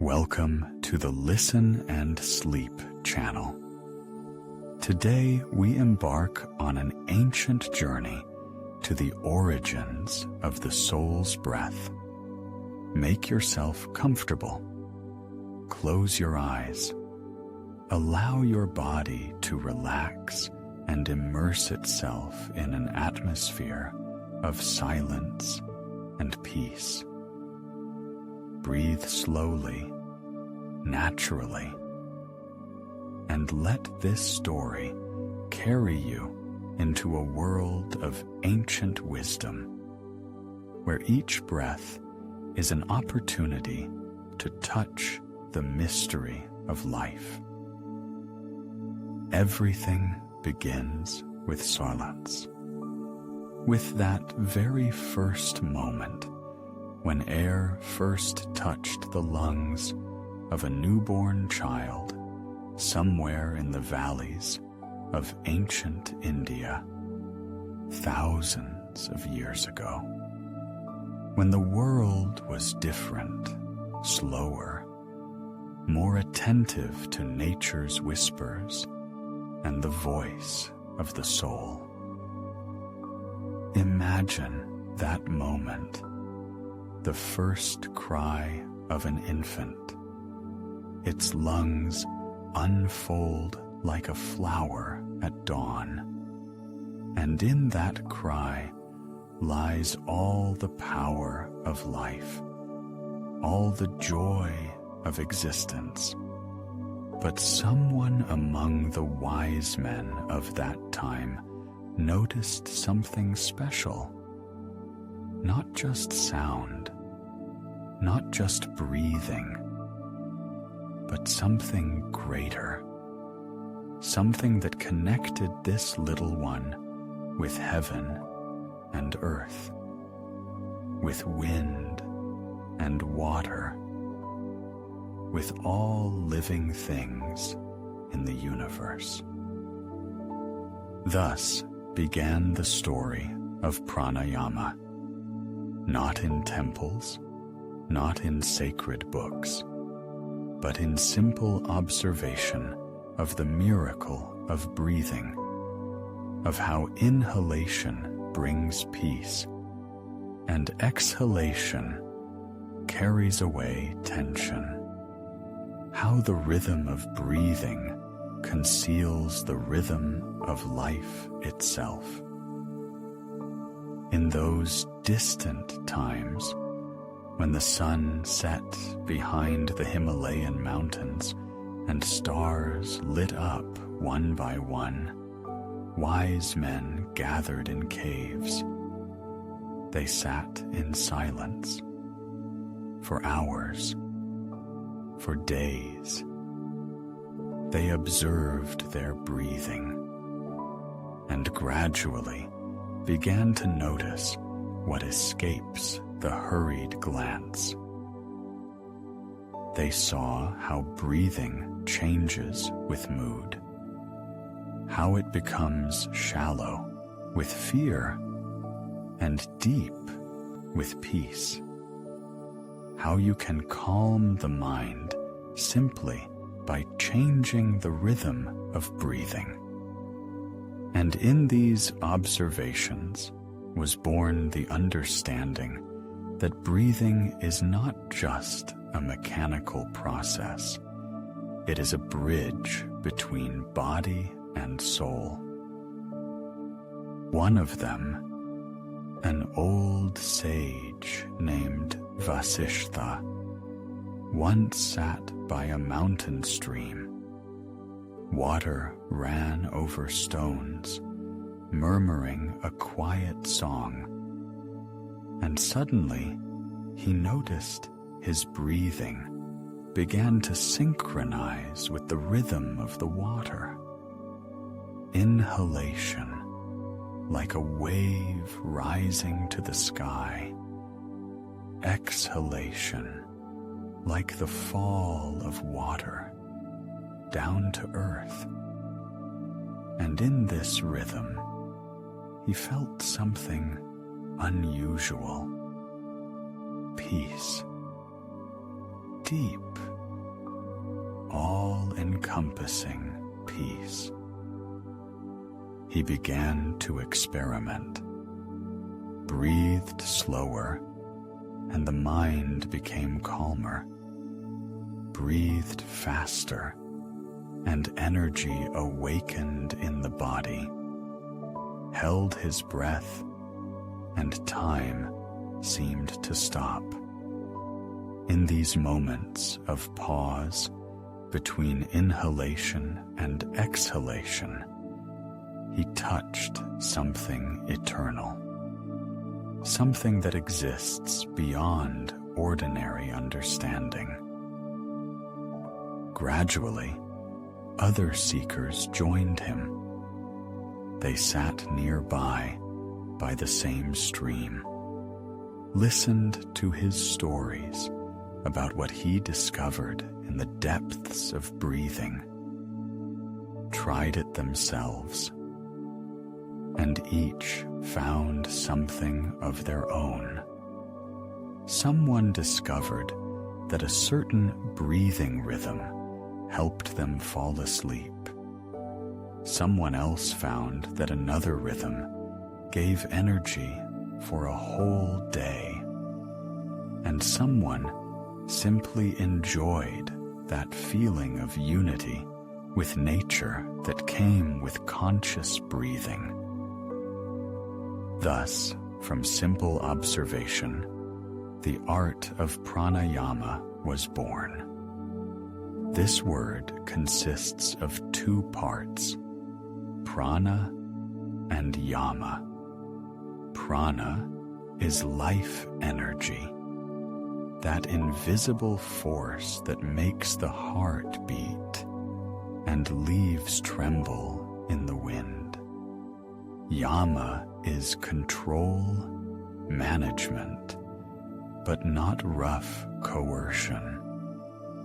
Welcome to the Listen and Sleep channel. Today we embark on an ancient journey to the origins of the soul's breath. Make yourself comfortable. Close your eyes. Allow your body to relax and immerse itself in an atmosphere of silence and peace. Breathe slowly, naturally, and let this story carry you into a world of ancient wisdom, where each breath is an opportunity to touch the mystery of life. Everything begins with silence, with that very first moment when air first touched the lungs of a newborn child somewhere in the valleys of ancient India, thousands of years ago, when the world was different, slower, more attentive to nature's whispers and the voice of the soul. Imagine that moment, the first cry of an infant. Its lungs unfold like a flower at dawn, and in that cry lies all the power of life, all the joy of existence. But someone among the wise men of that time noticed something special. Not just sound, not just breathing, but something greater, something that connected this little one with heaven and earth, with wind and water, with all living things in the universe. Thus began the story of pranayama, not in temples, not in sacred books, but in simple observation of the miracle of breathing, of how inhalation brings peace and exhalation carries away tension, how the rhythm of breathing conceals the rhythm of life itself. In those distant times, when the sun set behind the Himalayan mountains and stars lit up one by one, wise men gathered in caves. They sat in silence for hours, for days. They observed their breathing and gradually began to notice what escapes the hurried glance. They saw how breathing changes with mood, how it becomes shallow with fear and deep with peace, how you can calm the mind simply by changing the rhythm of breathing. And in these observations was born the understanding that breathing is not just a mechanical process. It is a bridge between body and soul. One of them, an old sage named Vasishtha, once sat by a mountain stream. Water ran over stones, murmuring a quiet song. And suddenly, he noticed his breathing began to synchronize with the rhythm of the water. Inhalation, like a wave rising to the sky. Exhalation, like the fall of water down to earth. And in this rhythm, he felt something unusual. Peace. Deep all-encompassing peace. He began to experiment, breathed slower, and the mind became calmer, breathed faster, and energy awakened in the body, held his breath, and time seemed to stop. In these moments of pause between inhalation and exhalation, he touched something eternal, something that exists beyond ordinary understanding. Gradually, other seekers joined him. They sat nearby by the same stream, listened to his stories about what he discovered in the depths of breathing, tried it themselves, and each found something of their own. Someone discovered that a certain breathing rhythm helped them fall asleep. Someone else found that another rhythm gave energy for a whole day. And someone simply enjoyed that feeling of unity with nature that came with conscious breathing. Thus, from simple observation, the art of pranayama was born. This word consists of two parts, prana and yama. Prana is life energy, that invisible force that makes the heart beat and leaves tremble in the wind. Yama is control, management, but not rough coercion,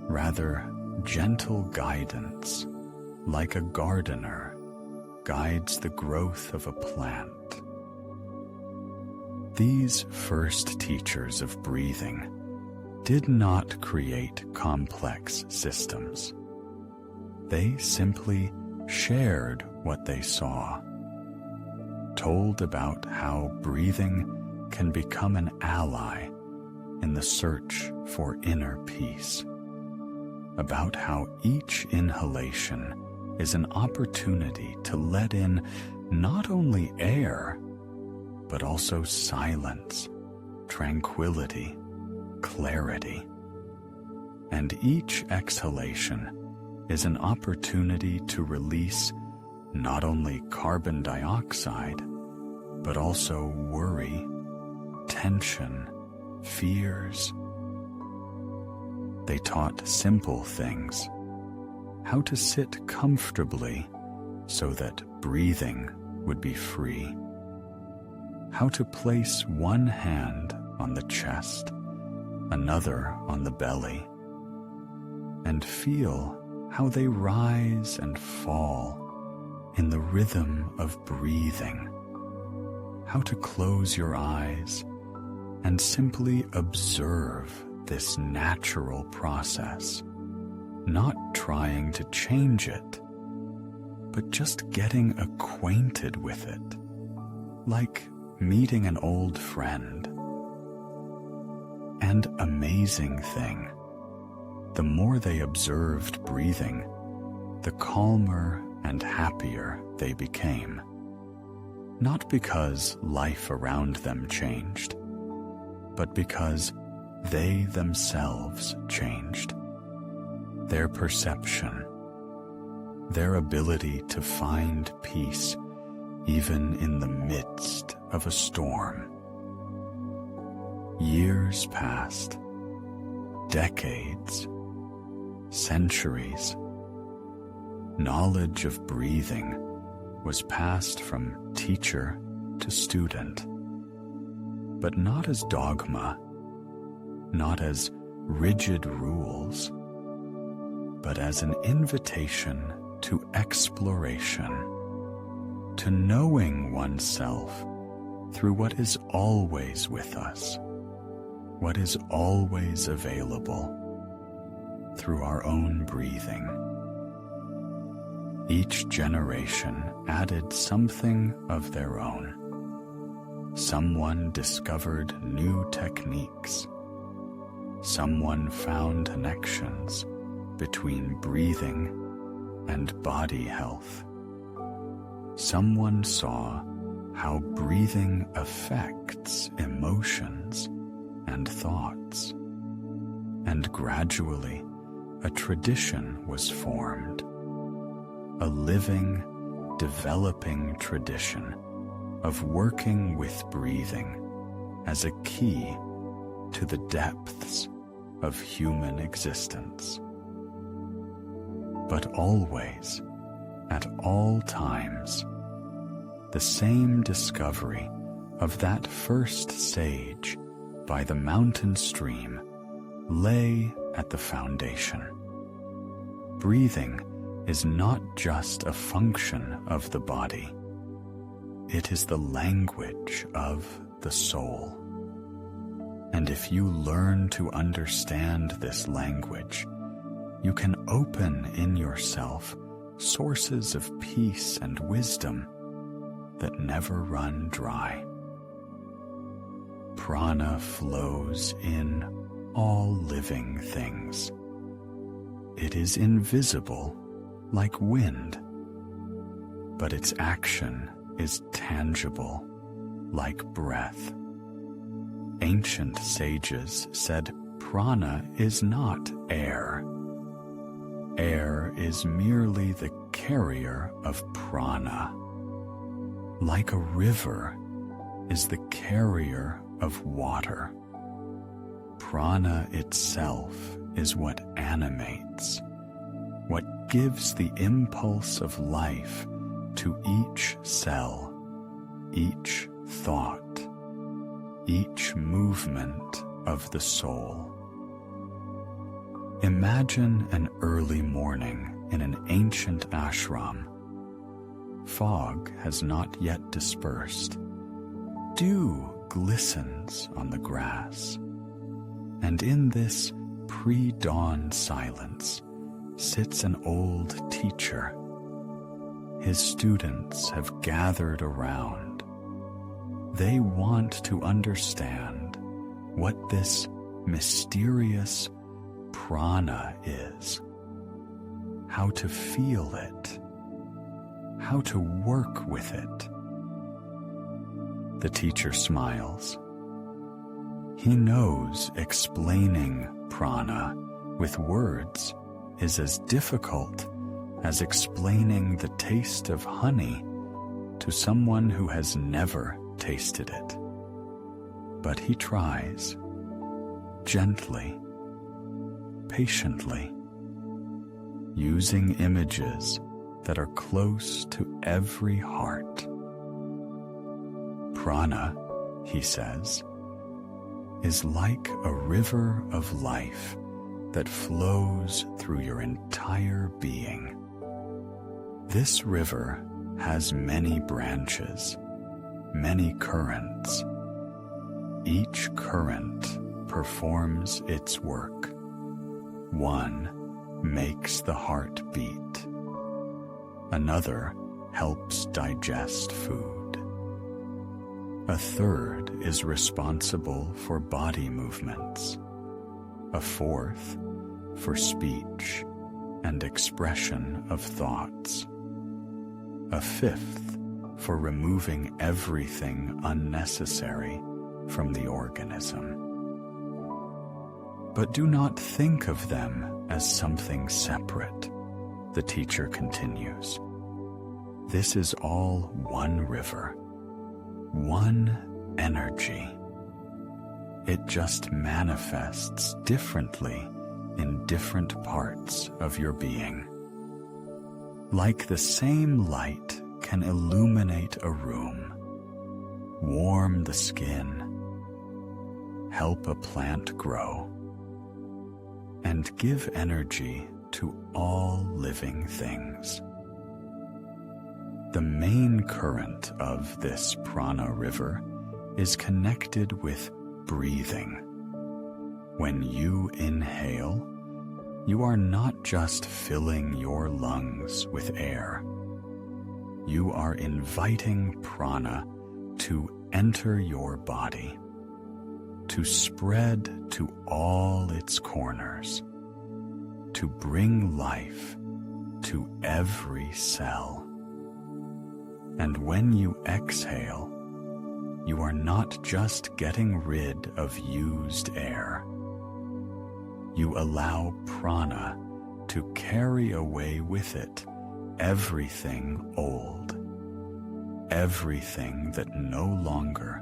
rather gentle guidance, like a gardener guides the growth of a plant. These first teachers of breathing did not create complex systems. They simply shared what they saw, told about how breathing can become an ally in the search for inner peace, about how each inhalation is an opportunity to let in not only air, but also silence, tranquility, clarity. And each exhalation is an opportunity to release not only carbon dioxide, but also worry, tension, fears. They taught simple things, how to sit comfortably so that breathing would be free, how to place one hand on the chest, another on the belly, and feel how they rise and fall in the rhythm of breathing, how to close your eyes and simply observe this natural process, not trying to change it, but just getting acquainted with it, like meeting an old friend. And amazing thing, the more they observed breathing, the calmer and happier they became. Not because life around them changed, but because they themselves changed. Their perception, their ability to find peace even in the midst of a storm. Years passed, decades, centuries. Knowledge of breathing was passed from teacher to student, but not as dogma, not as rigid rules, but as an invitation to exploration, to knowing oneself through what is always with us, what is always available, through our own breathing. Each generation added something of their own. Someone discovered new techniques. Someone found connections between breathing and body health. Someone saw how breathing affects emotions and thoughts. And gradually, a tradition was formed. A living, developing tradition of working with breathing as a key to the depths of human existence. But always, at all times, the same discovery of that first sage by the mountain stream lay at the foundation. Breathing is not just a function of the body. It is the language of the soul. And if you learn to understand this language, you can open in yourself sources of peace and wisdom that never run dry. Prana flows in all living things. It is invisible like wind, but its action is tangible like breath. Ancient sages said prana is not air. Air is merely the carrier of prana. Like a river is the carrier of water. Prana itself is what animates, what gives the impulse of life to each cell, each thought, each movement of the soul. Imagine an early morning in an ancient ashram. Fog has not yet dispersed. Dew glistens on the grass. And in this pre-dawn silence sits an old teacher. His students have gathered around. They want to understand what this mysterious prana is, how to feel it, how to work with it. The teacher smiles. He knows explaining prana with words is as difficult as explaining the taste of honey to someone who has never tasted it. But he tries, gently, patiently, using images that are close to every heart. Prana, he says, is like a river of life that flows through your entire being. This river has many branches, many currents. Each current performs its work. One makes the heart beat. Another helps digest food. A third is responsible for body movements. A fourth for speech and expression of thoughts. A fifth for removing everything unnecessary from the organism. But do not think of them as something separate, the teacher continues. This is all one river, one energy. It just manifests differently in different parts of your being. Like the same light can illuminate a room, warm the skin, help a plant grow, and give energy to all living things. The main current of this prana river is connected with breathing. When you inhale, you are not just filling your lungs with air. You are inviting prana to enter your body, to spread to all its corners, to bring life to every cell. And when you exhale, you are not just getting rid of used air. You allow prana to carry away with it everything old, everything that no longer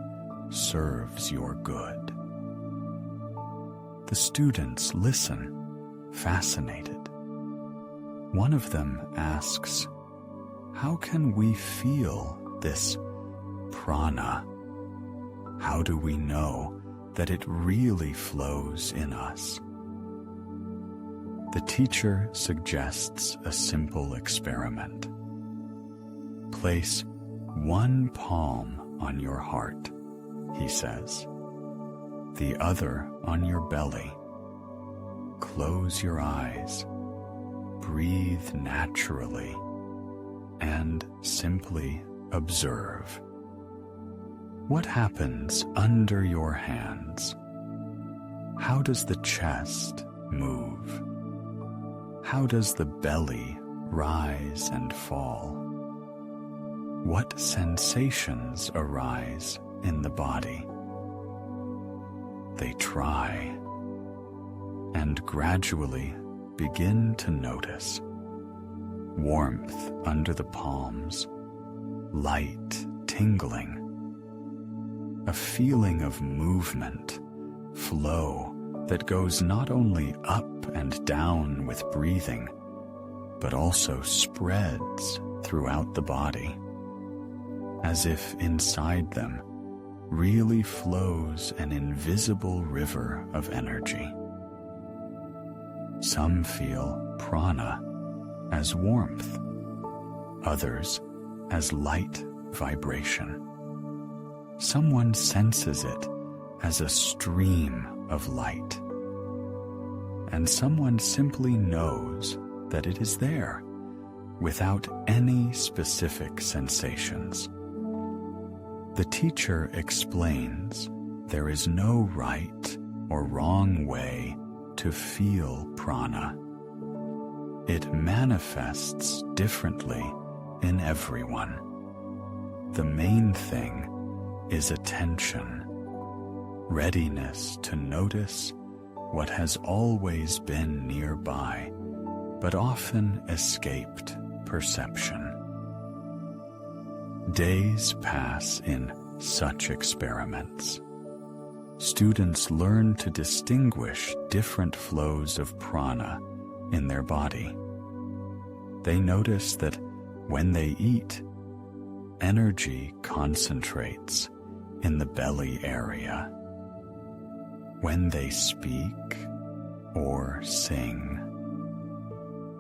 serves your good. The students listen, fascinated. One of them asks, "How can we feel this prana? How do we know that it really flows in us?" The teacher suggests a simple experiment. Place one palm on your heart, he says, the other on your belly. Close your eyes, breathe naturally, and simply observe. What happens under your hands? How does the chest move? How does the belly rise and fall? What sensations arise in the body? They try, and gradually begin to notice warmth under the palms, light tingling, a feeling of movement, flow that goes not only up and down with breathing, but also spreads throughout the body, as if inside them really flows an invisible river of energy. Some feel prana as warmth, others as light vibration. Someone senses it as a stream of light, and someone simply knows that it is there without any specific sensations. The teacher explains there is no right or wrong way to feel prana. It manifests differently in everyone. The main thing is attention, readiness to notice what has always been nearby, but often escaped perception. Days pass in such experiments. Students learn to distinguish different flows of prana in their body. They notice that when they eat, energy concentrates in the belly area. When they speak or sing,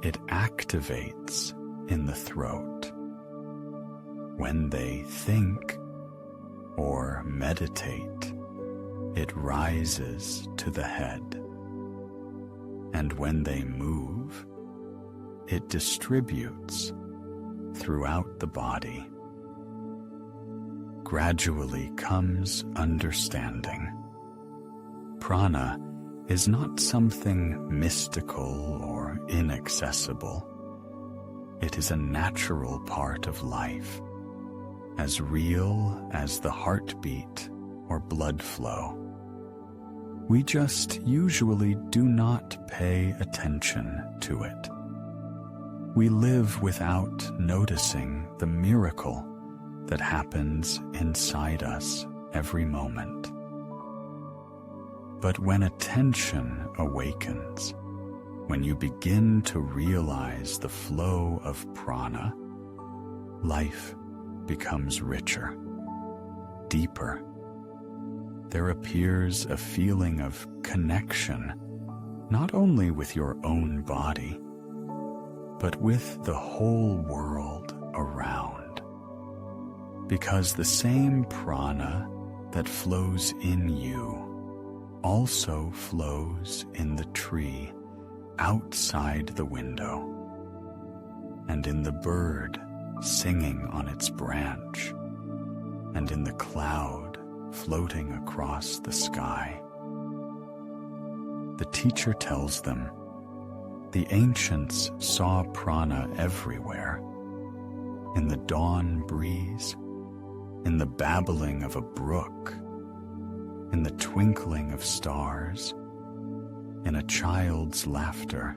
it activates in the throat. When they think or meditate, it rises to the head. And when they move, it distributes throughout the body. Gradually comes understanding. Prana is not something mystical or inaccessible. It is a natural part of life, as real as the heartbeat or blood flow. We just usually do not pay attention to it. We live without noticing the miracle that happens inside us every moment. But when attention awakens, when you begin to realize the flow of prana, life becomes richer, deeper. There appears a feeling of connection, not only with your own body, but with the whole world around. Because the same prana that flows in you also flows in the tree outside the window, and in the bird singing on its branch, and in the cloud floating across the sky. The teacher tells them, the ancients saw prana everywhere, in the dawn breeze, in the babbling of a brook, in the twinkling of stars, in a child's laughter.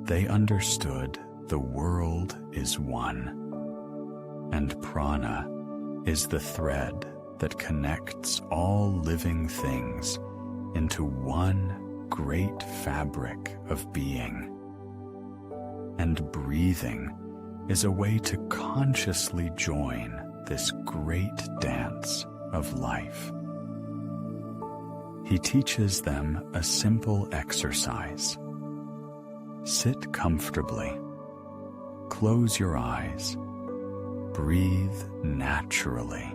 They understood the world is one, and prana is the thread that connects all living things into one great fabric of being. And breathing is a way to consciously join this great dance of life. He teaches them a simple exercise. Sit comfortably, close your eyes, breathe naturally,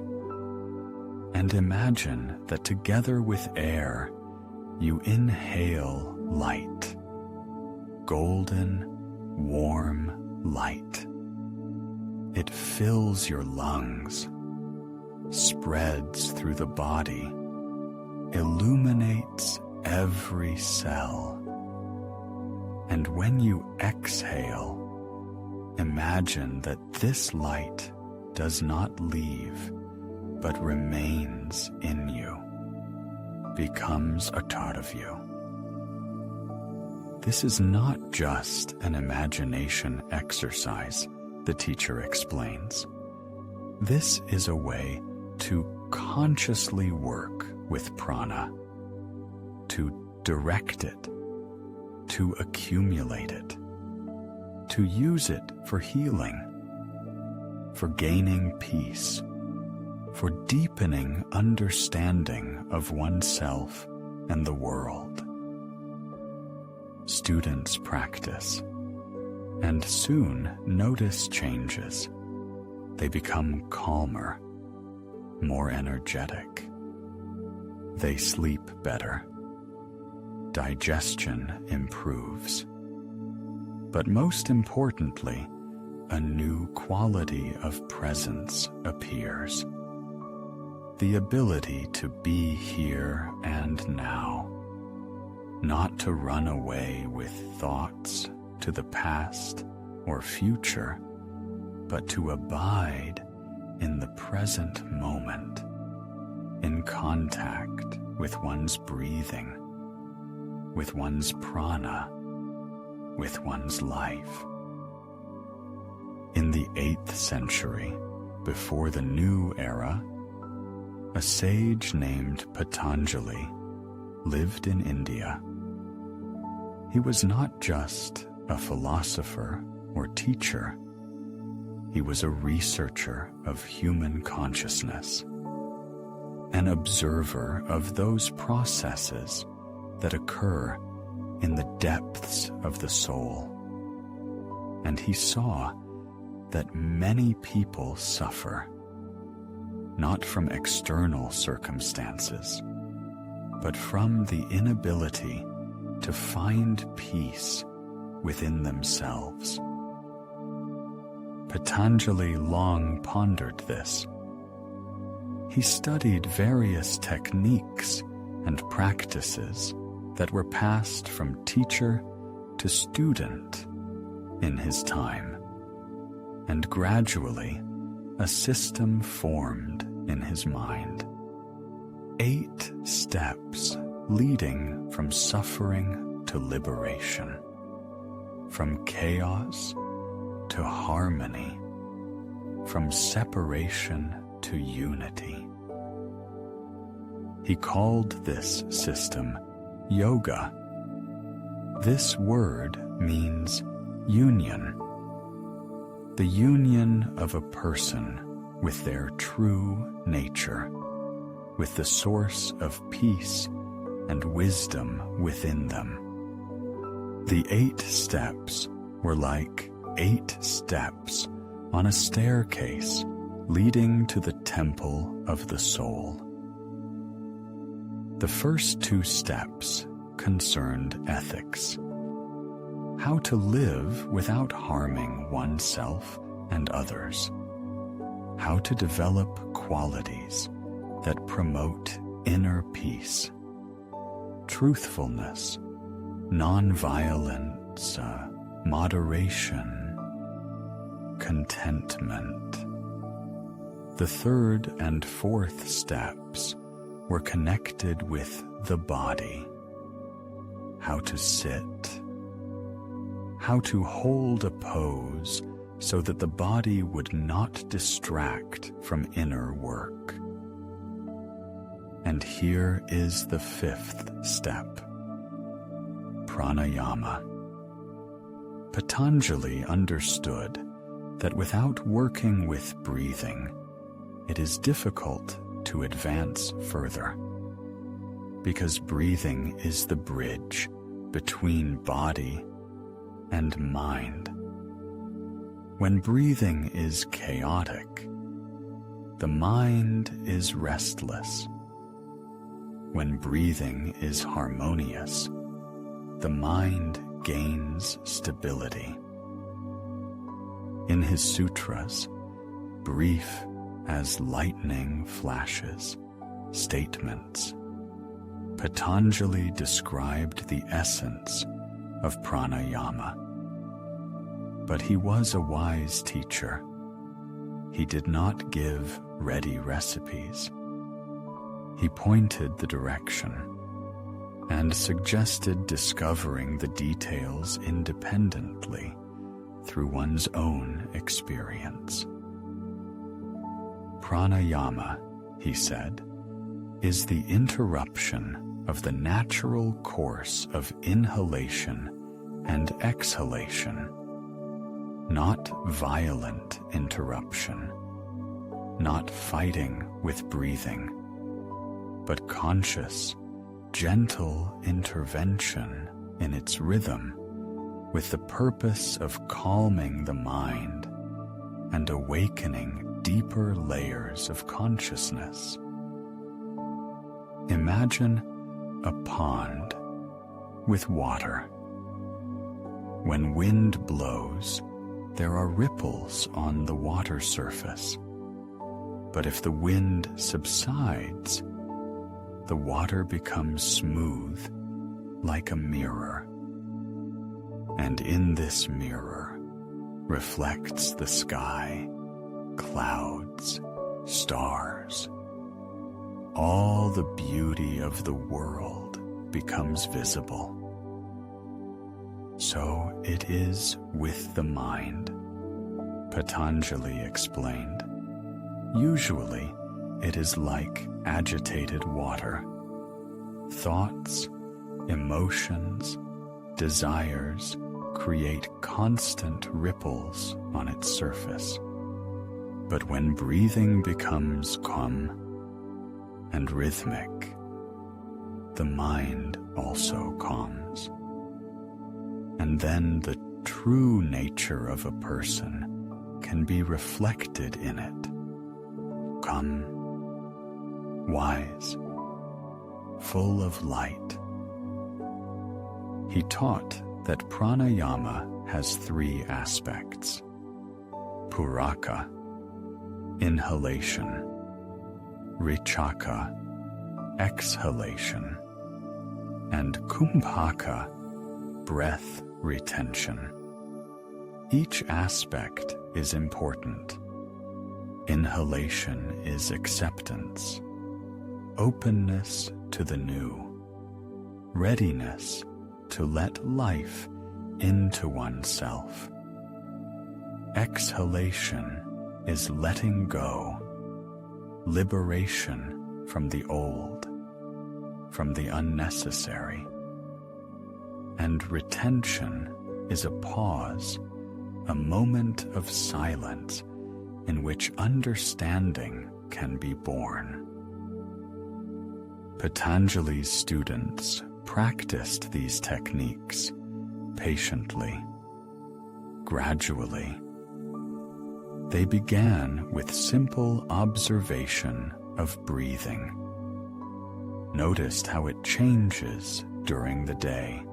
and imagine that together with air, you inhale light, golden, warm light. It fills your lungs, spreads through the body, illuminates every cell. And when you exhale, imagine that this light does not leave, but remains in you, becomes a part of you. This is not just an imagination exercise, the teacher explains. This is a way to consciously work with prana, to direct it, to accumulate it, to use it for healing, for gaining peace, for deepening understanding of oneself and the world. Students practice, and soon notice changes. They become calmer, more energetic. They sleep better. Digestion improves. But most importantly, a new quality of presence appears. The ability to be here and now, not to run away with thoughts to the past or future, but to abide in the present moment, in contact with one's breathing, with one's prana, with one's life. In the 8th century, before the new era, a sage named Patanjali lived in India. He was not just a philosopher or teacher. He was a researcher of human consciousness, an observer of those processes that occur in the depths of the soul. And he saw that many people suffer, not from external circumstances, but from the inability to find peace within themselves. Patanjali long pondered this. He studied various techniques and practices that were passed from teacher to student in his time, and gradually a system formed in his mind. 8 steps leading from suffering to liberation, from chaos to harmony, from separation to unity. He called this system yoga. This word means union, the union of a person with their true nature, with the source of peace and wisdom within them. The 8 steps were like 8 steps on a staircase leading to the temple of the soul. The first 2 steps concerned ethics, how to live without harming oneself and others, how to develop qualities that promote inner peace, truthfulness, non-violence, moderation, contentment. The third and fourth steps were connected with the body, how to sit, how to hold a pose so that the body would not distract from inner work. And here is the fifth step, pranayama. Patanjali understood that without working with breathing, it is difficult to advance further, because breathing is the bridge between body and mind. When breathing is chaotic, the mind is restless. When breathing is harmonious, the mind gains stability. In his sutras, brief as lightning flashes, statements, Patanjali described the essence of pranayama. But he was a wise teacher. He did not give ready recipes. He pointed the direction and suggested discovering the details independently through one's own experience. Pranayama, he said, is the interruption of the natural course of inhalation and exhalation, not violent interruption, not fighting with breathing, but conscious, gentle intervention in its rhythm with the purpose of calming the mind and awakening deeper layers of consciousness. Imagine a pond with water. When wind blows, there are ripples on the water surface. But if the wind subsides, the water becomes smooth like a mirror. And in this mirror reflects the sky, clouds, stars. All the beauty of the world becomes visible. So it is with the mind, Patanjali explained. Usually, it is like agitated water. Thoughts, emotions, desires create constant ripples on its surface. But when breathing becomes calm and rhythmic, the mind also calms. And then the true nature of a person can be reflected in it. Calm, wise, full of light. He taught that pranayama has three aspects: puraka, inhalation; vichaka, exhalation; and kumbhaka, breath retention. Each aspect is important. Inhalation is acceptance, openness to the new, readiness to let life into oneself. Exhalation is letting go, liberation from the old, from the unnecessary. And retention is a pause, a moment of silence in which understanding can be born. Patanjali's students practiced these techniques patiently, gradually. They began with simple observation of breathing, noticed how it changes during the day,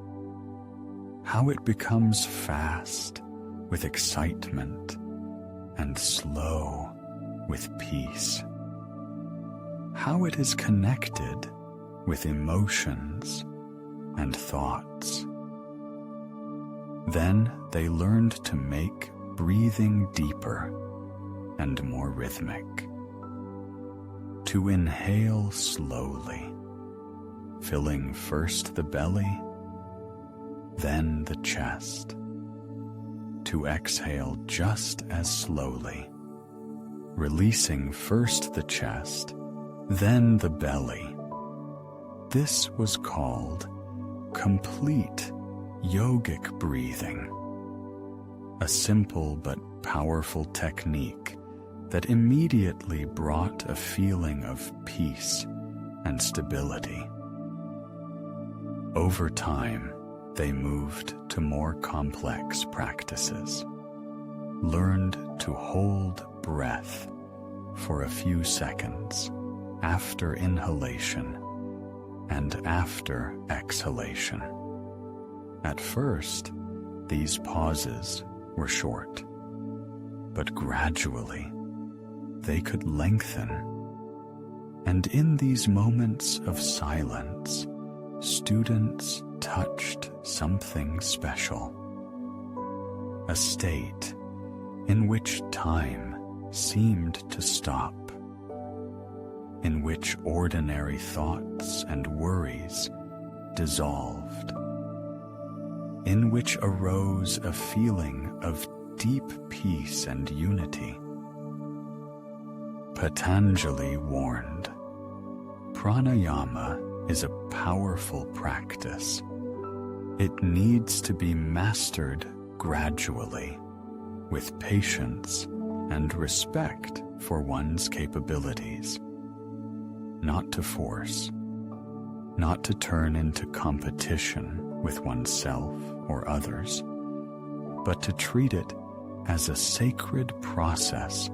how it becomes fast with excitement and slow with peace, how it is connected with emotions and thoughts. Then they learned to make breathing deeper and more rhythmic, to inhale slowly, filling first the belly, then the chest, to exhale just as slowly, releasing first the chest, then the belly. This was called complete yogic breathing, a simple but powerful technique that immediately brought a feeling of peace and stability. Over time, they moved to more complex practices, learned to hold breath for a few seconds after inhalation and after exhalation. At first, these pauses were short, but gradually they could lengthen. And in these moments of silence, students touched something special, a state in which time seemed to stop, in which ordinary thoughts and worries dissolved, in which arose a feeling of deep peace and unity. Patanjali warned, pranayama is a powerful practice. It needs to be mastered gradually, with patience and respect for one's capabilities. Not to force, not to turn into competition with oneself or others, but to treat it as a sacred process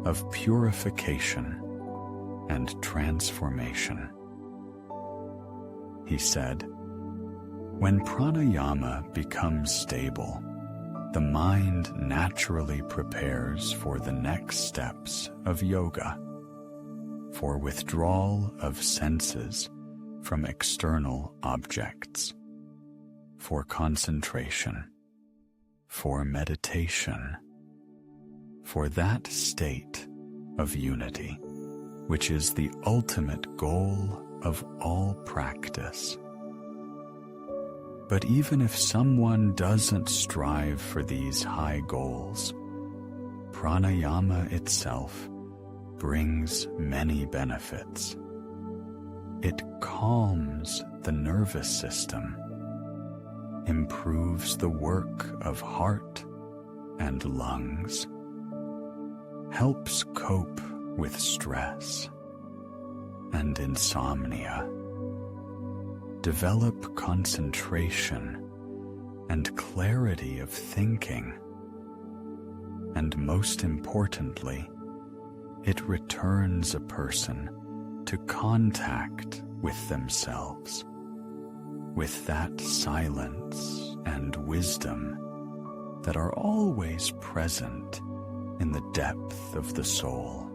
of purification and transformation. He said, when pranayama becomes stable, the mind naturally prepares for the next steps of yoga, for withdrawal of senses from external objects, for concentration, for meditation, for that state of unity, which is the ultimate goal of all practice. But even if someone doesn't strive for these high goals, pranayama itself brings many benefits. It calms the nervous system, improves the work of heart and lungs, helps cope with stress and insomnia, develop concentration and clarity of thinking, and most importantly, it returns a person to contact with themselves, with that silence and wisdom that are always present in the depth of the soul.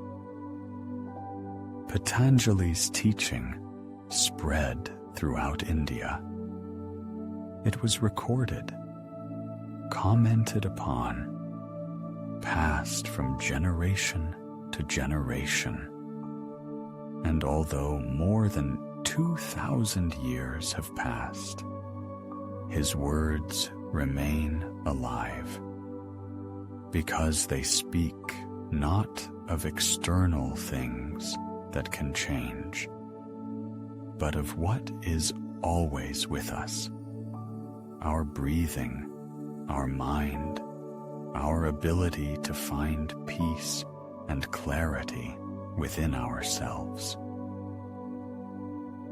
Patanjali's teaching spread throughout India. It was recorded, commented upon, passed from generation to generation. And although more than 2,000 years have passed, his words remain alive, because they speak not of external things that can change, but of what is always with us, our breathing, our mind, our ability to find peace and clarity within ourselves.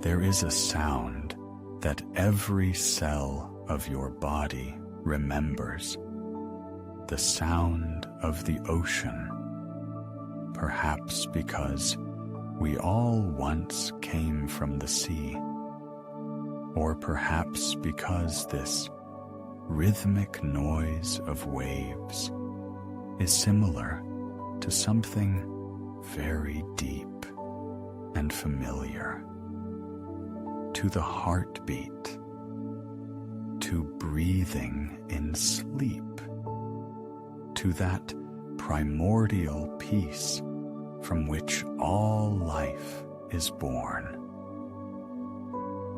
There is a sound that every cell of your body remembers, the sound of the ocean, perhaps because we all once came from the sea, or perhaps because this rhythmic noise of waves is similar to something very deep and familiar, to the heartbeat, to breathing in sleep, to that primordial peace from which all life is born.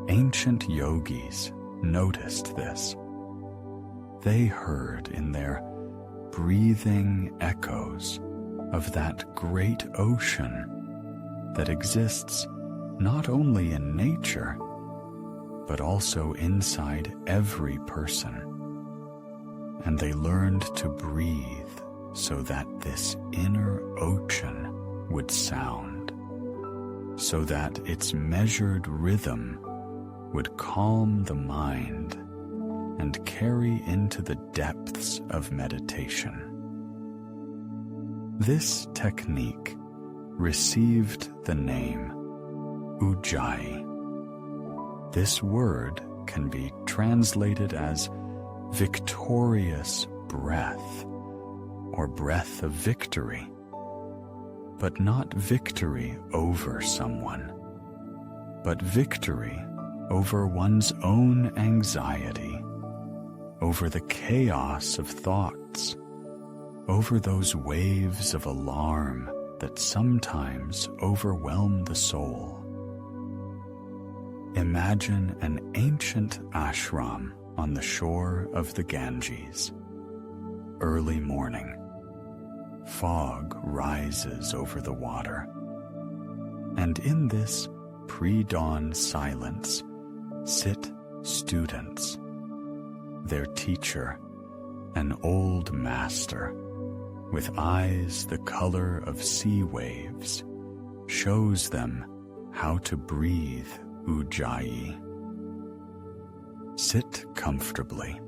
Ancient yogis noticed this. They heard in their breathing echoes of that great ocean that exists not only in nature, but also inside every person. And they learned to breathe so that this inner ocean would sound, so that its measured rhythm would calm the mind and carry into the depths of meditation. This technique received the name Ujjayi. This word can be translated as victorious breath or breath of victory, but not victory over someone, but victory over one's own anxiety, over the chaos of thoughts, over those waves of alarm that sometimes overwhelm the soul. Imagine an ancient ashram on the shore of the Ganges. Early morning. Fog rises over the water. And in this pre-dawn silence sit students. Their teacher, an old master, with eyes the color of sea waves, shows them how to breathe Ujjayi. Sit comfortably,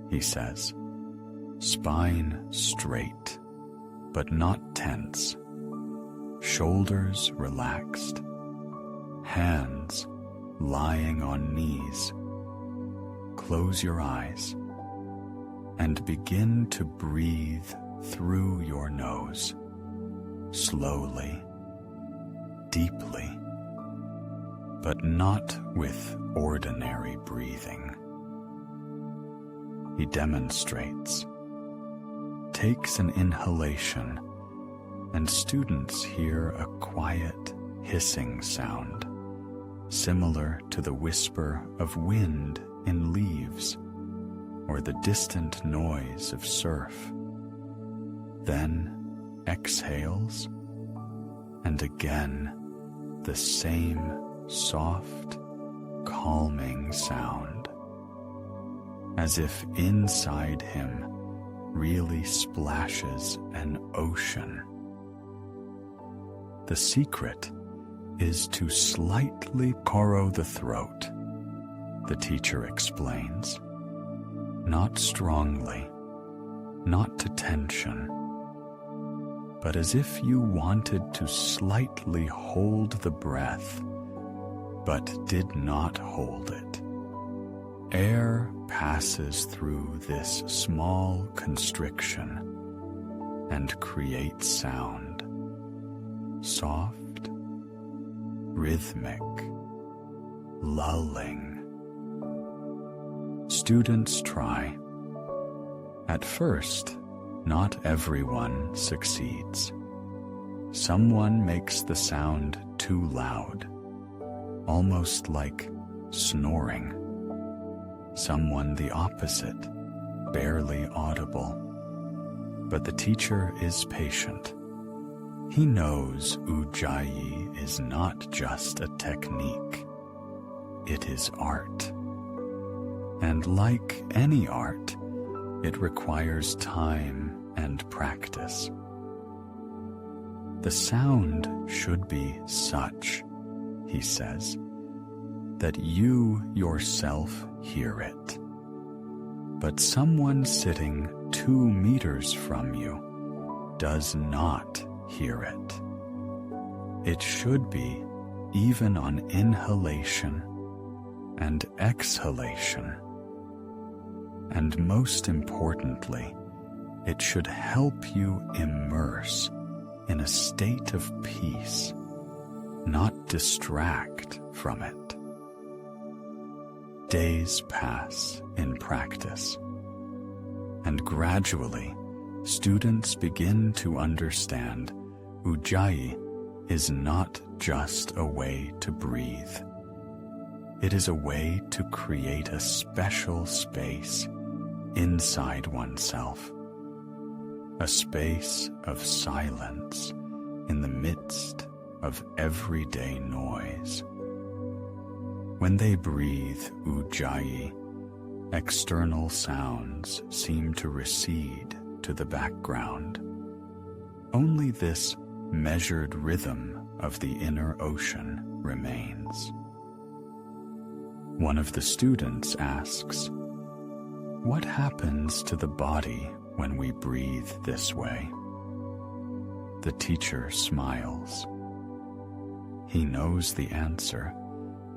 he says, spine straight, but not tense, shoulders relaxed, hands lying on knees. Close your eyes and begin to breathe through your nose, slowly, deeply, but not with ordinary breathing. He demonstrates, takes an inhalation, and students hear a quiet, hissing sound, similar to the whisper of wind in leaves or the distant noise of surf. Then exhales, and again the same soft, calming sound, as if inside him really splashes an ocean. The secret is to slightly corrow the throat, the teacher explains, not strongly, not to tension, but as if you wanted to slightly hold the breath, but did not hold it. Air passes through this small constriction and creates sound, soft, rhythmic, lulling. Students try. At first, not everyone succeeds. Someone makes the sound too loud, almost like snoring. Someone the opposite, barely audible. But the teacher is patient. He knows Ujjayi is not just a technique. It is art. And like any art, it requires time and practice. The sound should be such, he says, that you yourself hear it. But someone sitting 2 meters from you does not hear it. It should be even on inhalation and exhalation, And most importantly, it should help you immerse in a state of peace, not distract from it. Days pass in practice, and gradually students begin to understand Ujjayi is not just a way to breathe. It is a way to create a special space inside oneself, a space of silence in the midst of everyday noise. When they breathe Ujjayi, external sounds seem to recede to the background. Only this measured rhythm of the inner ocean remains. One of the students asks, "What happens to the body when we breathe this way?" The teacher smiles. He knows the answer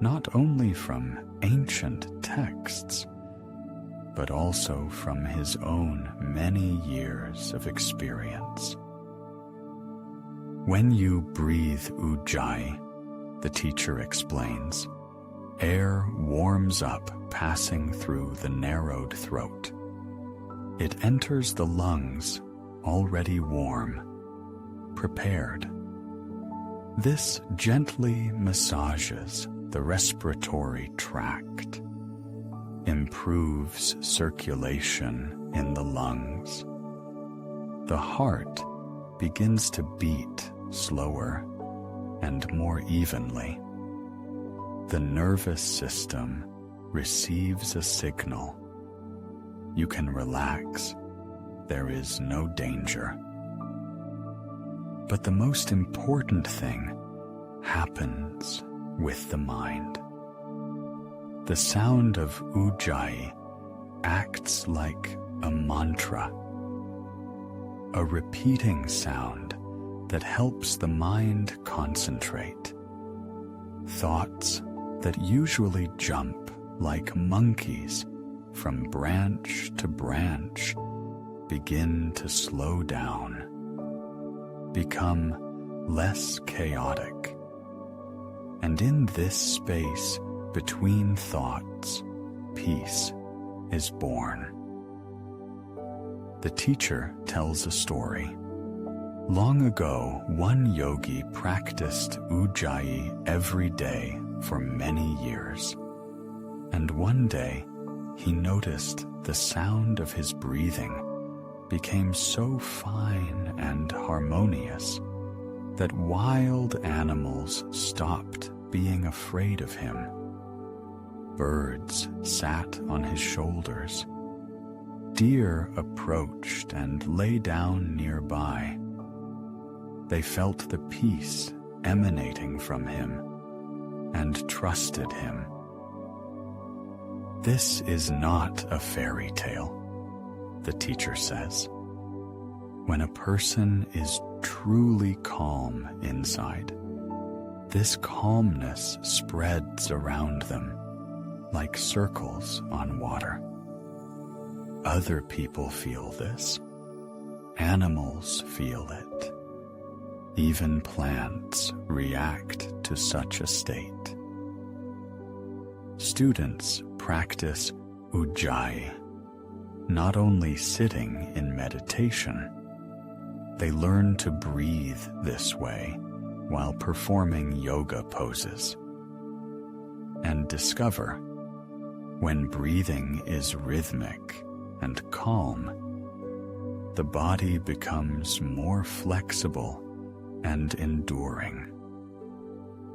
not only from ancient texts, but also from his own many years of experience. When you breathe Ujjayi, the teacher explains, air warms up passing through the narrowed throat. It enters the lungs already warm, prepared. This gently massages the respiratory tract, improves circulation in the lungs. The heart begins to beat slower and more evenly. The nervous system receives a signal. You can relax. There is no danger. But the most important thing happens with the mind. The sound of Ujjayi acts like a mantra, a repeating sound that helps the mind concentrate. Thoughts that usually jump like monkeys from branch to branch begin to slow down, become less chaotic. And in this space between thoughts, peace is born. The teacher tells a story. Long ago, one yogi practiced Ujjayi every day for many years. And one day, he noticed the sound of his breathing became so fine and harmonious that wild animals stopped being afraid of him. Birds sat on his shoulders. Deer approached and lay down nearby. They felt the peace emanating from him and trusted him. This is not a fairy tale, the teacher says. When a person is truly calm inside, this calmness spreads around them like circles on water. Other people feel this. Animals feel it. Even plants react to such a state. Students practice Ujjayi, not only sitting in meditation. They learn to breathe this way while performing yoga poses, and discover when breathing is rhythmic and calm, the body becomes more flexible and enduring.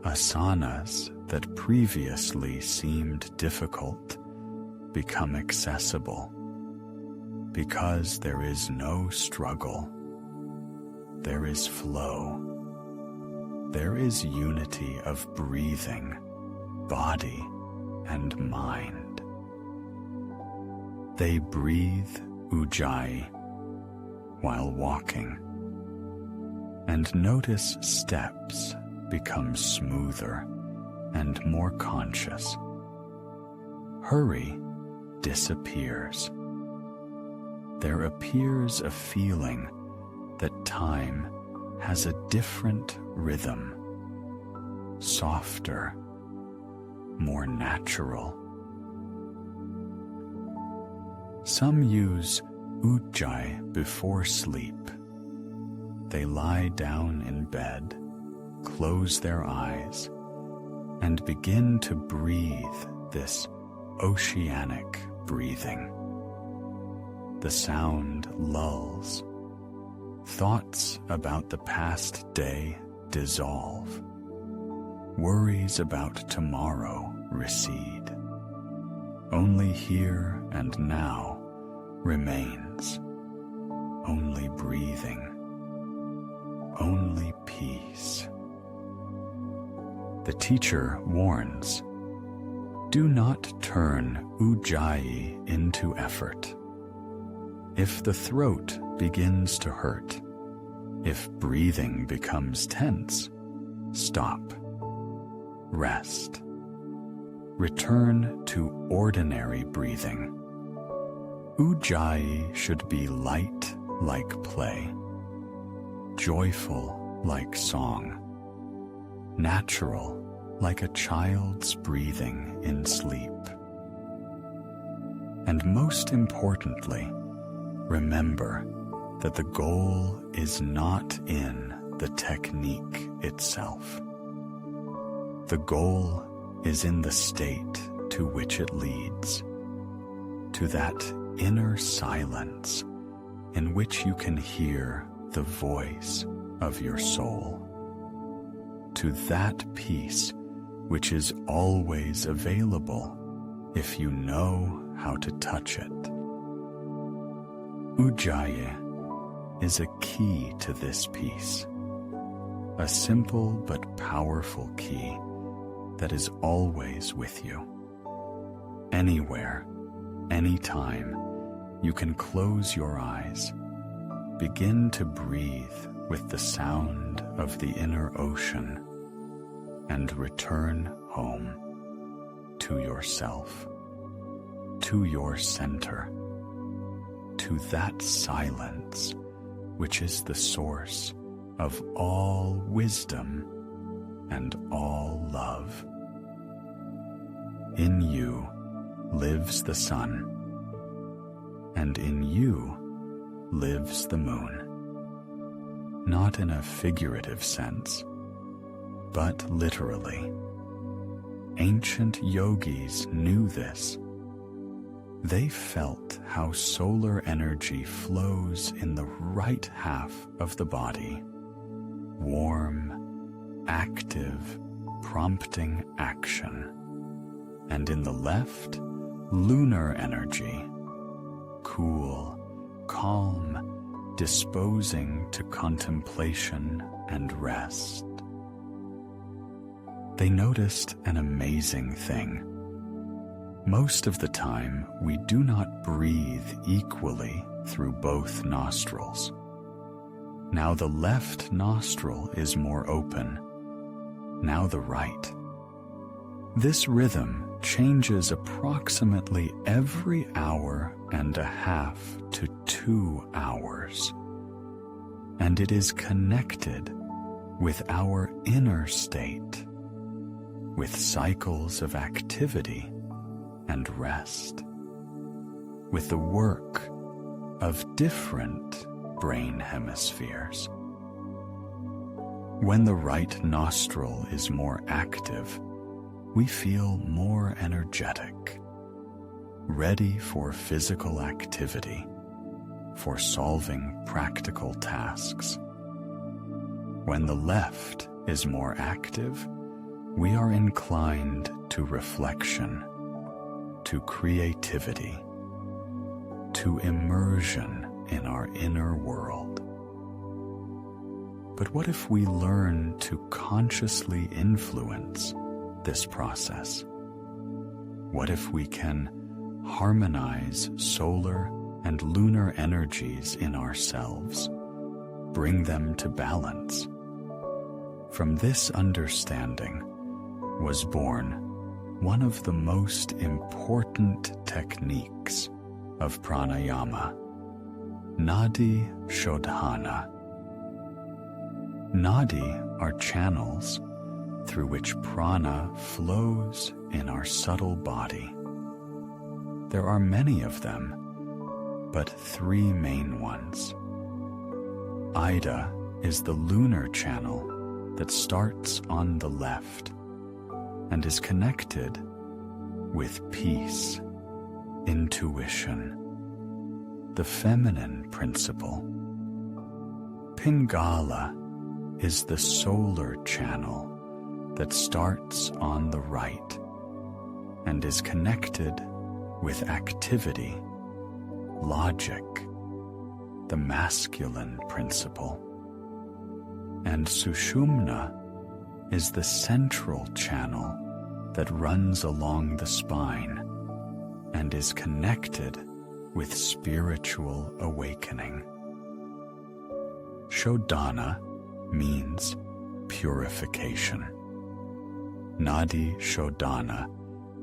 Asanas that previously seemed difficult become accessible because there is no struggle. There is flow. There is unity of breathing, body, and mind. They breathe Ujjayi while walking, and notice steps become smoother and more conscious. Hurry disappears. there appears a feeling that time has a different rhythm, softer, more natural. Some use Ujjayi before sleep. They lie down in bed, close their eyes, and begin to breathe this oceanic breathing. The sound lulls. Thoughts about the past day dissolve. Worries about tomorrow recede. Only here and now remains. Only breathing. Only peace. The teacher warns, do not turn Ujjayi into effort. If the throat begins to hurt, if breathing becomes tense, stop. Rest. Return to ordinary breathing. Ujjayi should be light like play, joyful like song, natural like a child's breathing in sleep. And most importantly, remember that the goal is not in the technique itself. The goal is in the state to which it leads, to that inner silence in which you can hear the voice of your soul, to that peace which is always available if you know how to touch it. Ujjayi is a key to this peace, a simple but powerful key that is always with you. Anywhere, anytime, you can close your eyes, begin to breathe with the sound of the inner ocean, and return home to yourself, to your center, to that silence which is the source of all wisdom and all love. In you lives the sun, and in you lives the moon, not in a figurative sense, but literally. Ancient yogis knew this. They felt how solar energy flows in the right half of the body, warm, active, prompting action, and in the left, lunar energy, cool, calm, disposing to contemplation and rest. They noticed an amazing thing. Most of the time, we do not breathe equally through both nostrils. Now the left nostril is more open, now the right. This rhythm changes approximately every hour and a half to 2 hours, and it is connected with our inner state, with cycles of activity and rest, with the work of different brain hemispheres. When the right nostril is more active, we feel more energetic, ready for physical activity, for solving practical tasks. When the left is more active, we are inclined to reflection, to creativity, to immersion in our inner world. But what if we learn to consciously influence this process? What if we can harmonize solar and lunar energies in ourselves, bring them to balance? From this understanding was born one of the most important techniques of pranayama, Nadi shodhana. Nadi are channels through which prana flows in our subtle body. There are many of them, but three main ones. Ida is the lunar channel that starts on the left and is connected with peace, intuition, the feminine principle. Pingala is the solar channel that starts on the right and is connected with activity, logic, the masculine principle. And Sushumna is the central channel that runs along the spine and is connected with spiritual awakening. Shodhana means purification. Nadi shodhana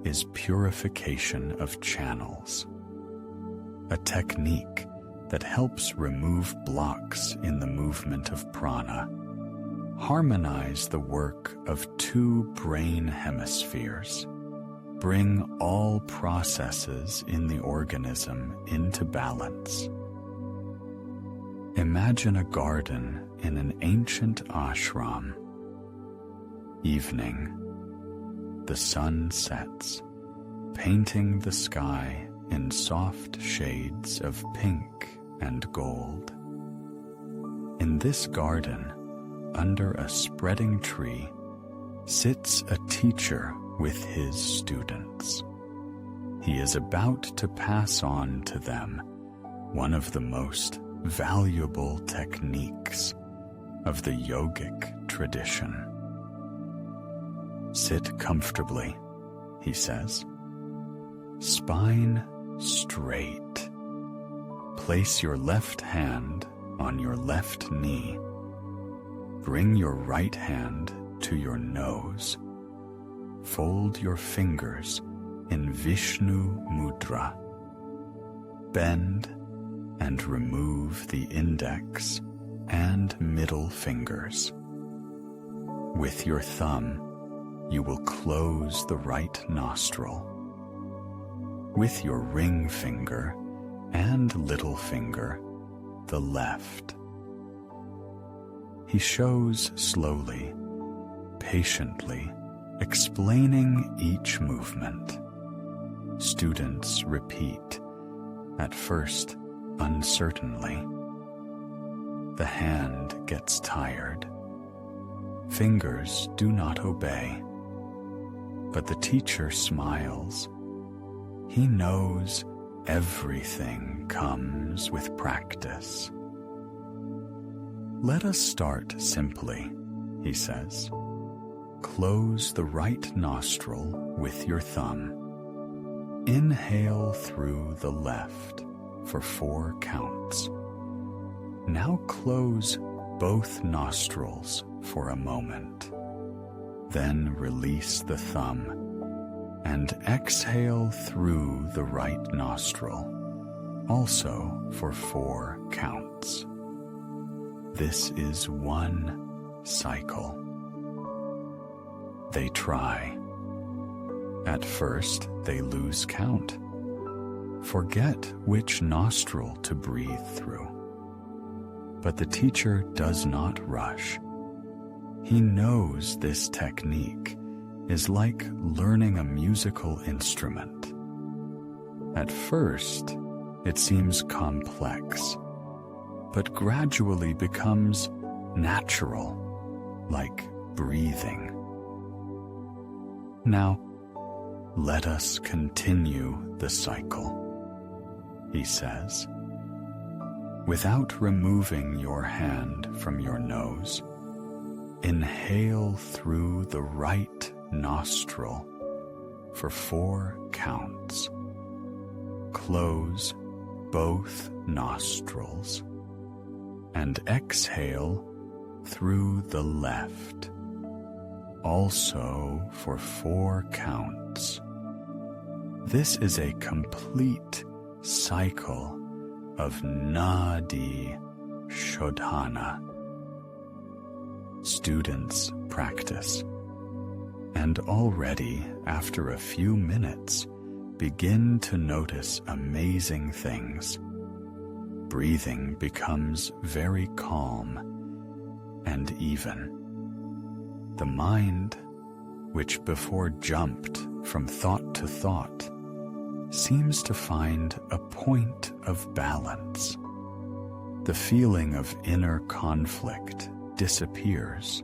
is purification of channels, a technique that helps remove blocks in the movement of prana, harmonize the work of two brain hemispheres, bring all processes in the organism into balance. Imagine a garden in an ancient ashram. Evening. The sun sets, painting the sky in soft shades of pink and gold. In this garden, under a spreading tree, sits a teacher with his students. He is about to pass on to them one of the most valuable techniques of the yogic tradition. Sit comfortably, he says. Spine straight. Place your left hand on your left knee. Bring your right hand to your nose. Fold your fingers in Vishnu Mudra. Bend and remove the index and middle fingers. With your thumb, you will close the right nostril. With your ring finger and little finger, the left. He shows slowly, patiently, explaining each movement. Students repeat, at first uncertainly. The hand gets tired. Fingers do not obey. But the teacher smiles. He knows everything comes with practice. Let us start simply, he says. Close the right nostril with your thumb. Inhale through the left for 4 counts. Now close both nostrils for a moment. Then release the thumb and exhale through the right nostril, also for 4 counts. This is one cycle. They try. At first, they lose count, forget which nostril to breathe through. But the teacher does not rush. He knows this technique is like learning a musical instrument. At first, it seems complex, but gradually becomes natural, like breathing. Now, let us continue the cycle, he says. Without removing your hand from your nose, inhale through the right nostril for 4 counts. Close both nostrils and exhale through the left, also for 4 counts. This is a complete cycle of Nadi shodhana. Students practice, and already after a few minutes begin to notice amazing things. Breathing becomes very calm and even. The mind, which before jumped from thought to thought, seems to find a point of balance. The feeling of inner conflict disappears.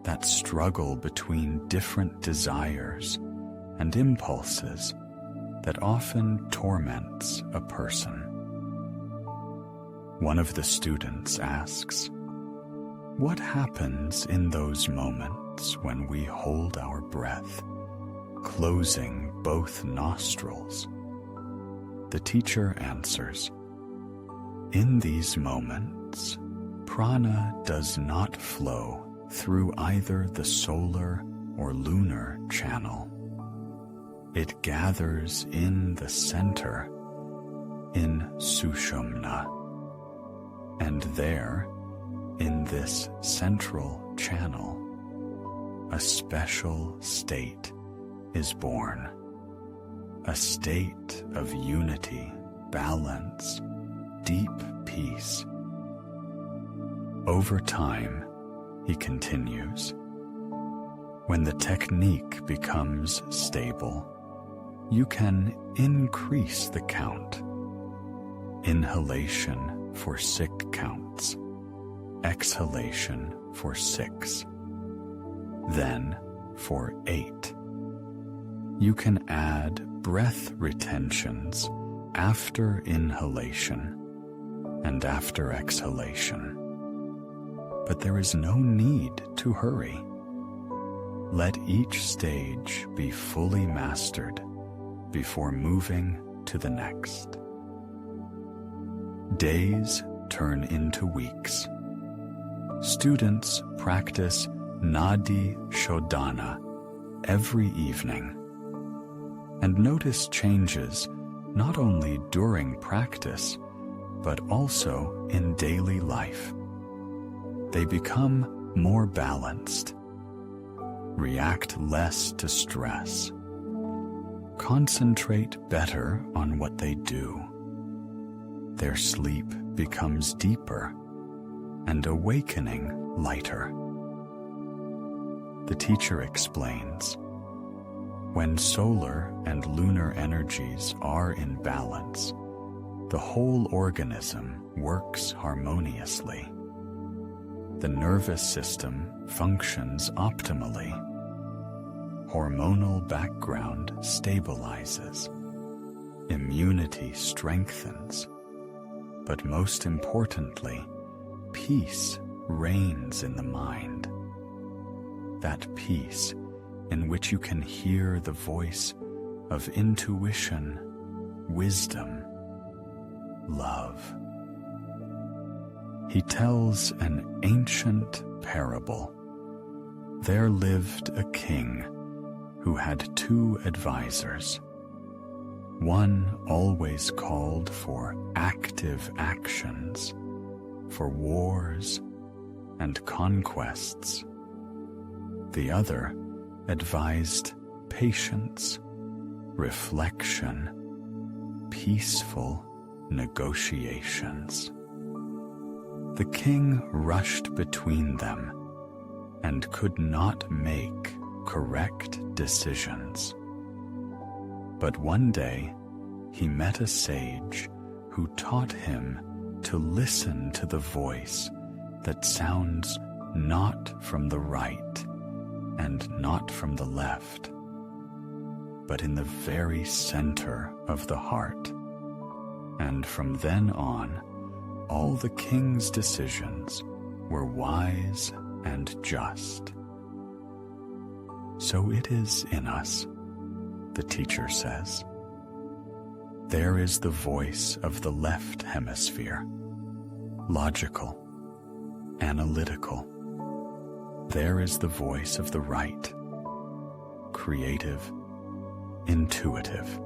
That struggle between different desires and impulses that often torments a person. One of the students asks, "What happens in those moments when we hold our breath, closing both nostrils?" The teacher answers, "In these moments, prana does not flow through either the solar or lunar channel. It gathers in the center, in Sushumna, and there, in this central channel, a special state is born, a state of unity, balance, deep peace. Over time," he continues, "when the technique becomes stable, you can increase the count. Inhalation for 6 counts, exhalation for 6, then for 8. You can add breath retentions after inhalation and after exhalation. But there is no need to hurry. Let each stage be fully mastered before moving to the next." Days turn into weeks. Students practice Nadi shodhana every evening and notice changes not only during practice but also in daily life. They become more balanced, react less to stress, concentrate better on what they do. Their sleep becomes deeper and awakening lighter. The teacher explains, when solar and lunar energies are in balance, the whole organism works harmoniously. The nervous system functions optimally. Hormonal background stabilizes. Immunity strengthens. But most importantly, peace reigns in the mind. That peace in which you can hear the voice of intuition, wisdom, love. He tells an ancient parable. There lived a king who had 2 advisors. One always called for active actions, for wars and conquests. The other advised patience, reflection, peaceful negotiations. The king rushed between them and could not make correct decisions. But one day, he met a sage who taught him to listen to the voice that sounds not from the right and not from the left, but in the very center of the heart. And from then on, all the king's decisions were wise and just. So it is in us, the teacher says. There is the voice of the left hemisphere, logical, analytical. There is the voice of the right, creative, intuitive.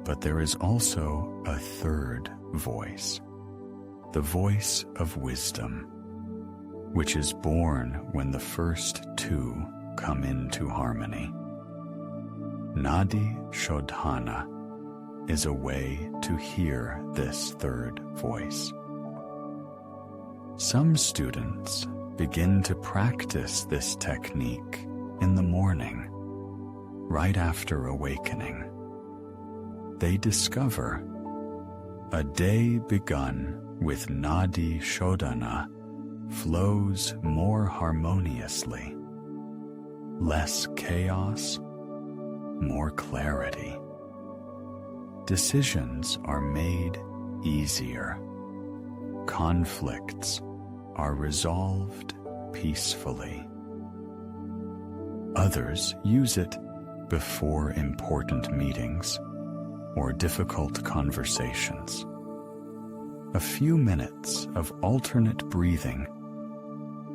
But there is also a third voice, the voice of wisdom, which is born when the first two come into harmony. Nadi shodhana is a way to hear this third voice. Some students begin to practice this technique in the morning, right after awakening. They discover a day begun with Nadi shodhana flows more harmoniously, less chaos, more clarity. Decisions are made easier. Conflicts are resolved peacefully. Others use it before important meetings or difficult conversations. A few minutes of alternate breathing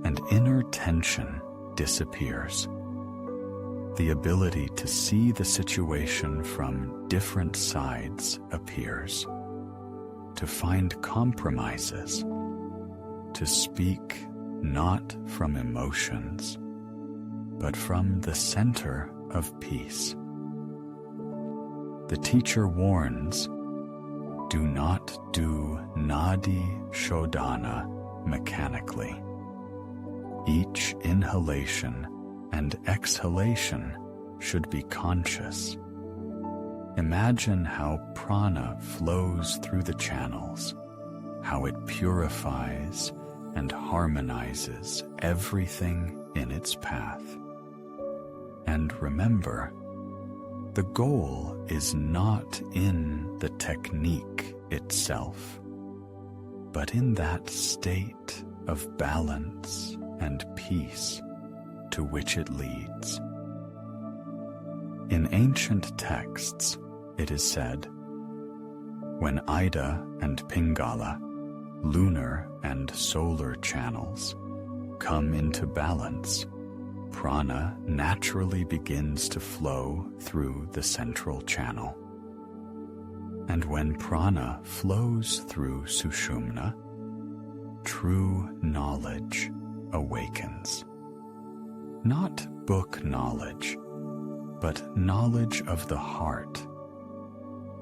and inner tension disappears. The ability to see the situation from different sides appears, to find compromises, to speak not from emotions, but from the center of peace. The teacher warns, do not do Nadi shodhana mechanically. Each inhalation and exhalation should be conscious. Imagine how prana flows through the channels, how it purifies and harmonizes everything in its path. And remember, the goal is not in the technique itself, but in that state of balance and peace to which it leads. In ancient texts, it is said, when Ida and Pingala, lunar and solar channels, come into balance, prana naturally begins to flow through the central channel. And when prana flows through Sushumna, true knowledge awakens. Not book knowledge, but knowledge of the heart,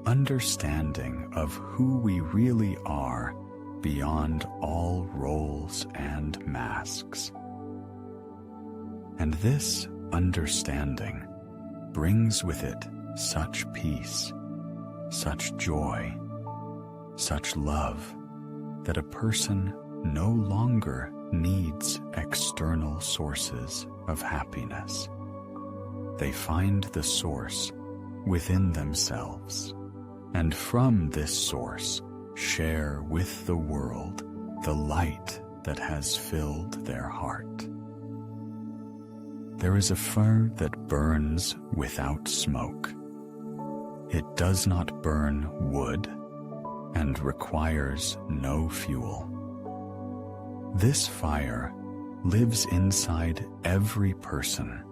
understanding of who we really are beyond all roles and masks. And this understanding brings with it such peace, such joy, such love, that a person no longer needs external sources of happiness. They find the source within themselves, and from this source share with the world the light that has filled their heart. There is a fire that burns without smoke. It does not burn wood and requires no fuel. This fire lives inside every person,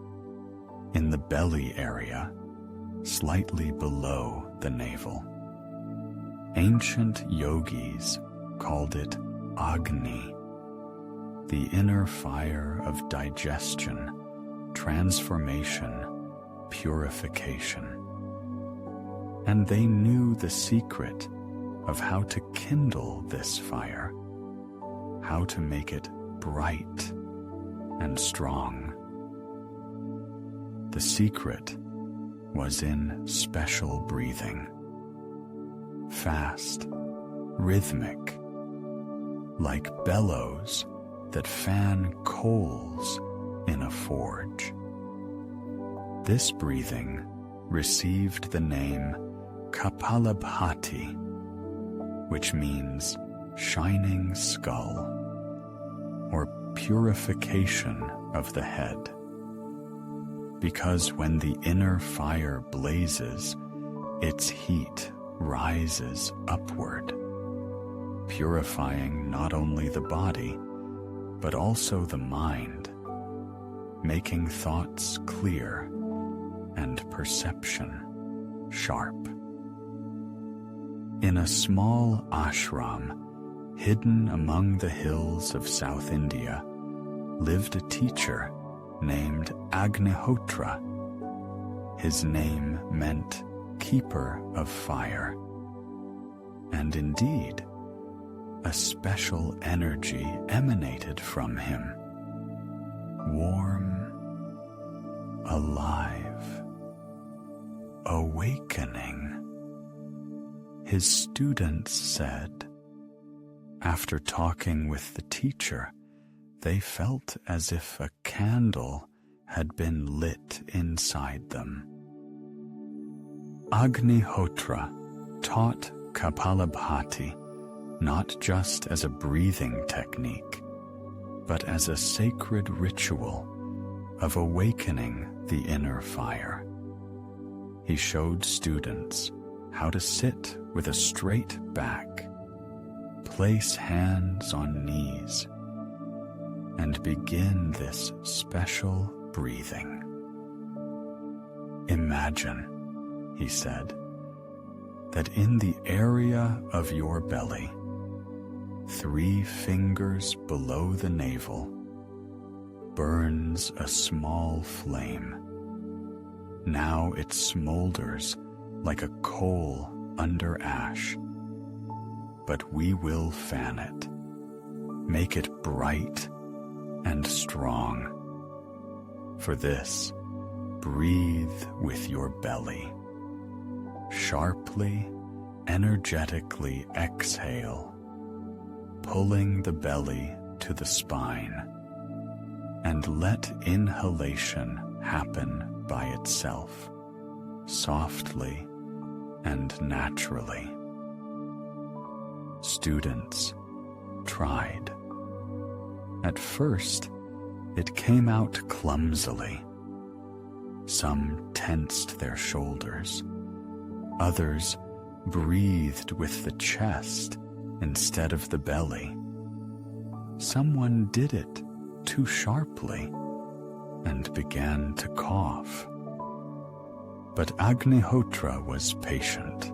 in the belly area, slightly below the navel. Ancient yogis called it Agni, the inner fire of digestion, transformation, purification. And they knew the secret of how to kindle this fire, how to make it bright and strong. The secret was in special breathing, fast, rhythmic, like bellows that fan coals in a forge. This breathing received the name Kapalabhati, which means shining skull, or purification of the head. Because when the inner fire blazes, its heat rises upward, purifying not only the body, but also the mind, making thoughts clear and perception sharp. In a small ashram hidden among the hills of South India lived a teacher named Agnihotra. His name meant keeper of fire. And indeed, a special energy emanated from him. Warm, alive, awakening. His students said, after talking with the teacher, they felt as if a candle had been lit inside them. Agnihotra taught Kapalabhati not just as a breathing technique, but as a sacred ritual of awakening the inner fire. He showed students how to sit with a straight back, place hands on knees, and begin this special breathing. Imagine, he said, that in the area of your belly, 3 fingers below the navel, burns a small flame. Now it smolders like a coal under ash, but we will fan it, make it bright and strong. For this, breathe with your belly. Sharply, energetically exhale, pulling the belly to the spine, and let inhalation happen by itself, softly and naturally. Students tried. At first, it came out clumsily. Some tensed their shoulders. Others breathed with the chest instead of the belly. Someone did it too sharply and began to cough. But Agnihotra was patient.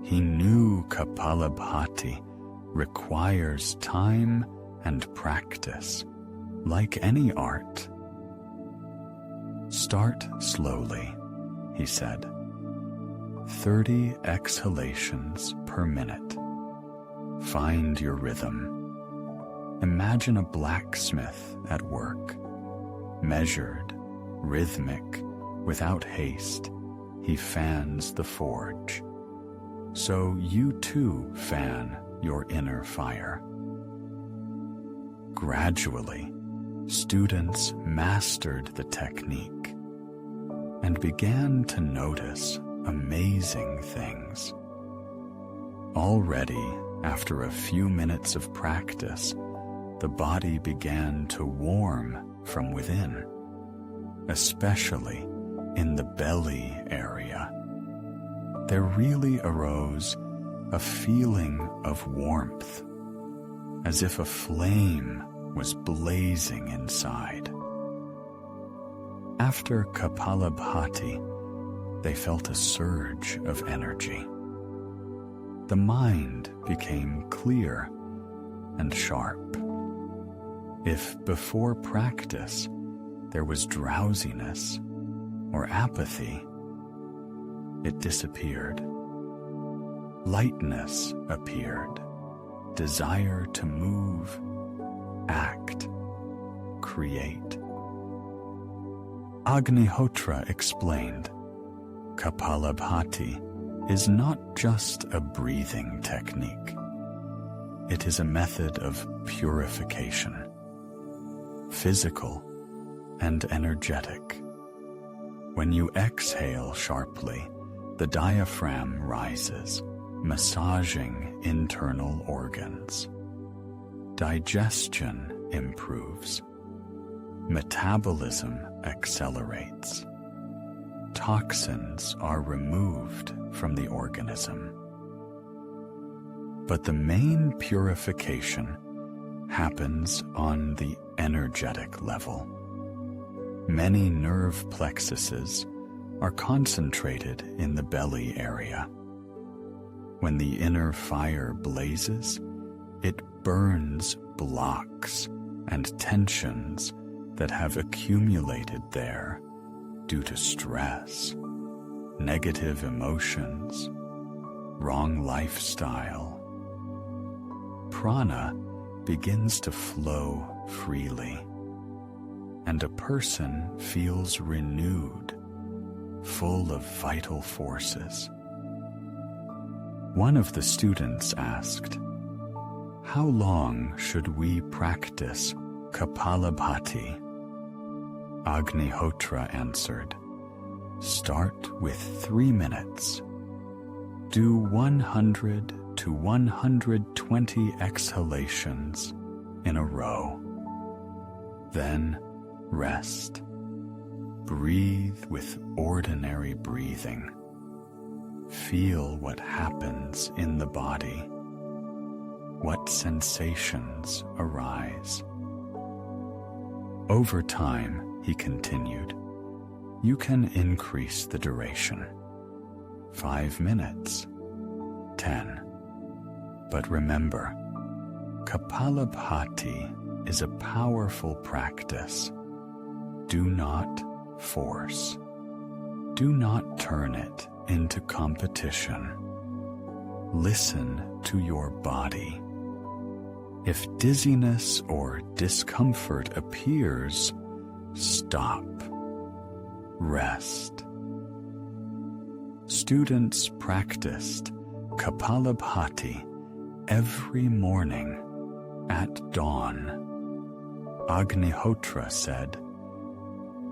He knew Kapalabhati requires time and practice, like any art. Start slowly, he said. 30 exhalations per minute. Find your rhythm. Imagine a blacksmith at work. Measured, rhythmic, without haste, he fans the forge. So you too fan your inner fire. Gradually, students mastered the technique and began to notice amazing things. Already, after a few minutes of practice, the body began to warm from within, especially in the belly area. There really arose a feeling of warmth, as if a flame was blazing inside. After Kapalabhati, they felt a surge of energy. The mind became clear and sharp. If before practice there was drowsiness or apathy, it disappeared. Lightness appeared, desire to move, act, create. Agnihotra explained, Kapalabhati is not just a breathing technique. It is a method of purification, physical and energetic. When you exhale sharply, the diaphragm rises, massaging internal organs. Digestion improves. Metabolism accelerates. Toxins are removed from the organism. But the main purification happens on the energetic level. Many nerve plexuses are concentrated in the belly area. when the inner fire blazes, it burns blocks and tensions that have accumulated there due to stress, negative emotions, wrong lifestyle. Prana begins to flow freely, and a person feels renewed, full of vital forces. One of the students asked, "How long should we practice Kapalabhati?" Agnihotra answered, "Start with 3 minutes. Do 100 to 120 exhalations in a row. Then rest. Breathe with ordinary breathing. Feel what happens in the body. What sensations arise. Over time," he continued, "you can increase the duration. 5 minutes, 10. But remember, Kapalabhati is a powerful practice. Do not force. Do not turn it into competition. Listen to your body. If dizziness or discomfort appears, stop. Rest." Students practiced Kapalabhati every morning at dawn. Agnihotra said,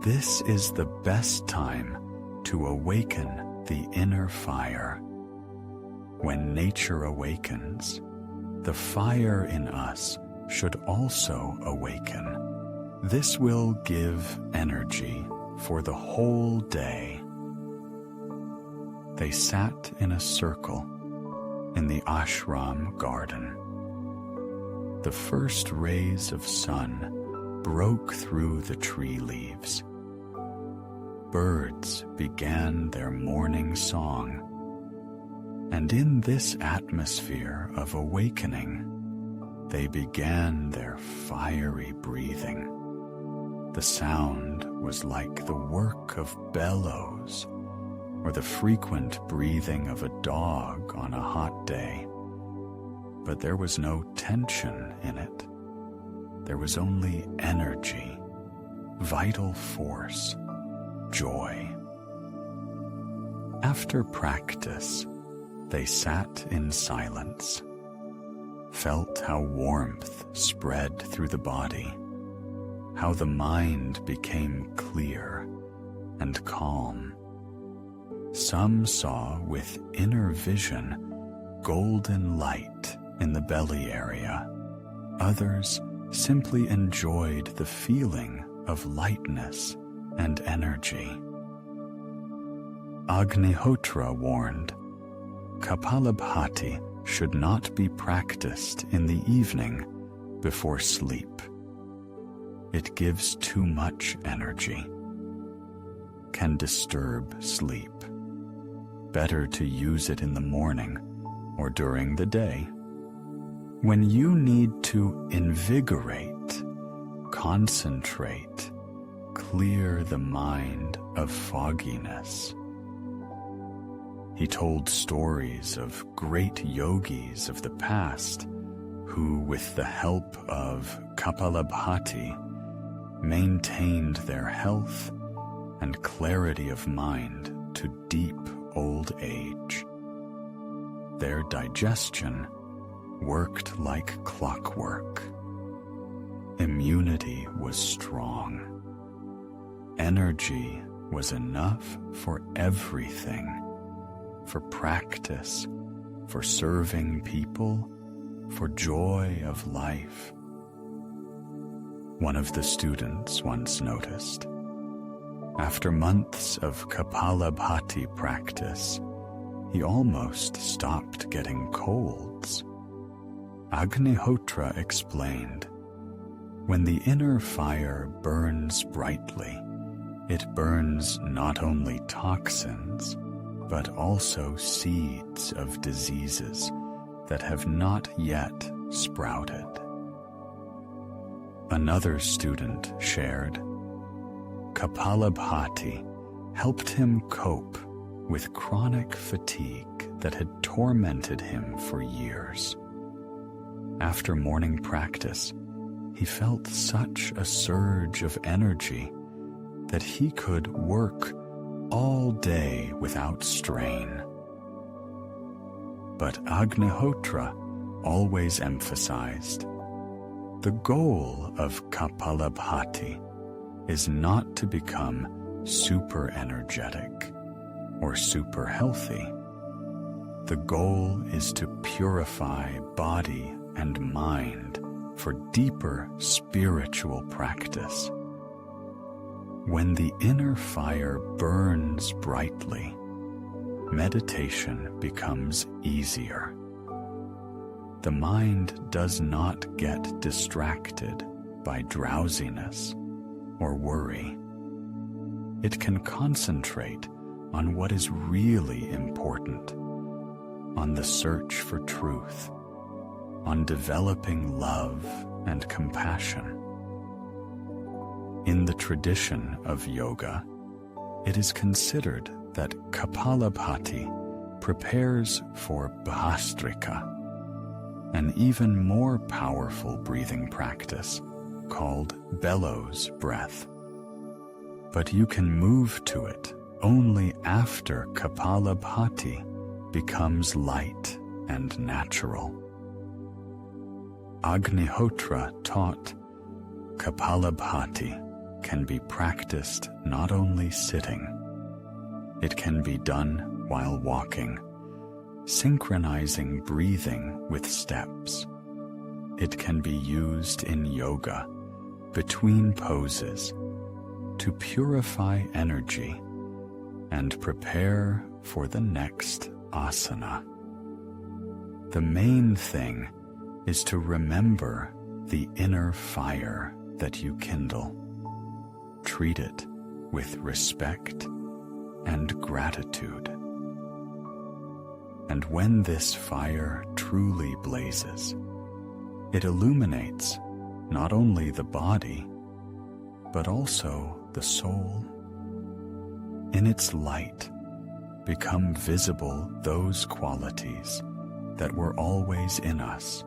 "This is the best time to awaken the inner fire. When nature awakens, the fire in us should also awaken. This will give energy for the whole day." They sat in a circle in the ashram garden. The first rays of sun broke through the tree leaves. Birds began their morning song, and in this atmosphere of awakening, they began their fiery breathing. The sound was like the work of bellows, or the frequent breathing of a dog on a hot day. But there was no tension in it. There was only energy, vital force, joy. After practice, they sat in silence, felt how warmth spread through the body, how the mind became clear and calm. Some saw with inner vision golden light in the belly area. Others simply enjoyed the feeling of lightness and energy. Agnihotra warned, Kapalabhati should not be practiced in the evening before sleep. It gives too much energy, can disturb sleep. Better to use it in the morning or during the day. When you need to invigorate, concentrate, clear the mind of fogginess. He told stories of great yogis of the past who, with the help of Kapalabhati, maintained their health and clarity of mind to deep old age. Their digestion worked like clockwork. Immunity was strong. Energy was enough for everything, for practice, for serving people, for joy of life. One of the students once noticed, after months of Kapalabhati practice, he almost stopped getting colds. Agnihotra explained, when the inner fire burns brightly, it burns not only toxins, but also seeds of diseases that have not yet sprouted. Another student shared, Kapalabhati helped him cope with chronic fatigue that had tormented him for years. After morning practice, he felt such a surge of energy that he could work all day without strain. But Agnihotra always emphasized, the goal of Kapalabhati is not to become super energetic or super healthy. The goal is to purify body and mind for deeper spiritual practice. When the inner fire burns brightly, meditation becomes easier. The mind does not get distracted by drowsiness or worry. It can concentrate on what is really important, on the search for truth, on developing love and compassion. In the tradition of yoga, it is considered that Kapalabhati prepares for Bhastrika, an even more powerful breathing practice called bellows breath. But you can move to it only after Kapalabhati becomes light and natural. Agnihotra taught Kapalabhati can be practiced not only sitting, it can be done while walking, synchronizing breathing with steps. It can be used in yoga, between poses, to purify energy and prepare for the next asana. The main thing is to remember the inner fire that you kindle. Treat it with respect and gratitude. And when this fire truly blazes, it illuminates not only the body, but also the soul. In its light become visible those qualities that were always in us,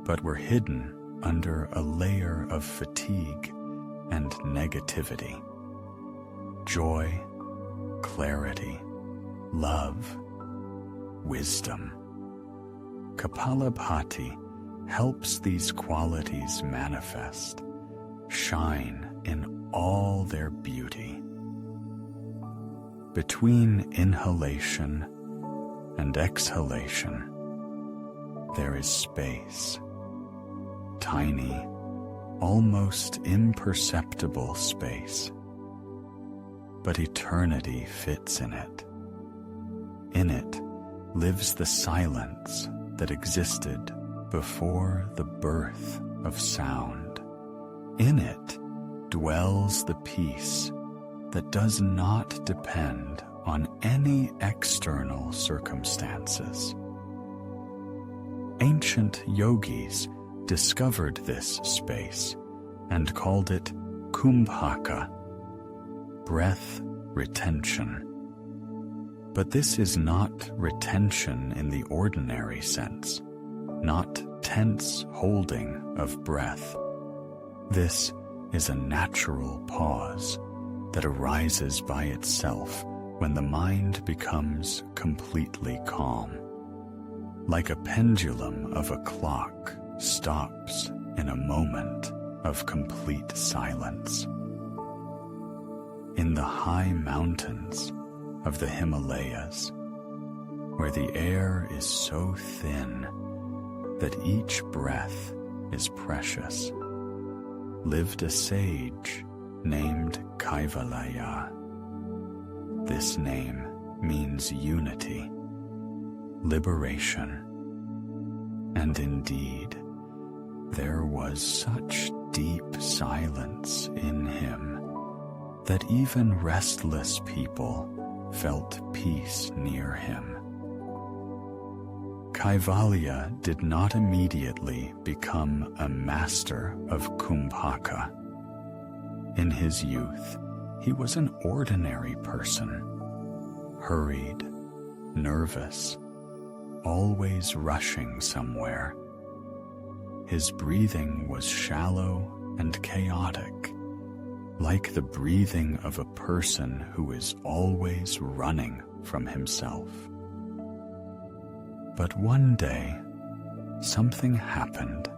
but were hidden under a layer of fatigue and negativity. Joy, clarity, love, wisdom. Kapalabhati helps these qualities manifest, shine in all their beauty. Between inhalation and exhalation, there is space, tiny, almost imperceptible space, but eternity fits in it. In it lives the silence that existed before the birth of sound. In it dwells the peace that does not depend on any external circumstances. Ancient yogis discovered this space and called it Kumbhaka, breath retention. But this is not retention in the ordinary sense, not tense holding of breath. This is a natural pause that arises by itself when the mind becomes completely calm. Like a pendulum of a clock stops in a moment of complete silence. In the high mountains of the Himalayas, where the air is so thin that each breath is precious, lived a sage named Kaivalaya. This name means unity, liberation, and indeed, there was such deep silence in him that even restless people felt peace near him. Kaivalya did not immediately become a master of Kumbhaka. In his youth, he was an ordinary person, hurried, nervous, always rushing somewhere. His breathing was shallow and chaotic, like the breathing of a person who is always running from himself. But one day, something happened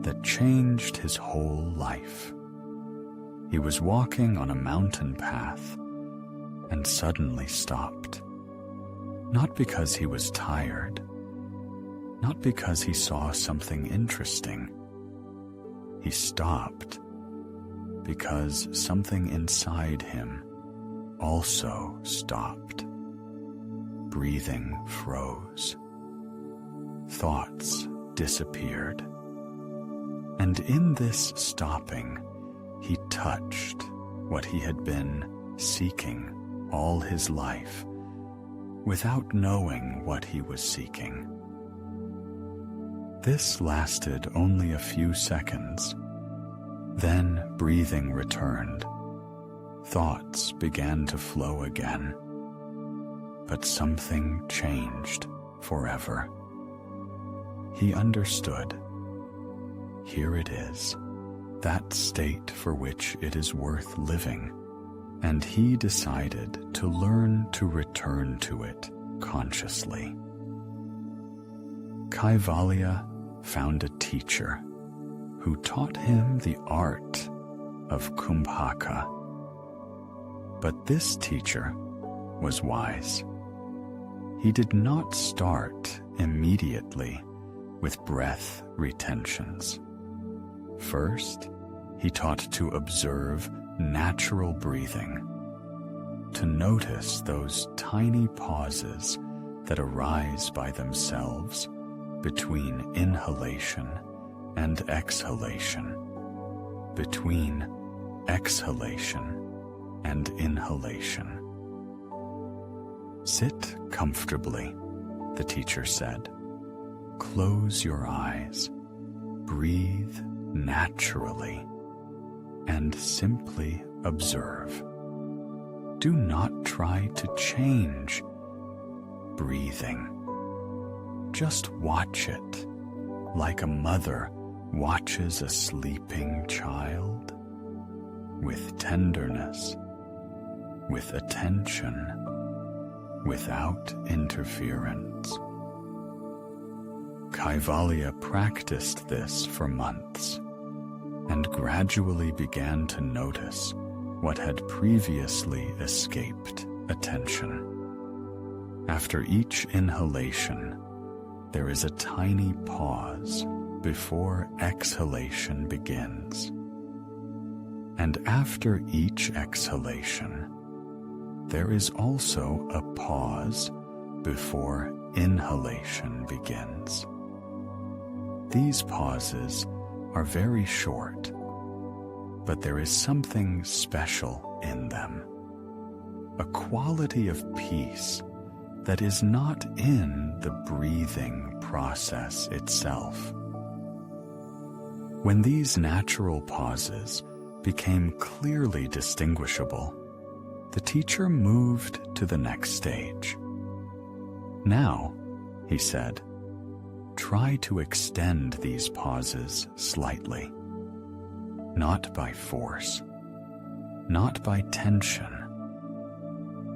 that changed his whole life. He was walking on a mountain path and suddenly stopped. Not because he was tired, not because he saw something interesting. He stopped because something inside him also stopped. Breathing froze. Thoughts disappeared. And in this stopping, he touched what he had been seeking all his life, without knowing what he was seeking. This lasted only a few seconds. Then breathing returned. Thoughts began to flow again. But something changed forever. He understood. Here it is, that state for which it is worth living, and he decided to learn to return to it consciously. Kaivalya found a teacher who taught him the art of Kumbhaka. But this teacher was wise. He did not start immediately with breath retentions. First, he taught to observe natural breathing, to notice those tiny pauses that arise by themselves between inhalation and exhalation, between exhalation and inhalation. Sit comfortably, the teacher said. Close your eyes, breathe naturally, and simply observe. Do not try to change breathing. Just watch it, like a mother watches a sleeping child, with tenderness, with attention, without interference. Kaivalya practiced this for months and gradually began to notice what had previously escaped attention. After each inhalation, there is a tiny pause before exhalation begins. And after each exhalation, there is also a pause before inhalation begins. These pauses are very short, but there is something special in them, a quality of peace that is not in the breathing process itself. When these natural pauses became clearly distinguishable, the teacher moved to the next stage. Now, he said, try to extend these pauses slightly, not by force, not by tension,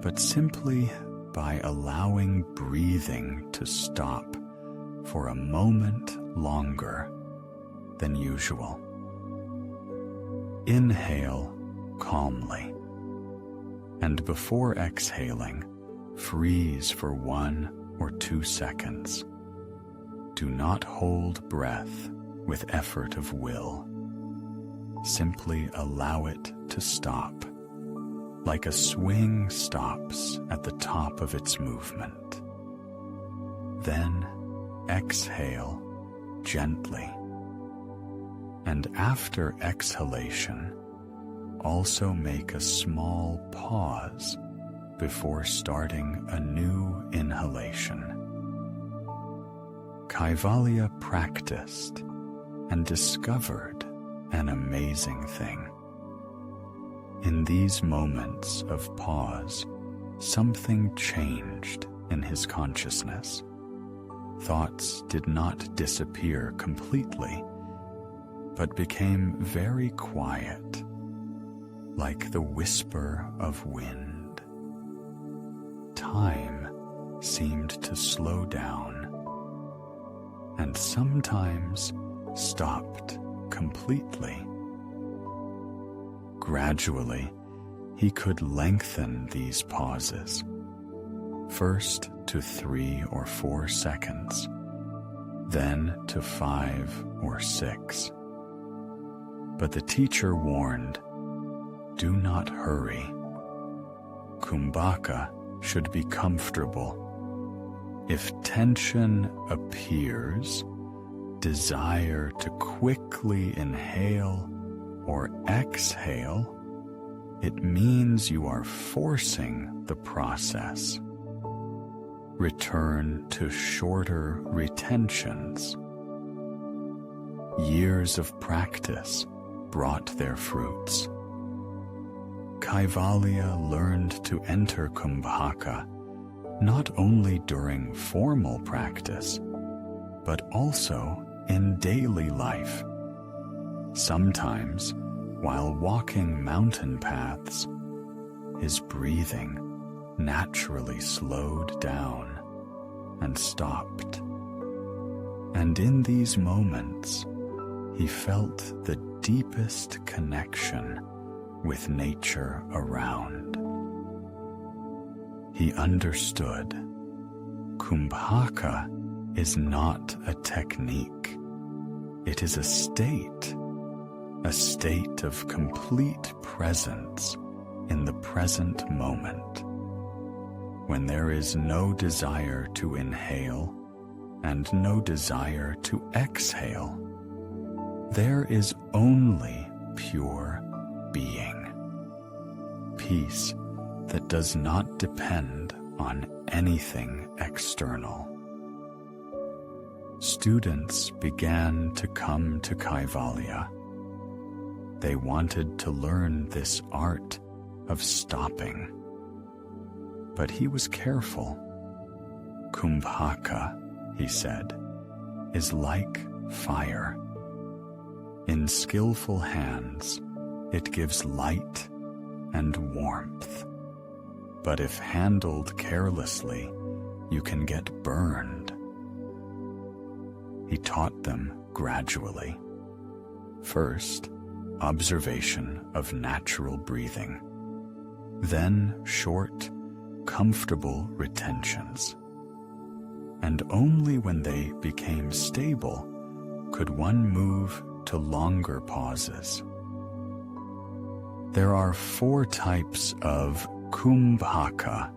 but simply by allowing breathing to stop for a moment longer than usual. Inhale calmly, and before exhaling, freeze for 1 or 2 seconds. Do not hold breath with effort of will. Simply allow it to stop, like a swing stops at the top of its movement. Then exhale gently. And after exhalation, also make a small pause before starting a new inhalation. Kaivalya practiced and discovered an amazing thing. In these moments of pause, something changed in his consciousness. Thoughts did not disappear completely, but became very quiet, like the whisper of wind. Time seemed to slow down, and sometimes stopped completely. Gradually, he could lengthen these pauses, first to 3 or 4 seconds, then to 5 or 6. But the teacher warned, "Do not hurry. Kumbhaka should be comfortable. If tension appears, desire to quickly inhale or exhale, it means you are forcing the process. Return to shorter retentions." Years of practice brought their fruits. Kaivalya learned to enter Kumbhaka not only during formal practice, but also in daily life. Sometimes, while walking mountain paths, his breathing naturally slowed down and stopped. And in these moments, he felt the deepest connection with nature around. He understood Kumbhaka is not a technique. It is a state of complete presence in the present moment, when there is no desire to inhale and no desire to exhale. There is only pure being, peace that does not depend on anything external. Students began to come to Kaivalya. They wanted to learn this art of stopping. But he was careful. Kumbhaka, he said, is like fire. In skillful hands, it gives light and warmth. But if handled carelessly, you can get burned. He taught them gradually. First, observation of natural breathing. Then short, comfortable retentions. And only when they became stable could one move to longer pauses. There are 4 types of Kumbhaka,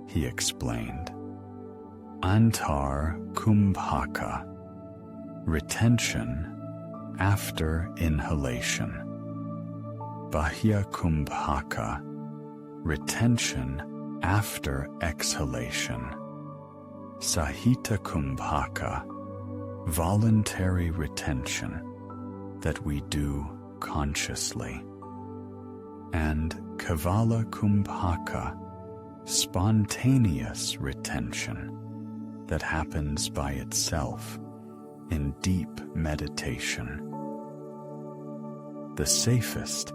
he explained. Antar Kumbhaka, retention after inhalation. Bahya Kumbhaka, retention after exhalation. Sahita Kumbhaka, voluntary retention that we do consciously. And Kevala Kumbhaka, spontaneous retention that happens by itself in deep meditation. The safest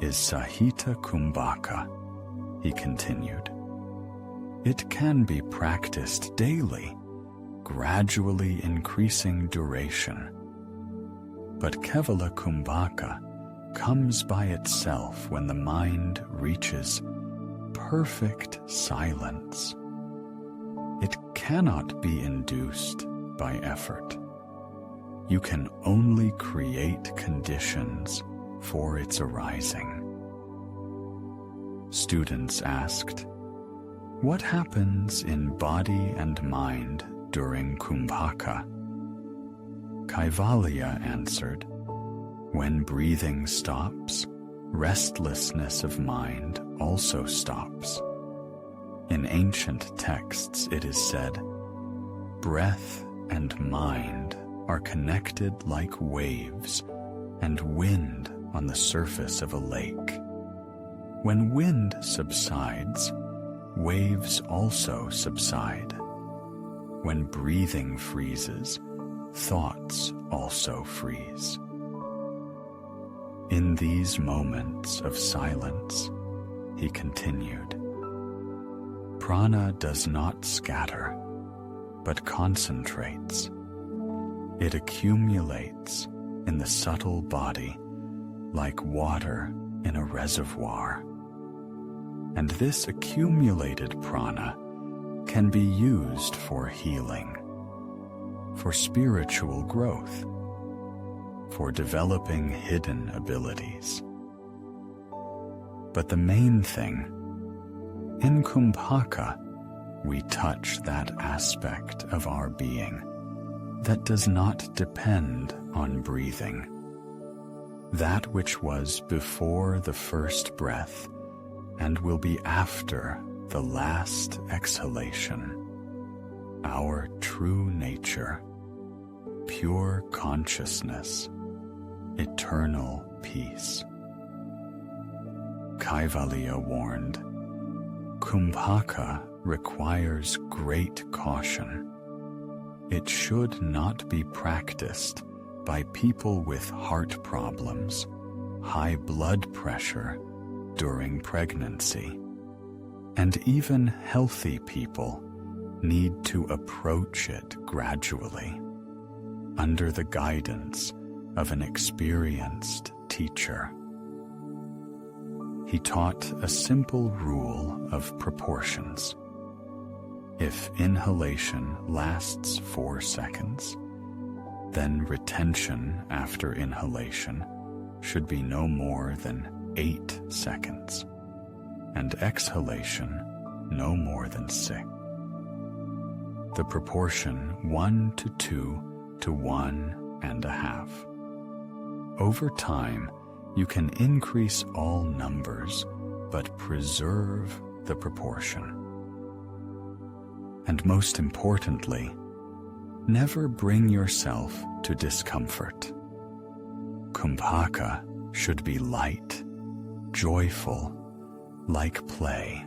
is Sahita Kumbhaka, he continued. It can be practiced daily, gradually increasing duration. But Kevala Kumbhaka comes by itself when the mind reaches perfect silence. It cannot be induced by effort. You can only create conditions for its arising. Students asked, "What happens in body and mind during Kumbhaka?" Kaivalya answered, "When breathing stops, restlessness of mind also stops. In ancient texts it is said, breath and mind are connected like waves and wind on the surface of a lake. When wind subsides, waves also subside. When breathing freezes, thoughts also freeze. In these moments of silence, he continued, prana does not scatter, but concentrates. It accumulates in the subtle body like water in a reservoir. And this accumulated prana can be used for healing, for spiritual growth, for developing hidden abilities. But the main thing, in Kumbhaka, we touch that aspect of our being that does not depend on breathing, that which was before the first breath and will be after the last exhalation, our true nature, pure consciousness, eternal peace. Kaivalya warned, Kumbhaka requires great caution. It should not be practiced by people with heart problems, high blood pressure during pregnancy, and even healthy people need to approach it gradually, under the guidance of an experienced teacher. He taught a simple rule of proportions. If inhalation lasts 4 seconds, then retention after inhalation should be no more than 8 seconds, and exhalation no more than 6. The proportion 1 to 2 to 1.5. Over time, you can increase all numbers, but preserve the proportion. And most importantly, never bring yourself to discomfort. Kumbhaka should be light, joyful, like play.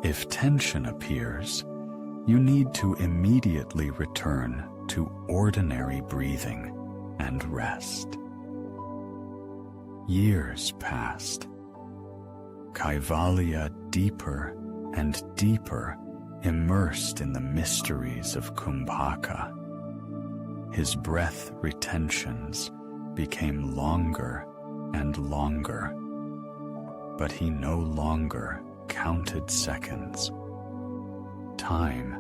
If tension appears, you need to immediately return to ordinary breathing and rest. Years passed. Kaivalya deeper and deeper immersed in the mysteries of Kumbhaka. His breath retentions became longer and longer, but he no longer counted seconds. Time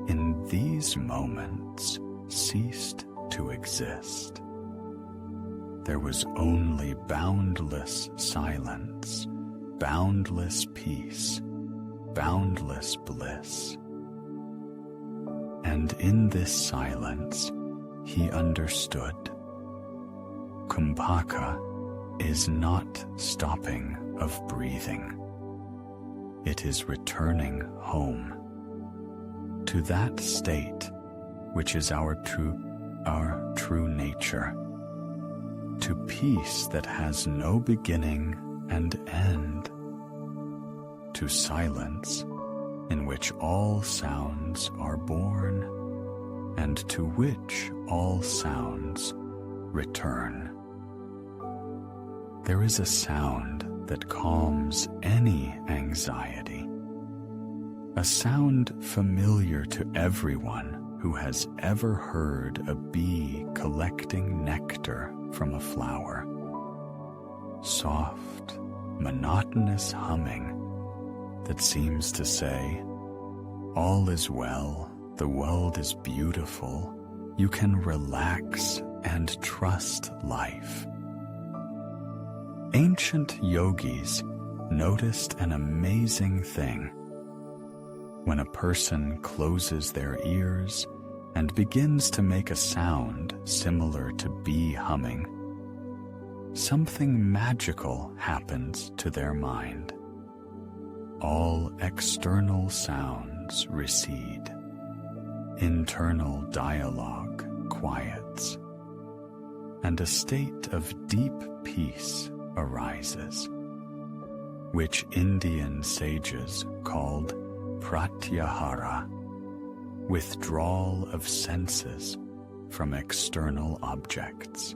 in these moments ceased to exist. There was only boundless silence, boundless peace, boundless bliss. And in this silence, he understood. Kumbhaka is not stopping of breathing. It is returning home to that state which is our true nature, to peace that has no beginning and end, to silence in which all sounds are born and to which all sounds return. There is a sound that calms any anxiety, a sound familiar to everyone who has ever heard a bee collecting nectar from a flower. Soft, monotonous humming that seems to say, all is well, the world is beautiful, you can relax and trust life. Ancient yogis noticed an amazing thing. When a person closes their ears and begins to make a sound similar to bee humming, something magical happens to their mind. all external sounds recede. Internal dialogue quiets, and a state of deep peace arises, which Indian sages called pratyahara, withdrawal of senses from external objects.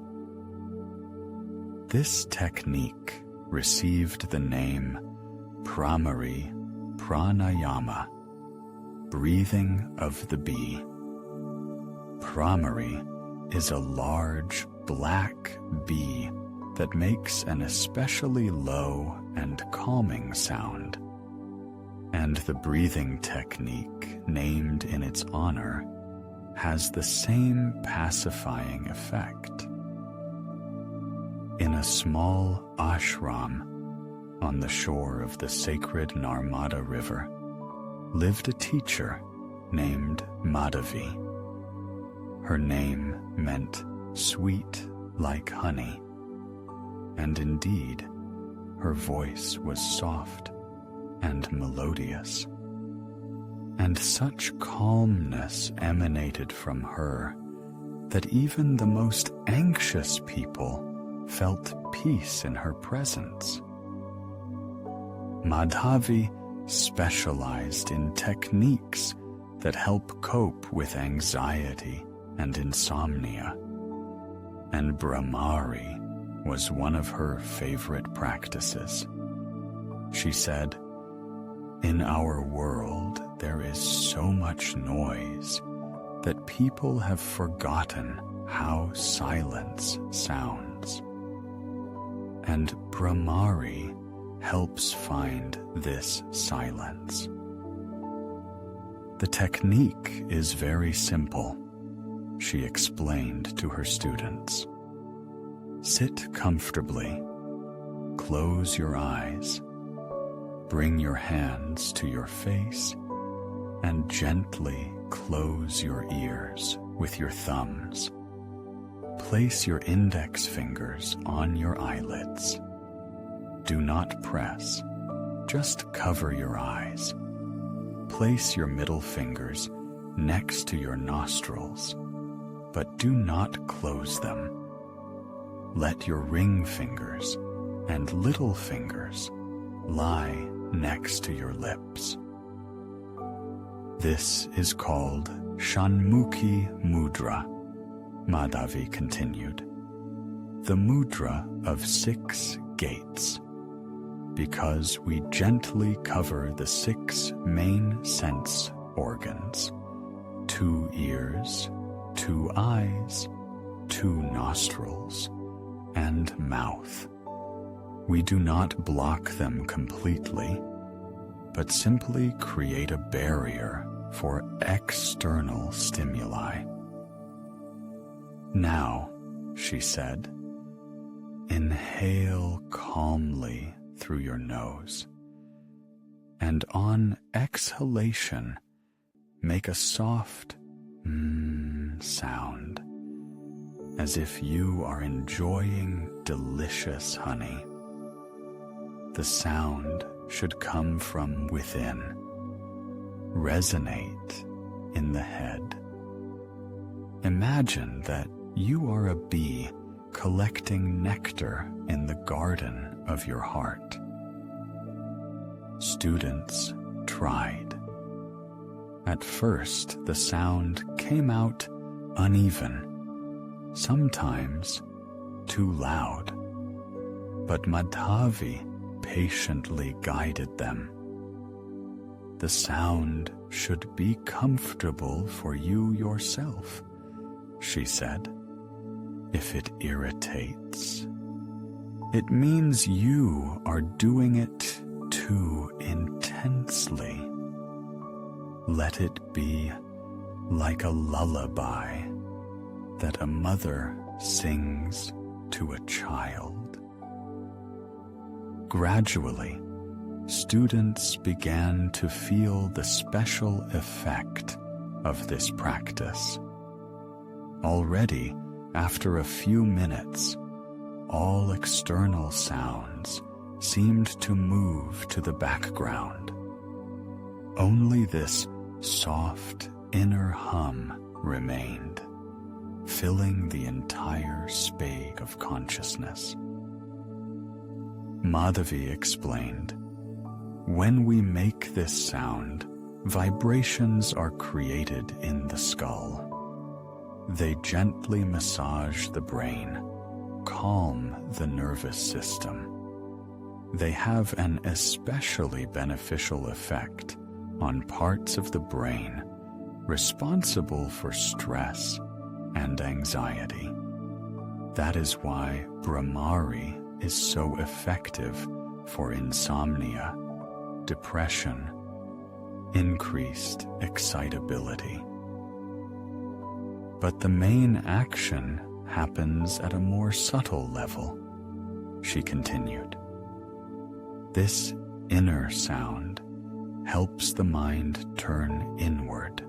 This technique received the name Bhrāmarī Pranayama, breathing of the bee. Bhrāmarī is a large black bee that makes an especially low and calming sound, and the breathing technique named in its honor has the same pacifying effect. In a small ashram on the shore of the sacred Narmada River lived a teacher named Madhavi. Her name meant sweet like honey, and indeed, her voice was soft and melodious, and such calmness emanated from her that even the most anxious people felt peace in her presence. Madhavi specialized in techniques that help cope with anxiety and insomnia, and Bhrāmarī was one of her favorite practices. She said, "In our world, there is so much noise that people have forgotten how silence sounds. And Bhrāmarī helps find this silence." The technique is very simple, she explained to her students. Sit comfortably, close your eyes, bring your hands to your face, and gently close your ears with your thumbs. Place your index fingers on your eyelids. Do not press, just cover your eyes. Place your middle fingers next to your nostrils, but do not close them. Let your ring fingers and little fingers lie next to your lips. This is called Shanmukhi Mudra, Madhavi continued, the mudra of 6 gates, because we gently cover the 6 main sense organs: 2 ears, 2 eyes, 2 nostrils, and mouth. We do not block them completely, but simply create a barrier for external stimuli. Now, she said, inhale calmly through your nose, and on exhalation, make a soft sound, as if you are enjoying delicious honey. The sound should come from within, resonate in the head. Imagine that you are a bee collecting nectar in the garden of your heart. Students tried. At first, the sound came out uneven, sometimes too loud, but Madhavi patiently guided them. The sound should be comfortable for you yourself, she said. If it irritates, it means you are doing it too intensely. Let it be like a lullaby that a mother sings to a child. Gradually, students began to feel the special effect of this practice. Already, after a few minutes, all external sounds seemed to move to the background, only this soft inner hum remained, filling the entire space of consciousness. Madhavi explained, when we make this sound, vibrations are created in the skull. They gently massage the brain, calm the nervous system. They have an especially beneficial effect on parts of the brain responsible for stress and anxiety. That is why Bhrāmarī is so effective for insomnia, depression, increased excitability. But the main action happens at a more subtle level, she continued. This inner sound helps the mind turn inward.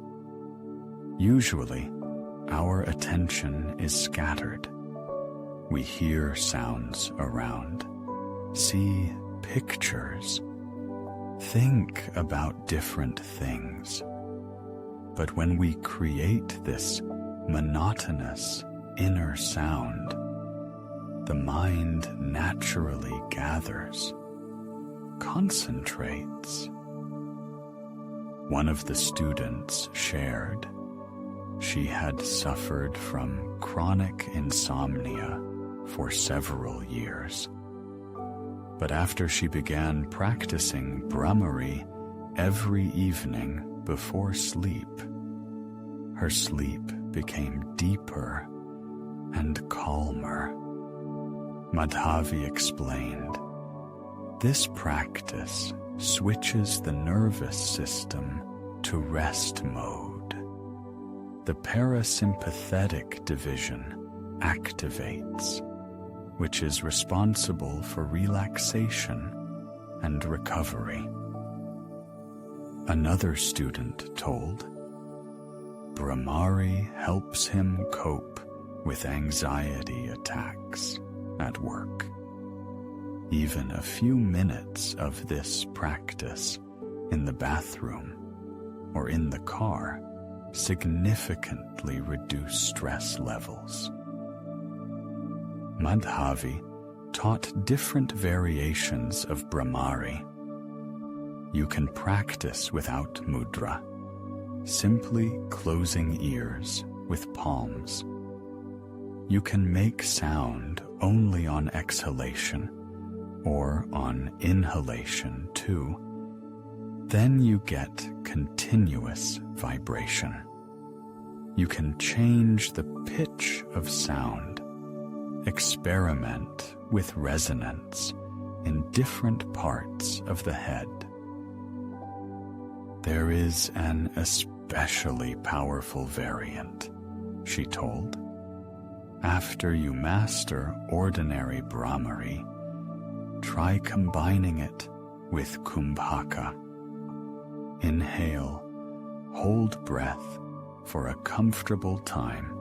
Usually, our attention is scattered. We hear sounds around, see pictures, think about different things. But when we create this monotonous inner sound, the mind naturally gathers, concentrates. One of the students shared she had suffered from chronic insomnia for several years. But after she began practicing Bhrāmarī every evening before sleep, her sleep became deeper and calmer. Madhavi explained, this practice switches the nervous system to rest mode. The parasympathetic division activates, which is responsible for relaxation and recovery. Another student told, Bhrāmarī helps him cope with anxiety attacks at work. Even a few minutes of this practice in the bathroom or in the car significantly reduce stress levels. Madhavi taught different variations of Bhrāmarī. You can practice without mudra, simply closing ears with palms. You can make sound only on exhalation or on inhalation too. Then you get continuous vibration. You can change the pitch of sound, experiment with resonance in different parts of the head. There is an especially powerful variant, she told. After you master ordinary Bhrāmarī, try combining it with Kumbhaka. Inhale, hold breath for a comfortable time,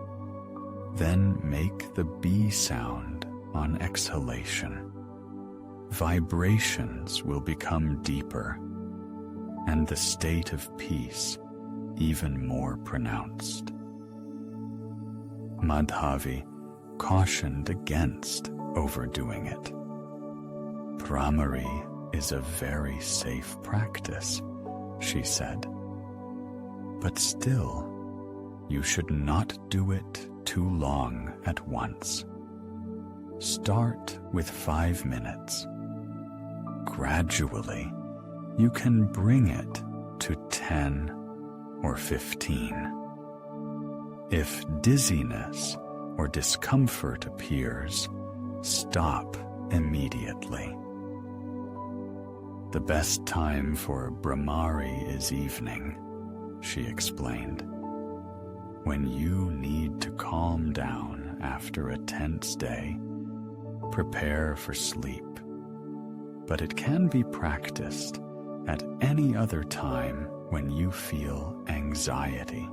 then make the B sound on exhalation. Vibrations will become deeper, and the state of peace even more pronounced. Madhavi cautioned against overdoing it. Bhrāmarī is a very safe practice, she said. But still, you should not do it too long at once. Start with 5 minutes. Gradually, you can bring it to 10 or 15. If dizziness or discomfort appears, stop immediately. The best time for Bhrāmarī is evening, she explained, when you need to calm down after a tense day, prepare for sleep. But it can be practiced at any other time when you feel anxiety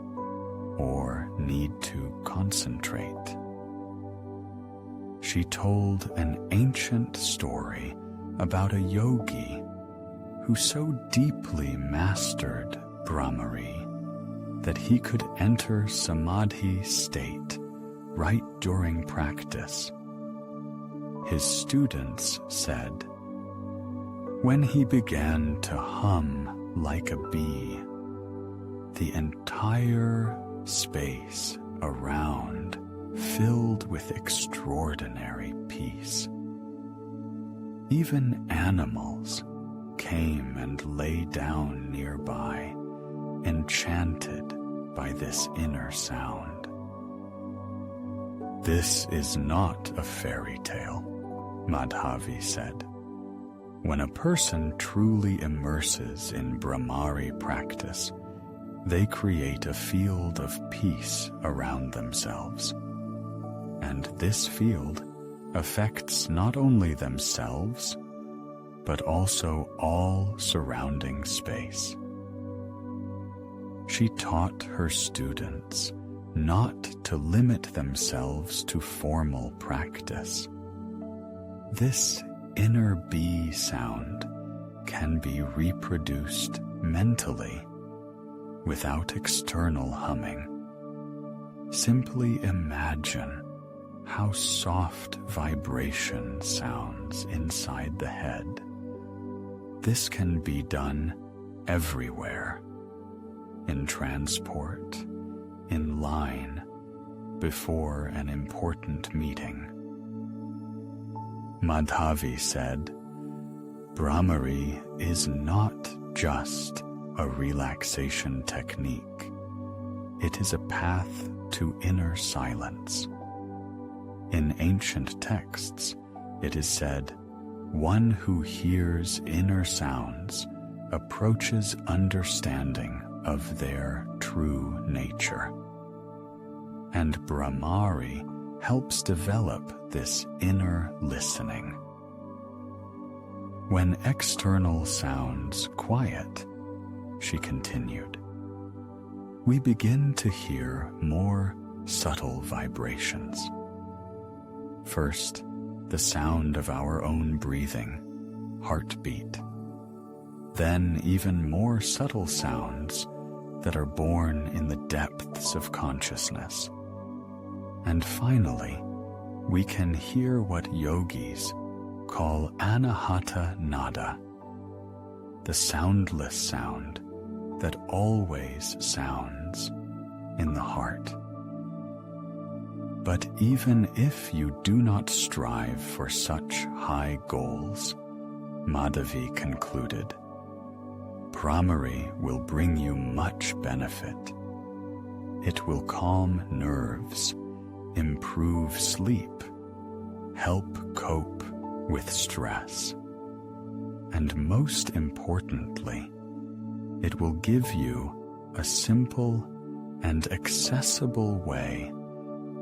or need to concentrate. She told an ancient story about a yogi who so deeply mastered Bhrāmarī that he could enter samadhi state right during practice. His students said, when he began to hum like a bee, the entire space around filled with extraordinary peace. Even animals came and lay down nearby, enchanted by this inner sound. This is not a fairy tale, Madhavi said. When a person truly immerses in Bhrāmarī practice, they create a field of peace around themselves. And this field affects not only themselves, but also all surrounding space. She taught her students not to limit themselves to formal practice. This inner bee sound can be reproduced mentally without external humming. Simply imagine how soft vibration sounds inside the head. This can be done everywhere, in transport, in line, before an important meeting. Madhavi said, Bhrāmarī is not just a relaxation technique. It is a path to inner silence. In ancient texts, it is said, one who hears inner sounds approaches understanding of their true nature. And Bhrāmarī helps develop this inner listening. When external sounds quiet, she continued, we begin to hear more subtle vibrations. First, the sound of our own breathing, heartbeat. Then even more subtle sounds that are born in the depths of consciousness. And finally, we can hear what yogis call anahata nada, the soundless sound that always sounds in the heart. But even if you do not strive for such high goals, Madhavi concluded, Bhrāmarī will bring you much benefit. It will calm nerves, improve sleep, help cope with stress, and most importantly, it will give you a simple and accessible way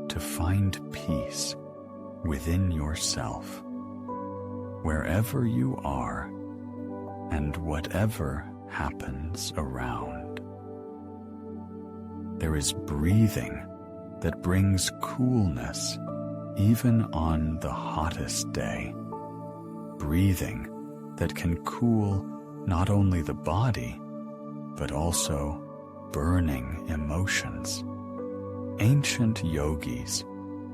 to find peace within yourself, wherever you are and whatever happens around. There is breathing that brings coolness even on the hottest day. Breathing that can cool not only the body, but also burning emotions. Ancient yogis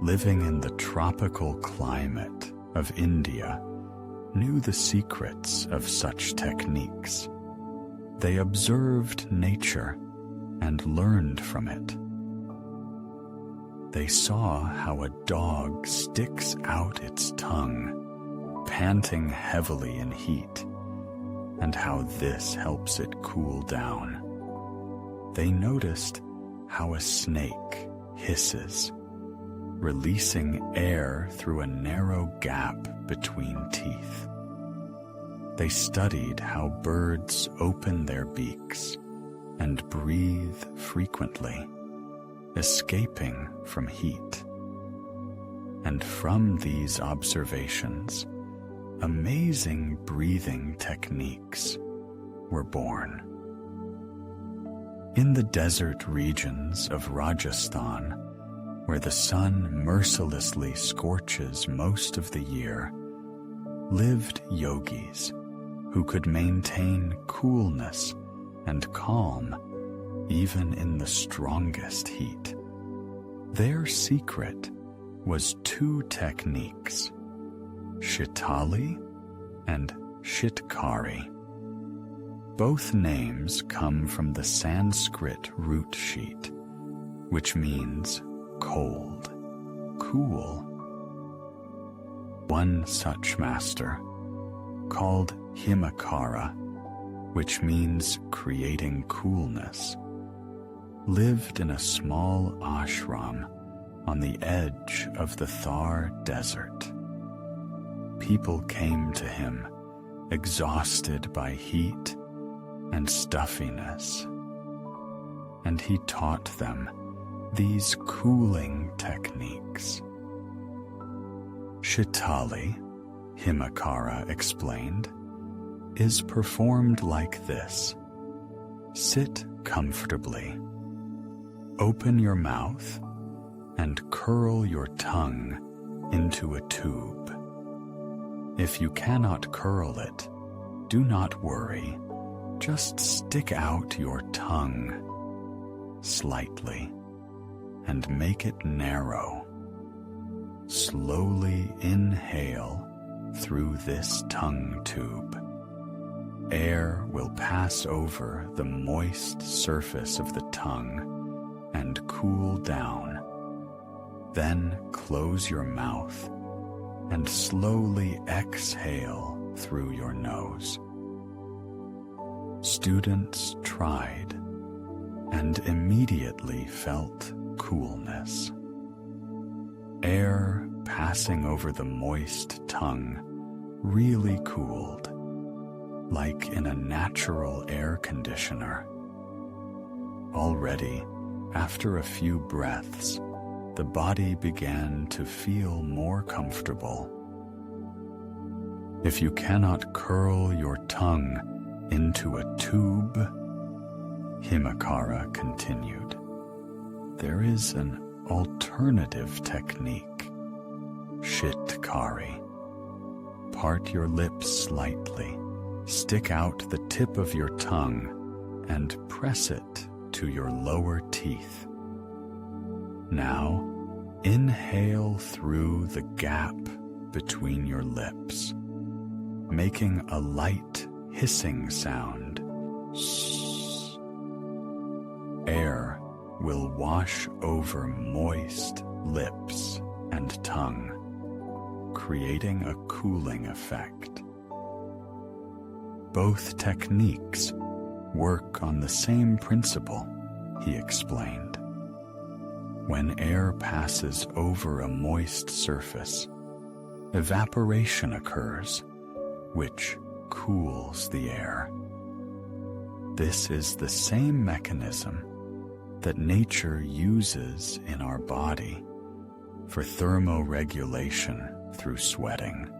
living in the tropical climate of India knew the secrets of such techniques. They observed nature and learned from it. They saw how a dog sticks out its tongue, panting heavily in heat, and how this helps it cool down. They noticed how a snake hisses, releasing air through a narrow gap between teeth. They studied how birds open their beaks and breathe frequently, escaping from heat. And from these observations, amazing breathing techniques were born. In the desert regions of Rajasthan, where the sun mercilessly scorches most of the year, lived yogis who could maintain coolness and calm even in the strongest heat. Their secret was two techniques, Shitali and Shitkari. Both names come from the Sanskrit root sheet, which means cold, cool. One such master, called Himakara, which means creating coolness, lived in a small ashram on the edge of the Thar desert. People came to him, exhausted by heat and stuffiness, and he taught them these cooling techniques. Shitali, Himakara explained, is performed like this. Sit comfortably, open your mouth, and curl your tongue into a tube. If you cannot curl it, do not worry. Just stick out your tongue slightly and make it narrow. Slowly inhale through this tongue tube. Air will pass over the moist surface of the tongue and cool down. Then close your mouth and slowly exhale through your nose. Students tried and immediately felt coolness. Air passing over the moist tongue really cooled, like in a natural air conditioner. Already, after a few breaths, the body began to feel more comfortable. If you cannot curl your tongue into a tube, Himakara continued, there is an alternative technique, Shitkari. Part your lips slightly, stick out the tip of your tongue, and press it to your lower teeth. Now, inhale through the gap between your lips, making a light hissing sound. Air will wash over moist lips and tongue, creating a cooling effect. Both techniques work on the same principle, he explained. When air passes over a moist surface, evaporation occurs, which cools the air. This is the same mechanism that nature uses in our body for thermoregulation through sweating.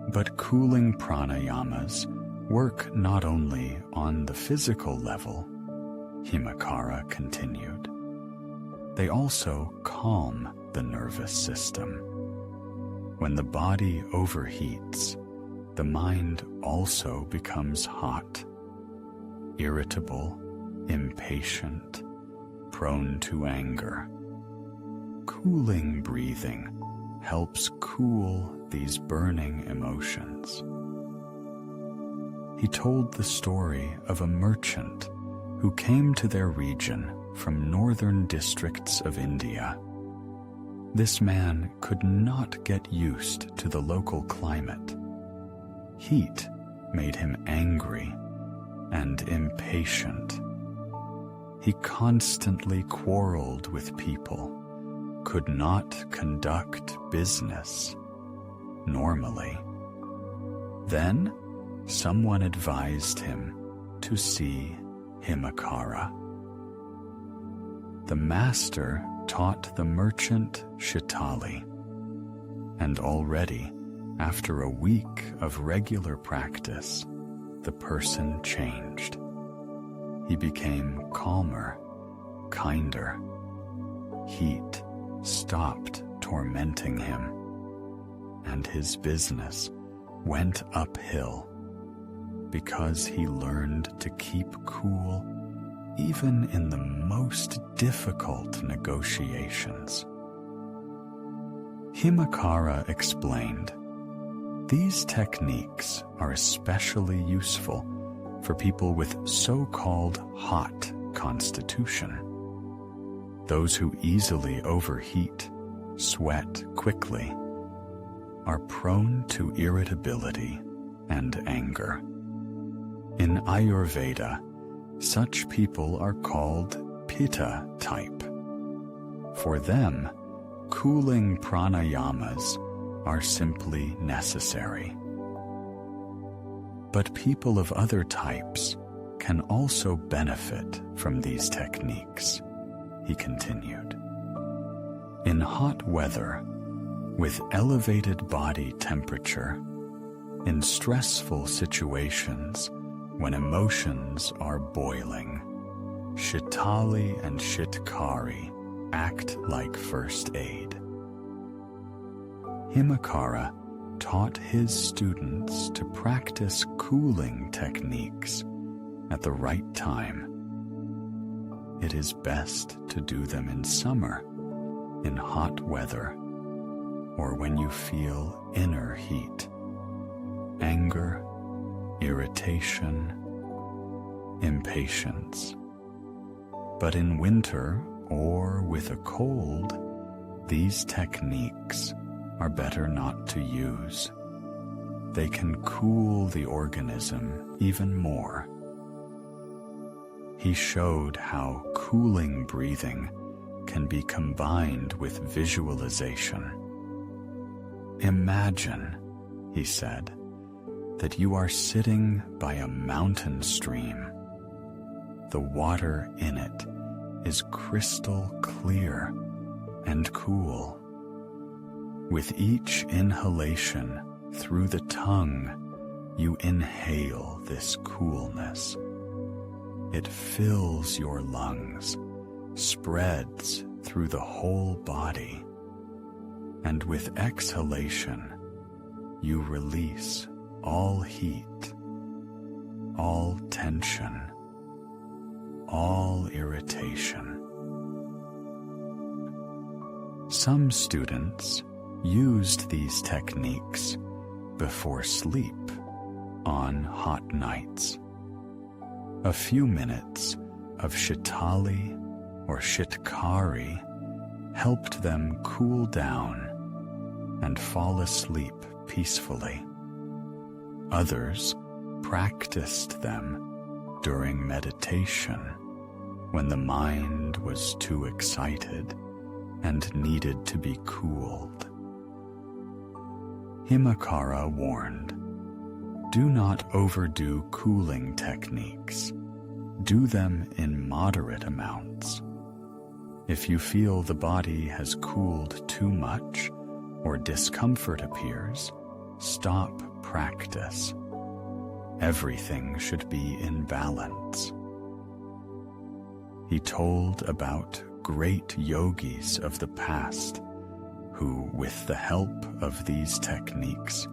But cooling pranayamas work not only on the physical level, Himakara continued. They also calm the nervous system. When the body overheats, the mind also becomes hot, irritable, impatient, prone to anger. Cooling breathing helps cool these burning emotions. He told the story of a merchant who came to their region from northern districts of India. This man could not get used to the local climate. Heat made him angry and impatient. He constantly quarreled with people, could not conduct business normally. Then someone advised him to see Himakara. The master taught the merchant Shitali, and already, after a week of regular practice, the person changed. He became calmer, kinder. Heat stopped tormenting him, and his business went uphill because he learned to keep cool even in the most difficult negotiations. Himakara explained, "These techniques are especially useful for people with so-called hot constitution. Those who easily overheat, sweat quickly, are prone to irritability and anger. In Ayurveda, such people are called Pitta type. For them, cooling pranayamas are simply necessary. But people of other types can also benefit from these techniques," he continued. "In hot weather, with elevated body temperature, in stressful situations when emotions are boiling, Shitali and Shitkari act like first aid." Himakara taught his students to practice cooling techniques at the right time. It is best to do them in summer, in hot weather, or when you feel inner heat, anger, irritation, impatience. But in winter or with a cold, these techniques are better not to use. They can cool the organism even more. He showed how cooling breathing can be combined with visualization. "Imagine," he said, "that you are sitting by a mountain stream. The water in it is crystal clear and cool. With each inhalation through the tongue, you inhale this coolness. It fills your lungs, spreads through the whole body, and with exhalation, you release all heat, all tension, all irritation." Some students used these techniques before sleep on hot nights. A few minutes of Shitali or Shitkari helped them cool down and fall asleep peacefully. Others practiced them during meditation when the mind was too excited and needed to be cooled. Himakara warned, "Do not overdo cooling techniques. Do them in moderate amounts. If you feel the body has cooled too much or discomfort appears, stop practice. Everything should be in balance." He told about great yogis of the past who, with the help of these techniques,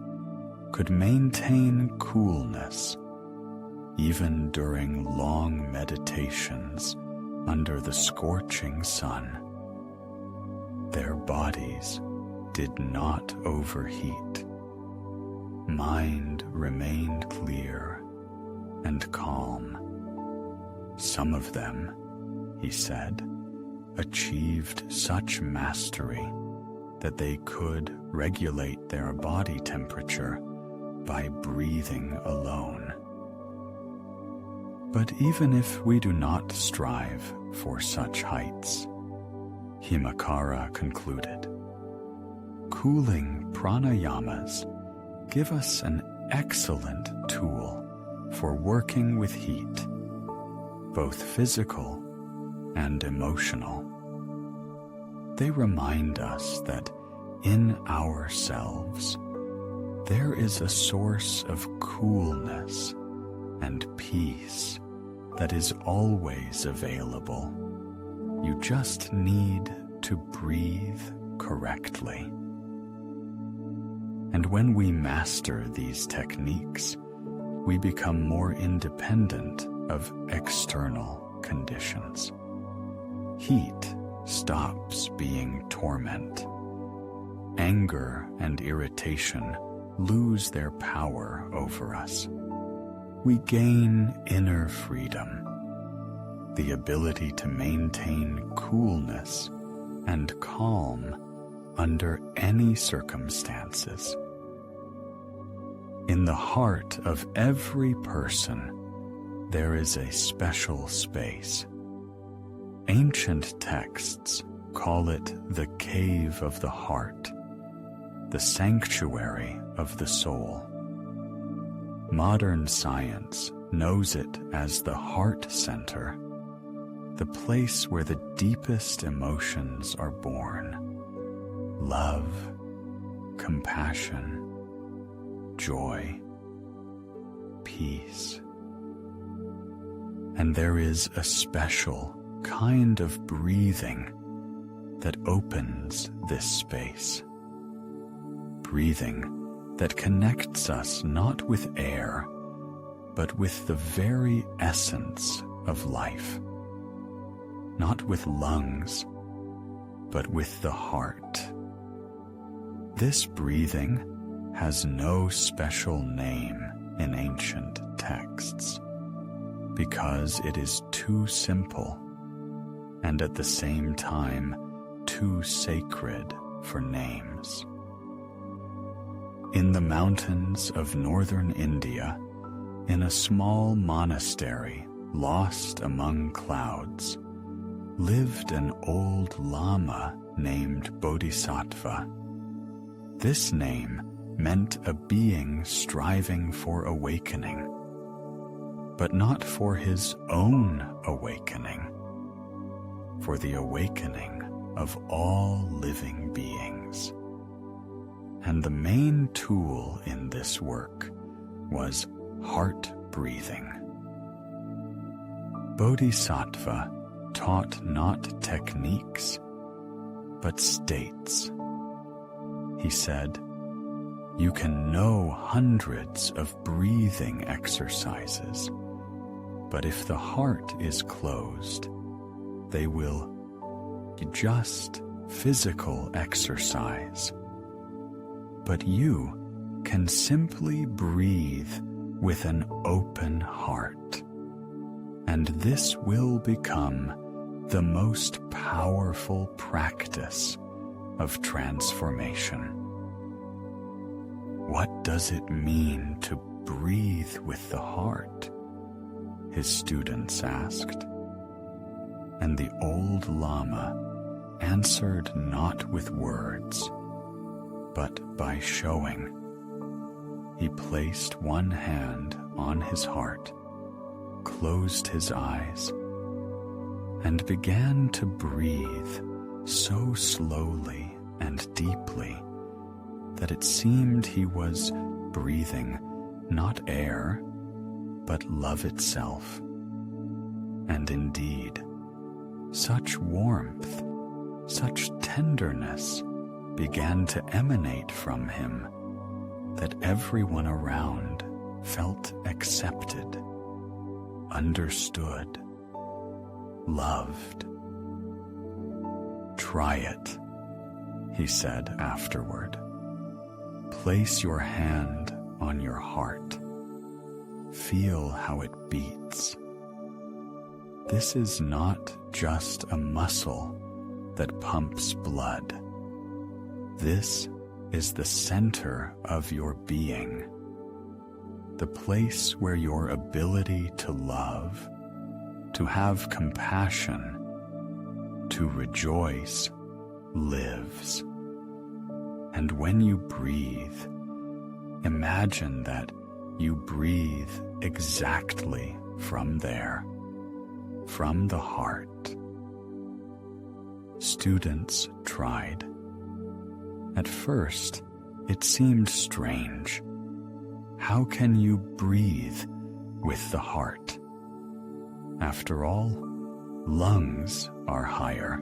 could maintain coolness even during long meditations under the scorching sun. Their bodies did not overheat. Mind remained clear and calm. Some of them, he said, achieved such mastery that they could regulate their body temperature by breathing alone. But even if we do not strive for such heights, Himakara concluded, cooling pranayamas give us an excellent tool for working with heat, both physical and emotional. They remind us that in ourselves there is a source of coolness and peace that is always available. You just need to breathe correctly. And when we master these techniques, we become more independent of external conditions. Heat stops being torment. Anger and irritation lose their power over us. We gain inner freedom, the ability to maintain coolness and calm under any circumstances. In the heart of every person, there is a special space. Ancient texts call it the cave of the heart, the sanctuary of the soul. Modern science knows it as the heart center, the place where the deepest emotions are born. Love, compassion, joy, peace. And there is a special kind of breathing that opens this space. Breathing that connects us not with air, but with the very essence of life. Not with lungs, but with the heart. This breathing has no special name in ancient texts, because it is too simple and at the same time too sacred for names. In the mountains of northern India, in a small monastery lost among clouds, lived an old lama named Bodhisattva. This name meant a being striving for awakening, but not for his own awakening, for the awakening of all living beings. And the main tool in this work was heart breathing. Bodhisattva taught not techniques, but states. He said, "You can know hundreds of breathing exercises, but if the heart is closed, they will just physical exercise. But you can simply breathe with an open heart, and this will become the most powerful practice of transformation." What does it mean to breathe with the heart? His students asked. And the old Lama answered not with words, but by showing. He placed one hand on his heart, closed his eyes, and began to breathe so slowly and deeply that it seemed he was breathing not air, but love itself. And indeed, such warmth, such tenderness began to emanate from him that everyone around felt accepted, understood, loved. "Try it," he said afterward. "Place your hand on your heart. Feel how it beats. This is not just a muscle that pumps blood. This is the center of your being, the place where your ability to love, to have compassion, to rejoice, lives. And when you breathe, imagine that you breathe exactly from there, from the heart." Students tried. At first, it seemed strange. How can you breathe with the heart? After all, lungs are higher.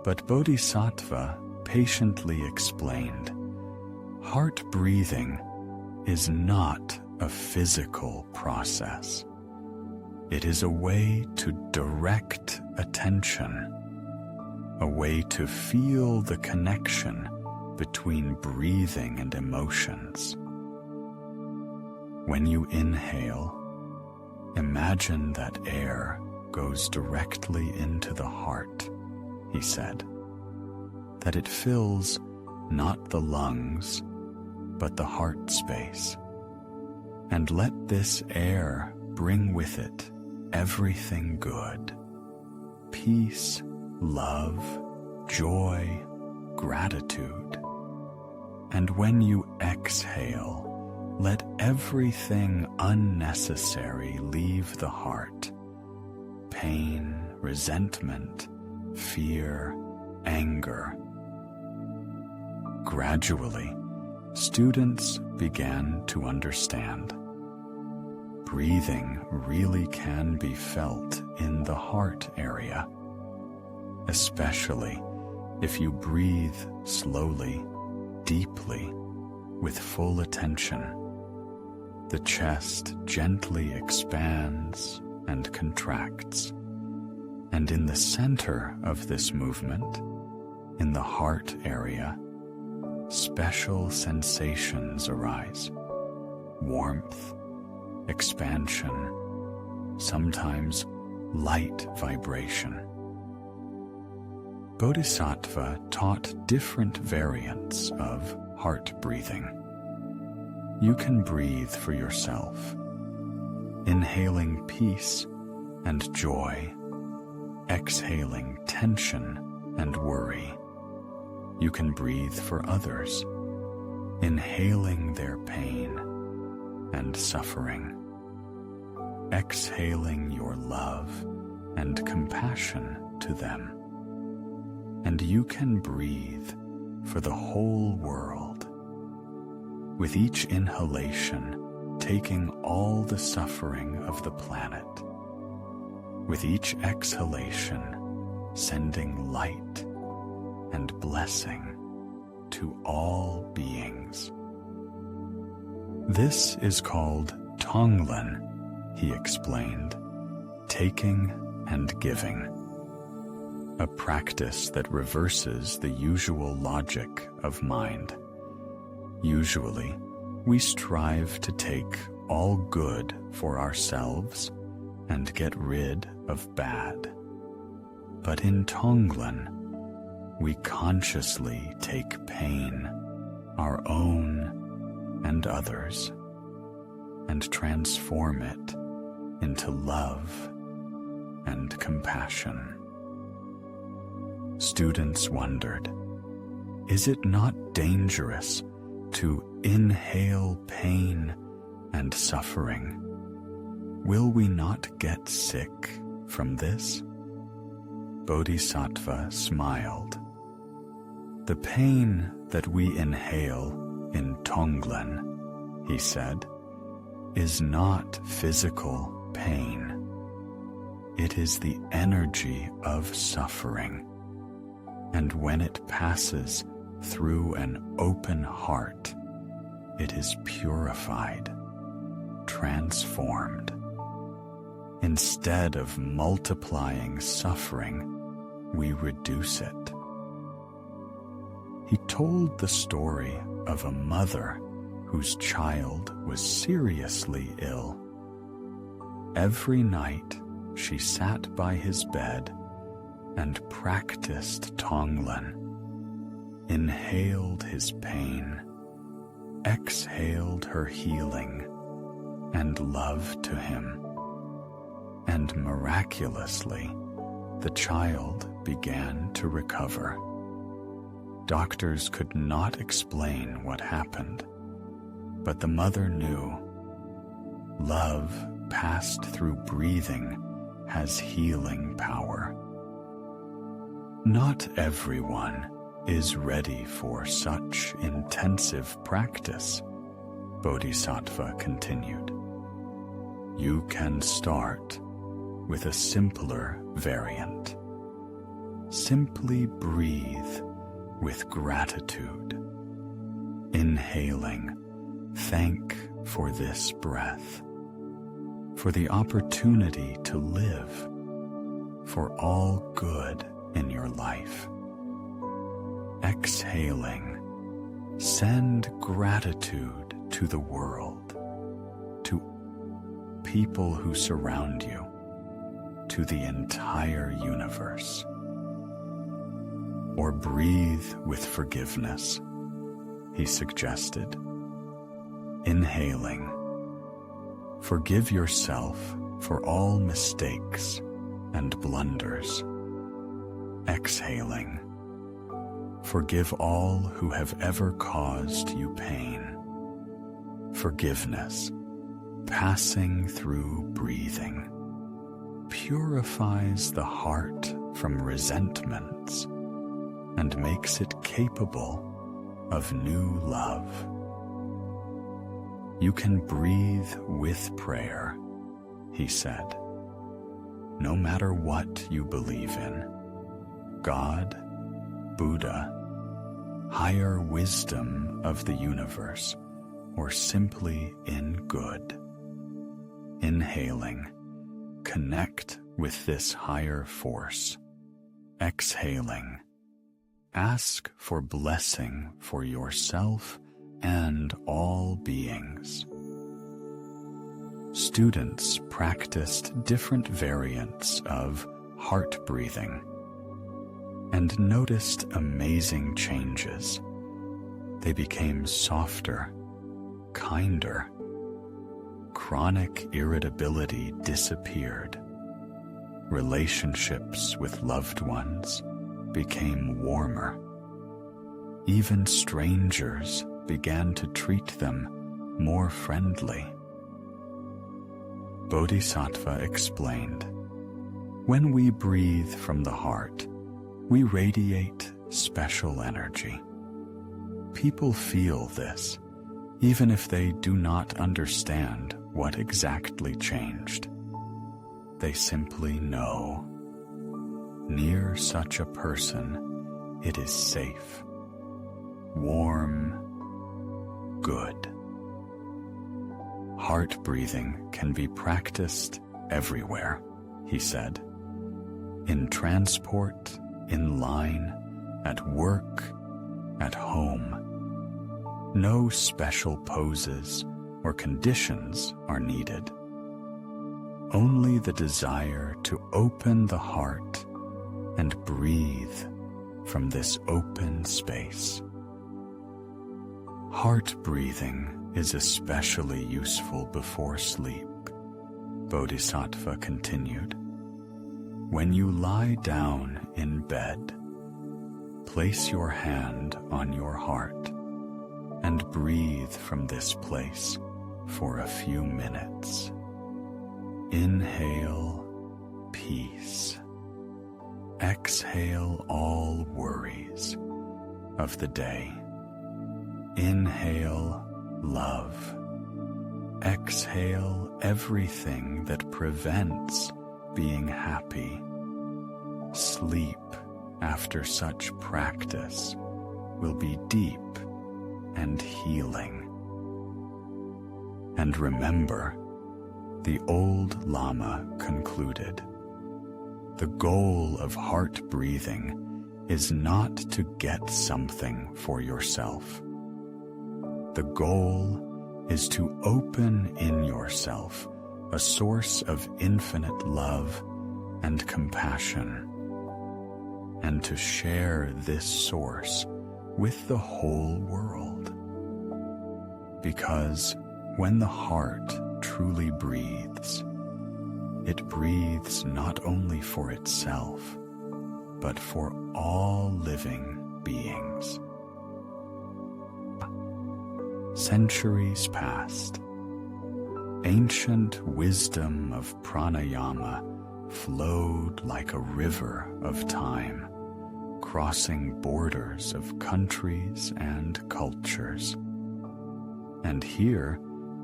But Bodhisattva patiently explained, Heart breathing is not a physical process. It is a way to direct attention, a way to feel the connection between breathing and emotions. When you inhale, imagine that air goes directly into the heart, he said, that it fills not the lungs, but the heart space. And let this air bring with it everything good: peace, love, joy, gratitude. And when you exhale, let everything unnecessary leave the heart: pain, resentment, fear, anger. Gradually, students began to understand. Breathing really can be felt in the heart area, especially if you breathe slowly, deeply, with full attention. The chest gently expands and contracts, and in the center of this movement, in the heart area, special sensations arise: warmth, expansion, sometimes light vibration. Bodhisattva taught different variants of heart breathing. You can breathe for yourself, inhaling peace and joy, exhaling tension and worry. You can breathe for others, inhaling their pain and suffering, exhaling your love and compassion to them. And you can breathe for the whole world, with each inhalation taking all the suffering of the planet, with each exhalation sending light and blessing to all beings. This is called Tonglen, he explained, taking and giving, a practice that reverses the usual logic of mind. Usually, we strive to take all good for ourselves and get rid of bad. But in Tonglen, we consciously take pain, our own and others, and transform it into love and compassion. Students wondered, is it not dangerous to inhale pain and suffering? Will we not get sick from this? Bodhisattva smiled. The pain that we inhale in Tonglen, he said, is not physical pain. It is the energy of suffering. And when it passes through an open heart, it is purified, transformed. Instead of multiplying suffering, we reduce it. He told the story of a mother whose child was seriously ill. Every night she sat by his bed and practiced Tonglen, inhaled his pain, exhaled her healing and love to him, and miraculously the child began to recover. Doctors could not explain what happened, but the mother knew. Love passed through breathing has healing power. Not everyone is ready for such intensive practice, Bodhisattva continued. You can start with a simpler variant. Simply breathe with gratitude. Inhaling, thank for this breath, for the opportunity to live, for all good in your life. Exhaling, send gratitude to the world, to people who surround you, to the entire universe. Or breathe with forgiveness, he suggested. Inhaling, forgive yourself for all mistakes and blunders. Exhaling, forgive all who have ever caused you pain. Forgiveness, passing through breathing, purifies the heart from resentments and makes it capable of new love. You can breathe with prayer, he said. No matter what you believe in, God, Buddha, higher wisdom of the universe, or simply in good. Inhaling, connect with this higher force. Exhaling, ask for blessing for yourself and all beings. Students practiced different variants of heart breathing and noticed amazing changes. They became softer, kinder. Chronic irritability disappeared. Relationships with loved ones became warmer. Even strangers began to treat them more friendly. Bodhisattva explained, when we breathe from the heart, we radiate special energy. People feel this, even if they do not understand what exactly changed. They simply know. Near such a person, it is safe, warm, good. Heart breathing can be practiced everywhere, he said. In transport, in line, at work, at home. No special poses or conditions are needed. Only the desire to open the heart and breathe from this open space. Heart breathing is especially useful before sleep, Bodhisattva continued. When you lie down in bed, place your hand on your heart and breathe from this place for a few minutes. Inhale, peace. Exhale all worries of the day. Inhale, love. Exhale everything that prevents being happy. Sleep after such practice will be deep and healing. And remember, the old Lama concluded, the goal of heart breathing is not to get something for yourself. The goal is to open in yourself a source of infinite love and compassion, and to share this source with the whole world. Because when the heart truly breathes, it breathes not only for itself, but for all living beings. Centuries passed. Ancient wisdom of pranayama flowed like a river of time, crossing borders of countries and cultures. And here,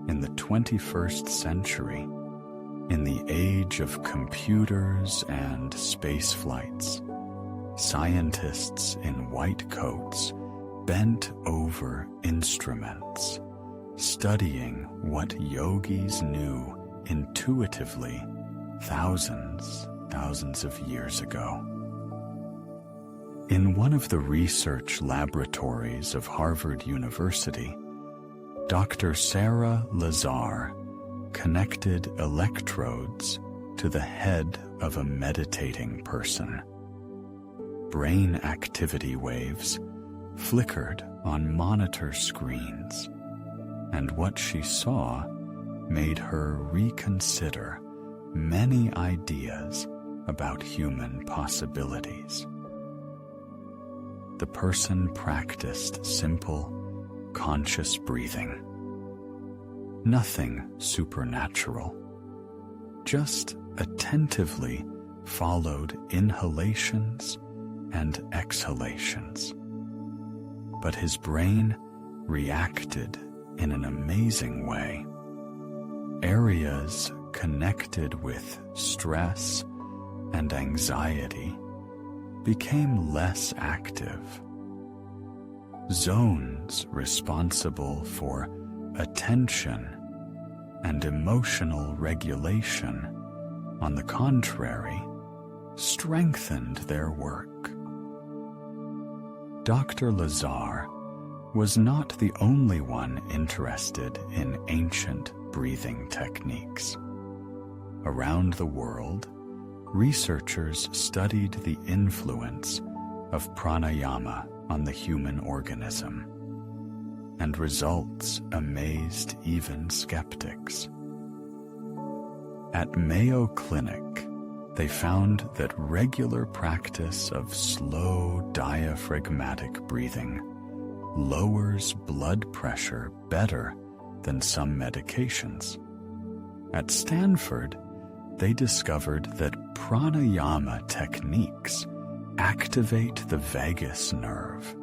in the 21st century, in the age of computers and space flights, scientists in white coats bent over instruments, studying what yogis knew intuitively thousands of years ago. In one of the research laboratories of Harvard University, Dr. Sarah Lazar connected electrodes to the head of a meditating person. Brain activity waves flickered on monitor screens, and what she saw made her reconsider many ideas about human possibilities. The person practiced simple, conscious breathing. Nothing supernatural, just attentively followed inhalations and exhalations. But his brain reacted in an amazing way. Areas connected with stress and anxiety became less active. Zones responsible for attention and emotional regulation, on the contrary, strengthened their work. Dr. Lazar was not the only one interested in ancient breathing techniques. Around the world, researchers studied the influence of pranayama on the human organism, and results amazed even skeptics. At Mayo Clinic, they found that regular practice of slow diaphragmatic breathing lowers blood pressure better than some medications. At Stanford, they discovered that pranayama techniques activate the vagus nerve,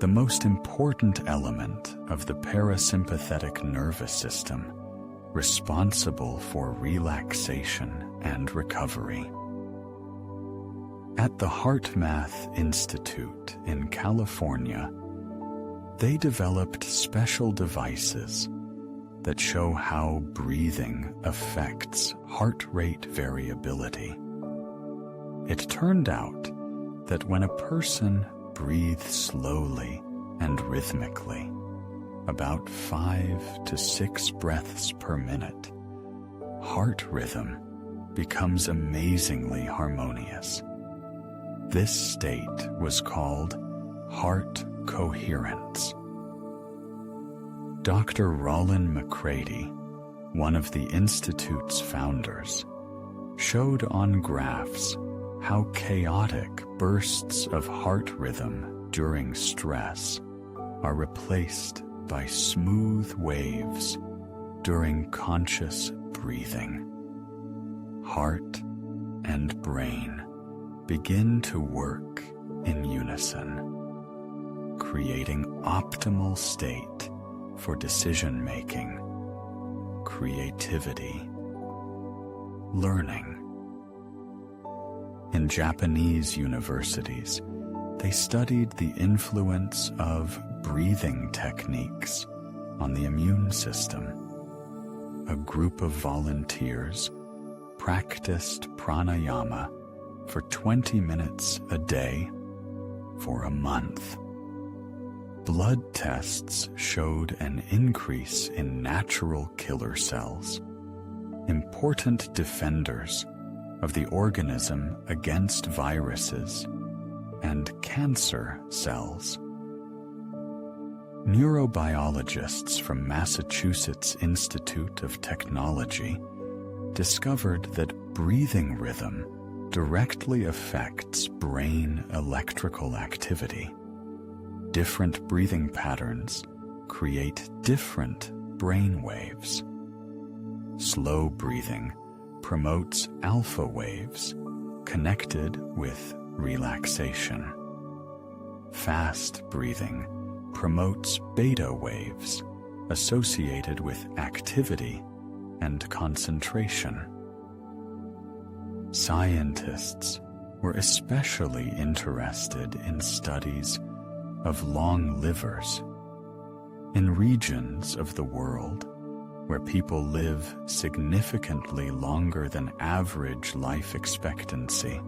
the most important element of the parasympathetic nervous system, responsible for relaxation and recovery. At the HeartMath Institute in California, they developed special devices that show how breathing affects heart rate variability. It turned out that when a person breathes slowly and rhythmically, about 5 to 6 breaths per minute, heart rhythm becomes amazingly harmonious. This state was called heart coherence. Dr. Rollin McCready, one of the Institute's founders, showed on graphs how chaotic bursts of heart rhythm during stress are replaced by smooth waves during conscious breathing. Heart and brain begin to work in unison, creating optimal state for decision-making, creativity, learning. In Japanese universities, they studied the influence of breathing techniques on the immune system. A group of volunteers practiced pranayama for 20 minutes a day for a month. Blood tests showed an increase in natural killer cells, important defenders of the organism against viruses and cancer cells. Neurobiologists from Massachusetts Institute of Technology discovered that breathing rhythm directly affects brain electrical activity. Different breathing patterns create different brain waves. Slow breathing promotes alpha waves connected with relaxation. Fast breathing promotes beta waves associated with activity and concentration. Scientists were especially interested in studies of long livers. In regions of the world where people live significantly longer than average life expectancy,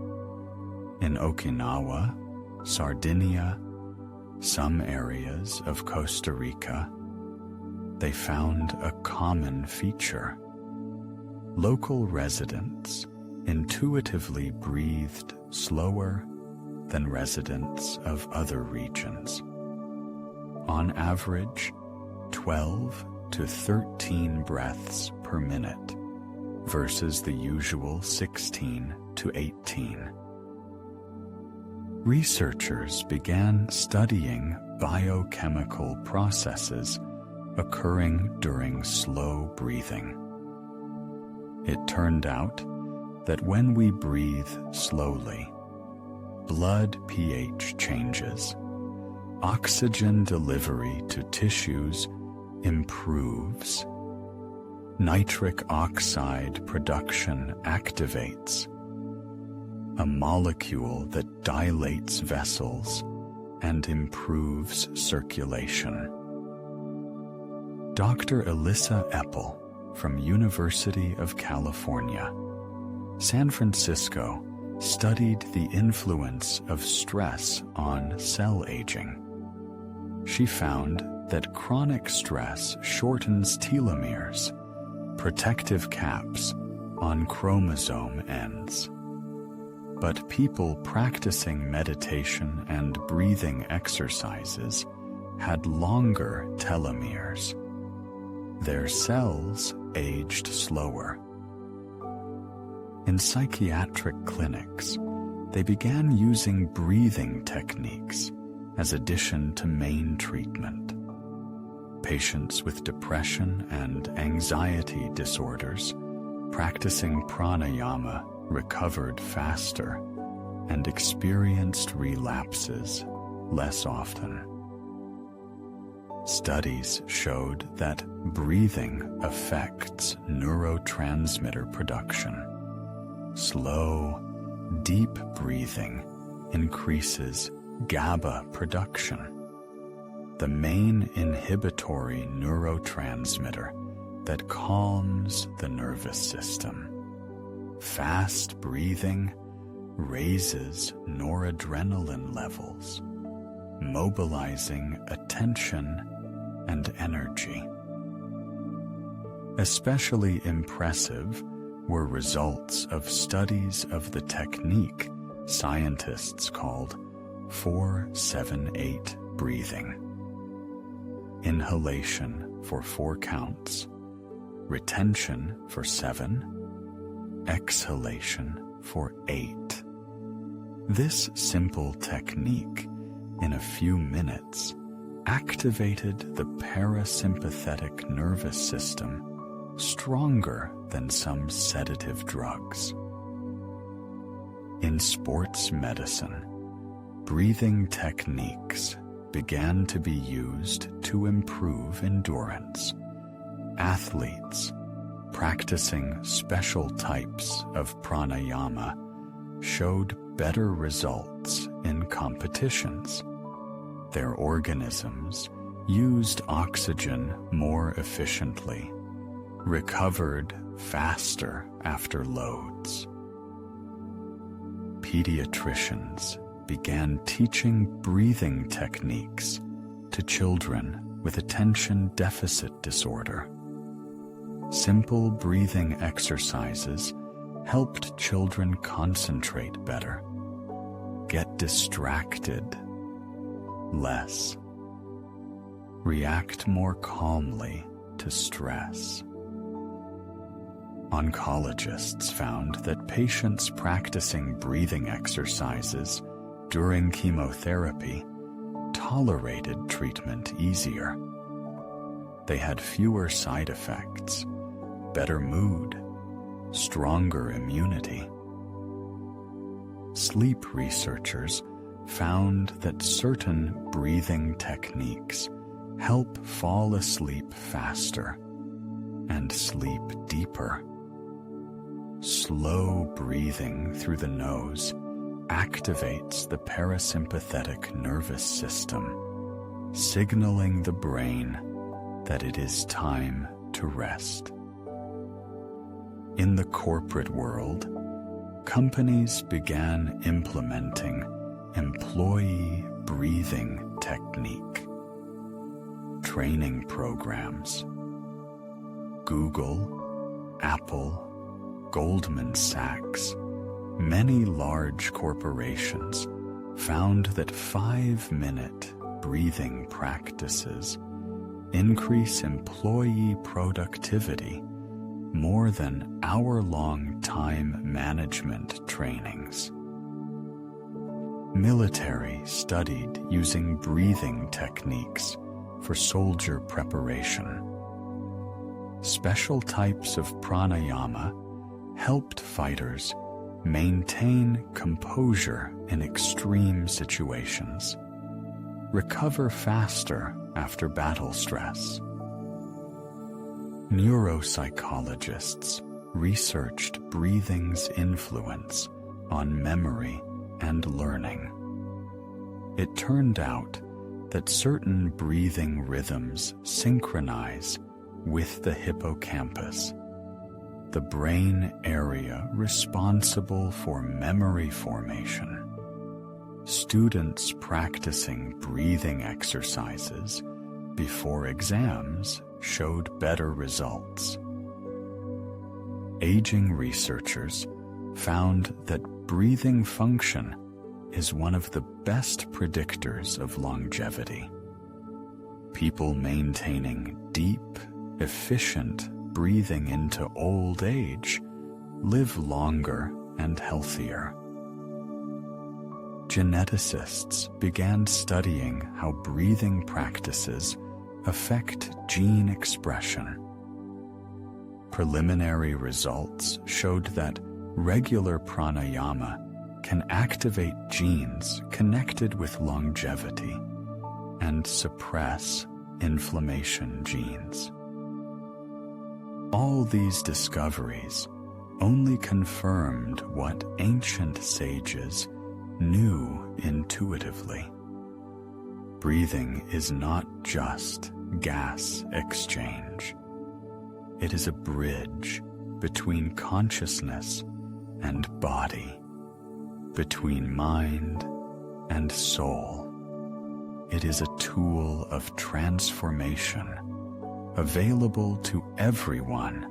in Okinawa, Sardinia, some areas of Costa Rica, they found a common feature. Local residents intuitively breathed slower than residents of other regions. On average, 12 to 13 breaths per minute versus the usual 16 to 18. Researchers began studying biochemical processes occurring during slow breathing. It turned out that when we breathe slowly, blood pH changes, oxygen delivery to tissues improves, nitric oxide production activates, a molecule that dilates vessels and improves circulation. Dr. Elissa Epel from University of California, San Francisco, studied the influence of stress on cell aging. She found that chronic stress shortens telomeres, protective caps on chromosome ends. But people practicing meditation and breathing exercises had longer telomeres. Their cells aged slower. In psychiatric clinics, they began using breathing techniques as addition to main treatment. Patients with depression and anxiety disorders practicing pranayama recovered faster and experienced relapses less often. Studies showed that breathing affects neurotransmitter production. Slow, deep breathing increases GABA production, the main inhibitory neurotransmitter that calms the nervous system. Fast breathing raises noradrenaline levels, mobilizing attention and energy. Especially impressive were results of studies of the technique scientists called 4-7-8 breathing. Inhalation for 4 counts, retention for 7, exhalation for 8. This simple technique, in a few minutes, activated the parasympathetic nervous system stronger than some sedative drugs. In sports medicine, breathing techniques began to be used to improve endurance. Athletes practicing special types of pranayama showed better results in competitions. Their organisms used oxygen more efficiently, recovered faster after loads. Pediatricians began teaching breathing techniques to children with attention deficit disorder. Simple breathing exercises helped children concentrate better, get distracted less, react more calmly to stress. Oncologists found that patients practicing breathing exercises during chemotherapy tolerated treatment easier. They had fewer side effects, better mood, stronger immunity. Sleep researchers found that certain breathing techniques help fall asleep faster and sleep deeper. Slow breathing through the nose activates the parasympathetic nervous system, signaling the brain that it is time to rest. In the corporate world, companies began implementing employee breathing technique training programs. Google, Apple, Goldman Sachs, many large corporations found that 5-minute breathing practices increase employee productivity more than hour-long time management trainings. Military studied using breathing techniques for soldier preparation. Special types of pranayama helped fighters maintain composure in extreme situations, recover faster after battle stress. Neuropsychologists researched breathing's influence on memory and learning. It turned out that certain breathing rhythms synchronize with the hippocampus, the brain area responsible for memory formation. Students practicing breathing exercises before exams showed better results. Aging researchers found that breathing function is one of the best predictors of longevity. People maintaining deep, efficient breathing into old age live longer and healthier. Geneticists began studying how breathing practices affect gene expression. Preliminary results showed that regular pranayama can activate genes connected with longevity and suppress inflammation genes. All these discoveries only confirmed what ancient sages knew intuitively. Breathing is not just gas exchange. It is a bridge between consciousness and body, between mind and soul. It is a tool of transformation, available to everyone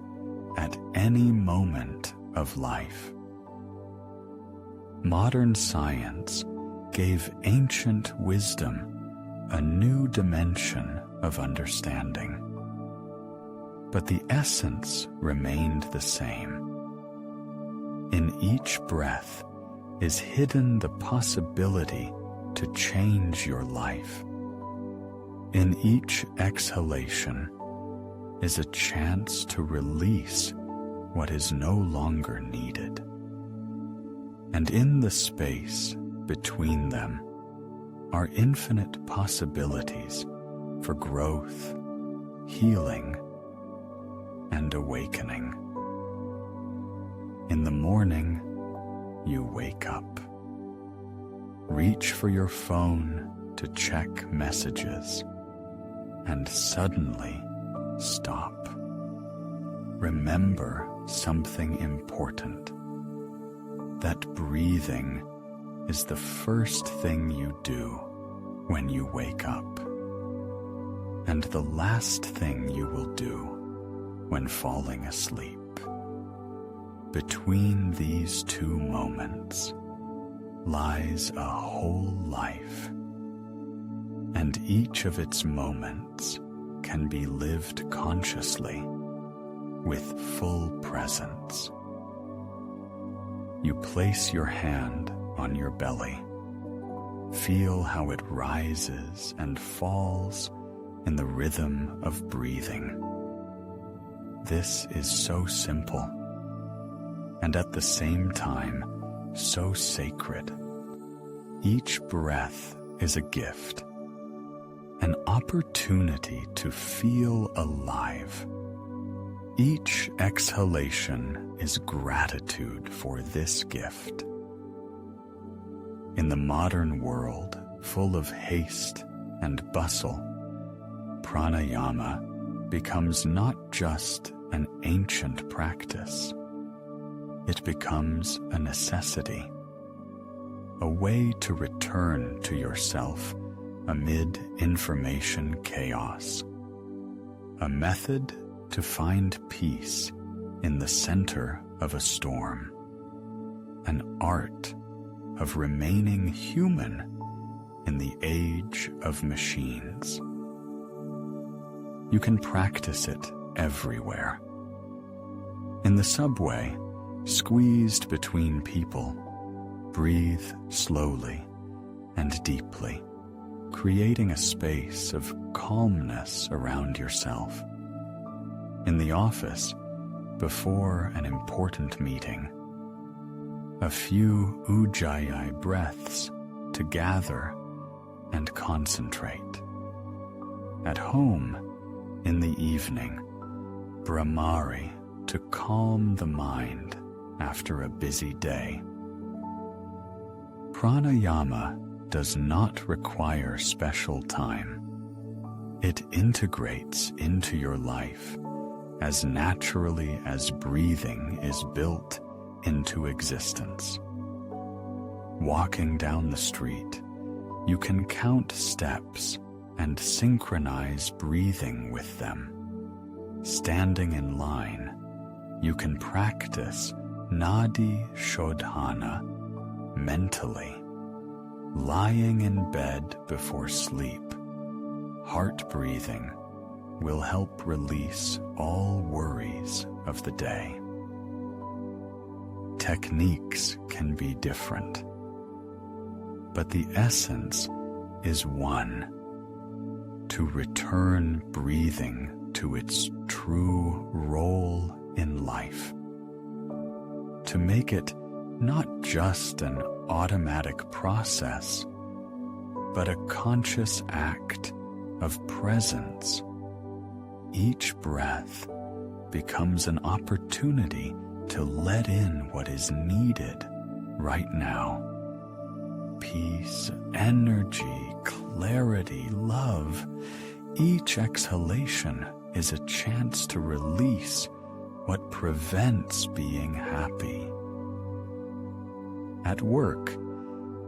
at any moment of life. Modern science gave ancient wisdom a new dimension of understanding. But the essence remained the same. In each breath is hidden the possibility to change your life. In each exhalation is a chance to release what is no longer needed. And in the space between them are infinite possibilities for growth, healing, and awakening. In the morning, you wake up. Reach for your phone to check messages, and suddenly stop. Remember something important, that breathing is the first thing you do when you wake up, and the last thing you will do when falling asleep. Between these two moments lies a whole life, and each of its moments can be lived consciously with full presence. You place your hand on your belly. Feel how it rises and falls in the rhythm of breathing. This is so simple, and at the same time, so sacred. Each breath is a gift, an opportunity to feel alive. Each exhalation is gratitude for this gift. In the modern world, full of haste and bustle, pranayama becomes not just an ancient practice. It becomes a necessity, a way to return to yourself amid information chaos, a method to find peace in the center of a storm, an art of remaining human in the age of machines. You can practice it everywhere. In the subway, squeezed between people, breathe slowly and deeply, creating a space of calmness around yourself. In the office, before an important meeting, a few Ujjayi breaths to gather and concentrate. At home, in the evening, Bhrāmarī to calm the mind after a busy day. Pranayama does not require special time. It integrates into your life as naturally as breathing is built into existence. Walking down the street, you can count steps and synchronize breathing with them. Standing in line, you can practice Nadi shodhana mentally. Lying in bed before sleep, heart breathing will help release all worries of the day. Techniques can be different, but the essence is one: to return breathing to its true role in life, to make it not just an automatic process, but a conscious act of presence. Each breath becomes an opportunity to let in what is needed right now. Peace, energy, clarity, love. Each exhalation is a chance to release what prevents being happy. At work,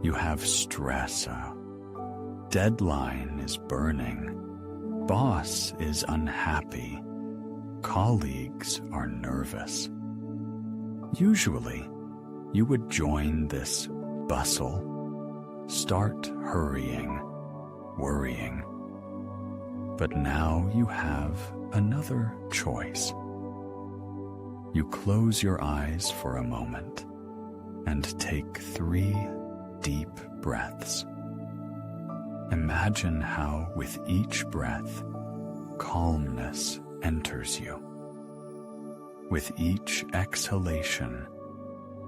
you have stress. Deadline is burning. Boss is unhappy. Colleagues are nervous. Usually, you would join this bustle, start hurrying, worrying. But now you have another choice. You close your eyes for a moment and take 3 deep breaths. Imagine how with each breath, calmness enters you. With each exhalation,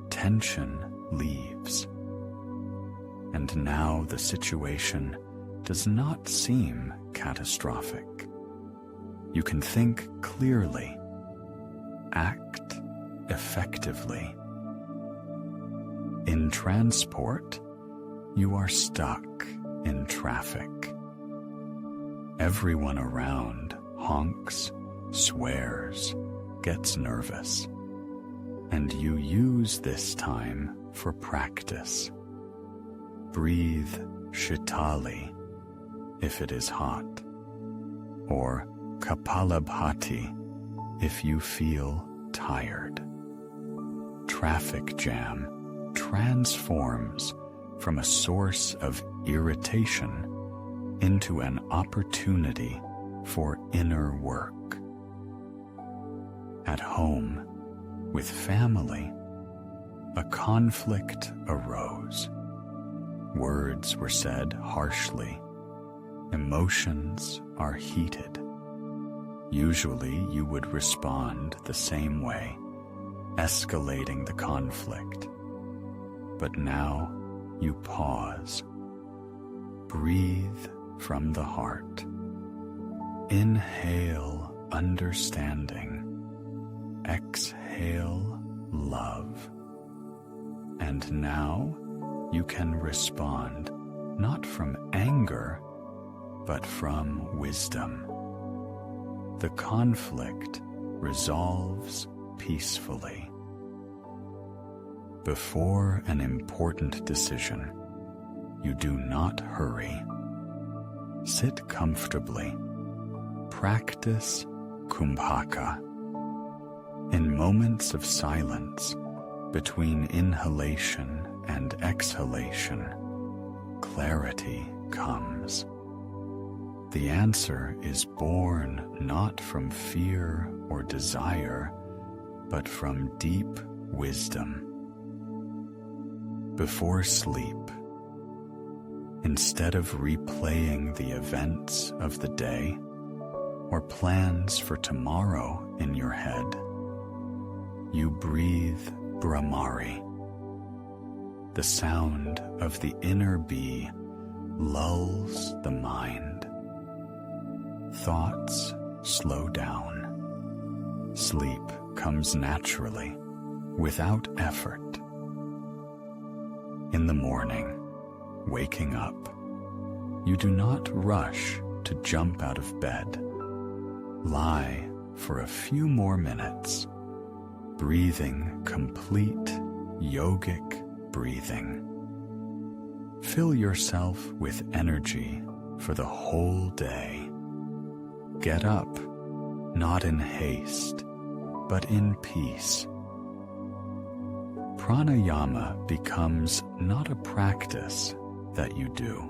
tension leaves. And now the situation does not seem catastrophic. You can think clearly, act effectively. In transport, you are stuck in traffic. Everyone around honks, swears, gets nervous, and you use this time for practice. Breathe Shitali if it is hot, or Kapalabhati if you feel tired. Traffic jam transforms from a source of irritation into an opportunity for inner work. At home, with family, a conflict arose. Words were said harshly. Emotions are heated. Usually you would respond the same way, escalating the conflict. But now you pause. Breathe from the heart. Inhale understanding. Exhale love. And now you can respond not from anger, but from wisdom. The conflict resolves peacefully. Before an important decision, you do not hurry. Sit comfortably. Practice Kumbhaka. In moments of silence, between inhalation and exhalation, clarity comes. The answer is born not from fear or desire, but from deep wisdom. Before sleep, instead of replaying the events of the day or plans for tomorrow in your head, you breathe Bhrāmarī. The sound of the inner bee lulls the mind. Thoughts slow down. Sleep comes naturally, without effort. In the morning, waking up, you do not rush to jump out of bed. Lie for a few more minutes, breathing complete yogic breathing. Fill yourself with energy for the whole day. Get up, not in haste, but in peace. Pranayama becomes not a practice that you do,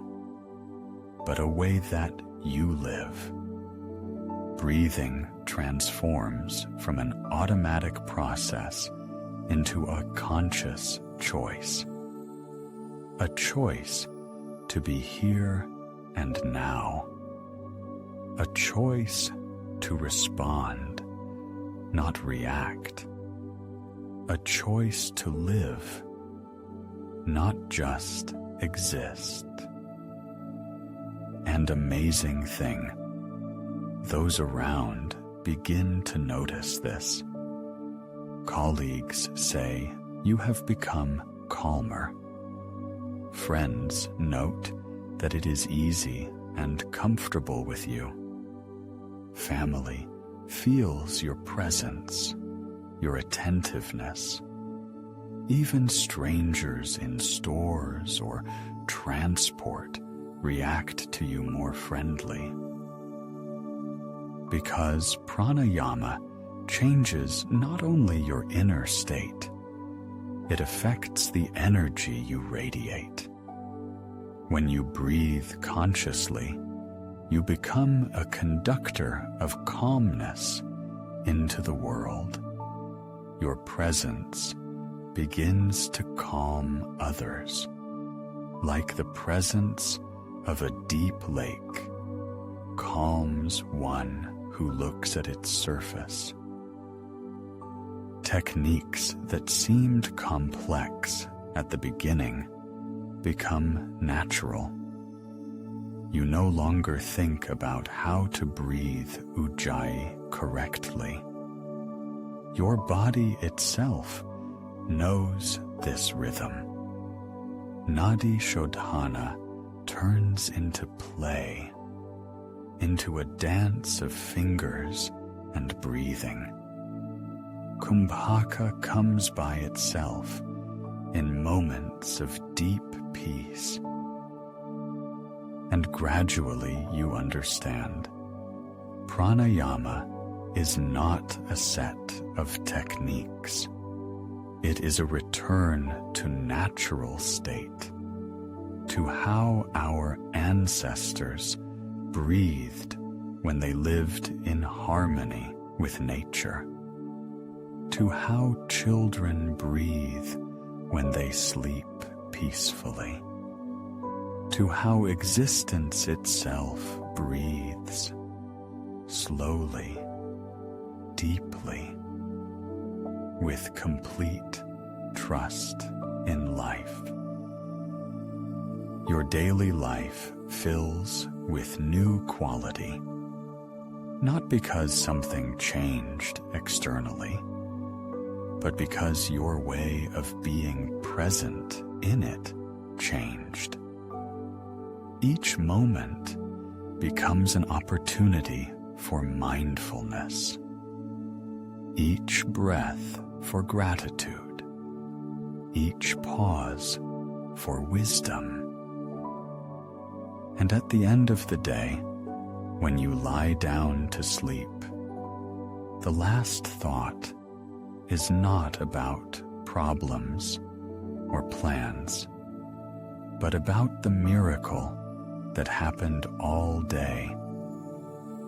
but a way that you live. Breathing transforms from an automatic process into a conscious choice. A choice to be here and now. A choice to respond, not react. A choice to live, not just exist. And amazing thing, those around begin to notice this. Colleagues say you have become calmer. Friends note that it is easy and comfortable with you. Family feels your presence, your attentiveness. Even strangers in stores or transport react to you more friendly. Because pranayama changes not only your inner state, it affects the energy you radiate. When you breathe consciously, you become a conductor of calmness into the world. Your presence begins to calm others, like the presence of a deep lake calms one who looks at its surface. Techniques that seemed complex at the beginning become natural. You no longer think about how to breathe Ujjayi correctly. Your body itself knows this rhythm. Nadi shodhana turns into play, into a dance of fingers and breathing. Kumbhaka comes by itself in moments of deep peace. And gradually you understand, pranayama is not a set of techniques. It is a return to natural state, to how our ancestors breathed when they lived in harmony with nature, to how children breathe when they sleep peacefully, to how existence itself breathes slowly, deeply, with complete trust in life. Your daily life fills with new quality, not because something changed externally, but because your way of being present in it changed. Each moment becomes an opportunity for mindfulness. Each breath for gratitude. Each pause for wisdom. And at the end of the day, when you lie down to sleep, the last thought is not about problems or plans, but about the miracle that happened all day,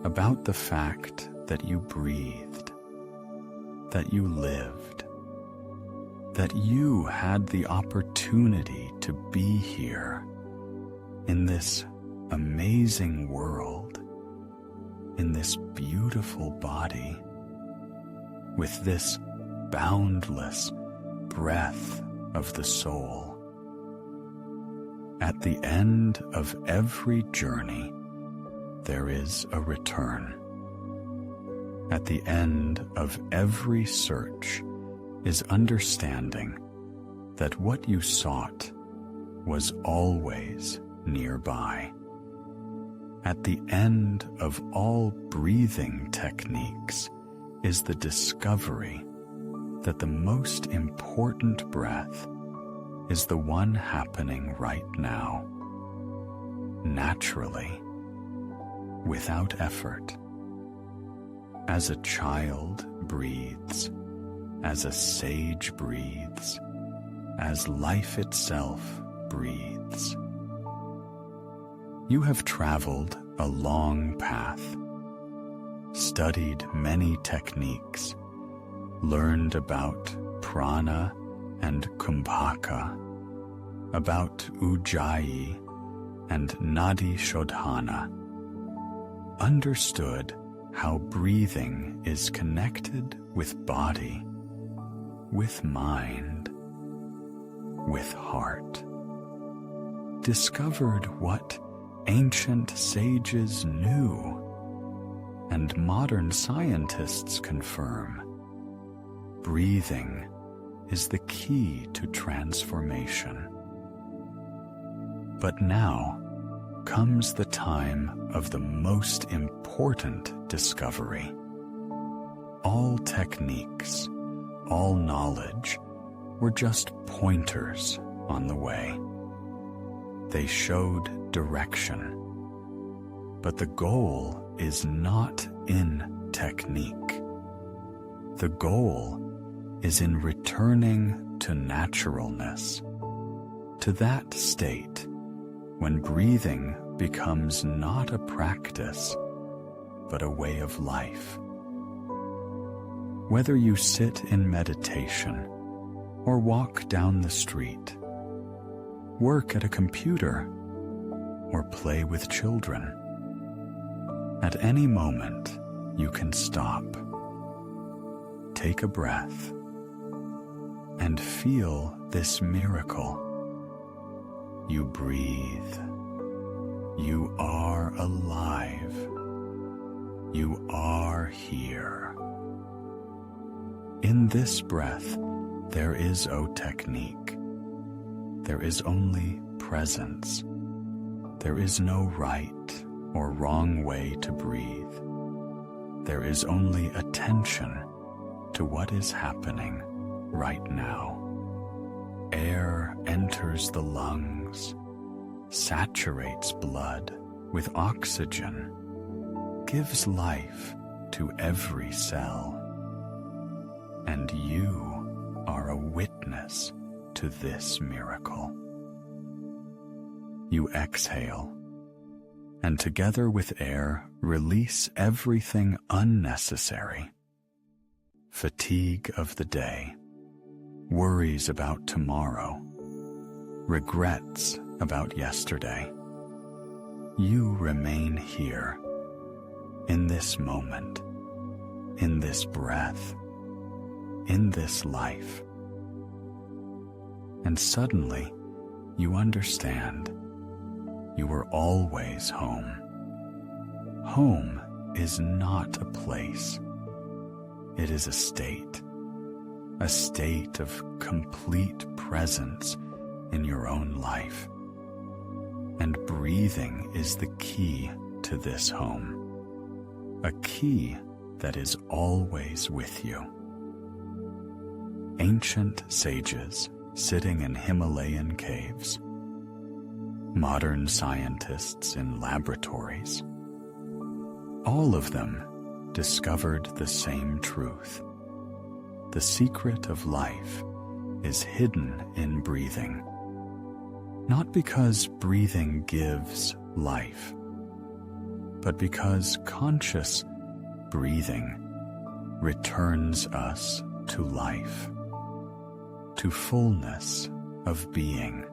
about the fact that you breathed, that you lived, that you had the opportunity to be here in this amazing world, in this beautiful body, with this boundless breath of the soul. At the end of every journey, there is a return. At the end of every search is understanding that what you sought was always nearby. At the end of all breathing techniques is the discovery that the most important breath is the one happening right now, naturally, without effort. As a child breathes, as a sage breathes, as life itself breathes. You have traveled a long path, studied many techniques, learned about prana and Kumbhaka, about Ujjayi and Nadi shodhana, understood how breathing is connected with body, with mind, with heart, discovered what ancient sages knew and modern scientists confirm. Breathing is the key to transformation. But now comes the time of the most important discovery. All techniques, all knowledge were just pointers on the way. They showed direction. But the goal is not in technique. The goal is in returning to naturalness, to that state when breathing becomes not a practice, but a way of life. Whether you sit in meditation or walk down the street, work at a computer, or play with children, at any moment you can stop, take a breath, and feel this miracle. You breathe. You are alive. You are here. In this breath, there is no technique. There is only presence. There is no right or wrong way to breathe. There is only attention to what is happening right now. Air enters the lungs, saturates blood with oxygen, gives life to every cell. And you are a witness to this miracle. You exhale, and together with air, release everything unnecessary. Fatigue of the day, worries about tomorrow, regrets about yesterday. You remain here, in this moment, in this breath, in this life. And suddenly, you understand you were always home. Home is not a place. It is a state of complete presence in your own life. And breathing is the key to this home, a key that is always with you. Ancient sages sitting in Himalayan caves, modern scientists in laboratories, all of them discovered the same truth. The secret of life is hidden in breathing, not because breathing gives life, but because conscious breathing returns us to life, to fullness of being,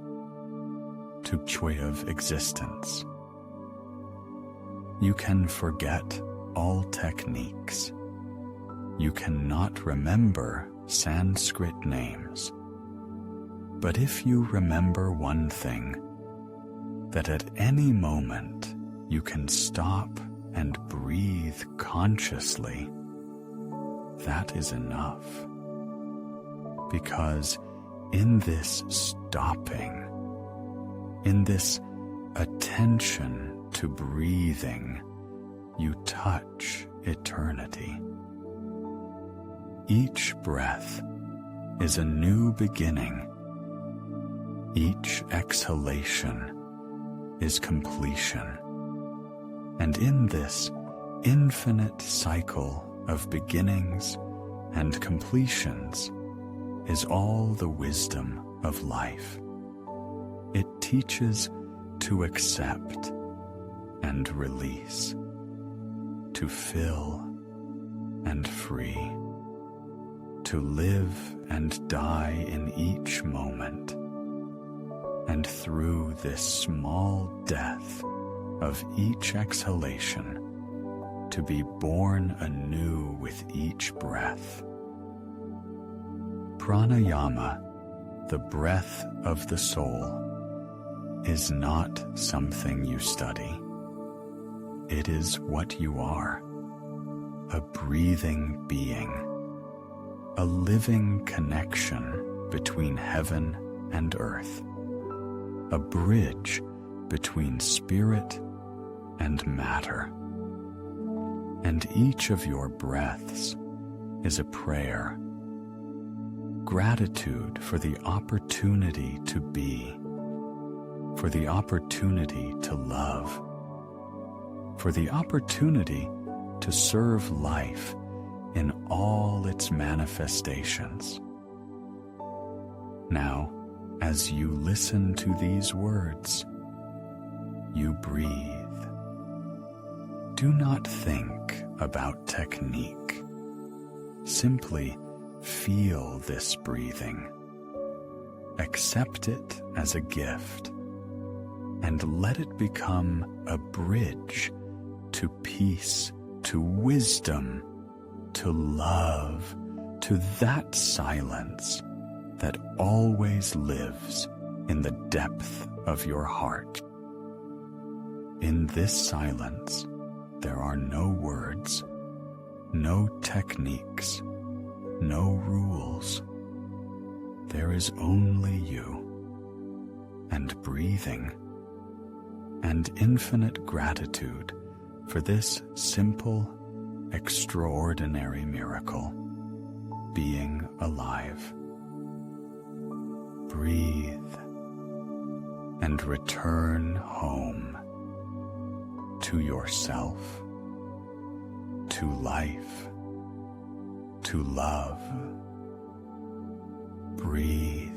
to joy of existence. You can forget all techniques. You cannot remember Sanskrit names. But if you remember one thing, that at any moment you can stop and breathe consciously, that is enough. Because in this stopping, in this attention to breathing, you touch eternity. Each breath is a new beginning. Each exhalation is completion. And in this infinite cycle of beginnings and completions is all the wisdom of life. It teaches to accept and release, to fill and free, to live and die in each moment. And through this small death of each exhalation, to be born anew with each breath. Pranayama, the breath of the soul, is not something you study. It is what you are, a breathing being, a living connection between heaven and earth, a bridge between spirit and matter. And each of your breaths is a prayer, gratitude for the opportunity to be, for the opportunity to love, for the opportunity to serve life in all its manifestations. Now, as you listen to these words, you breathe. Do not think about technique. Simply feel this breathing. Accept it as a gift, and let it become a bridge to peace, to wisdom, to love, to that silence that always lives in the depth of your heart. In this silence, there are no words, no techniques, no rules. There is only you, and breathing, and infinite gratitude for this simple, extraordinary miracle, being alive. Breathe and return home to yourself, to life, to love. Breathe.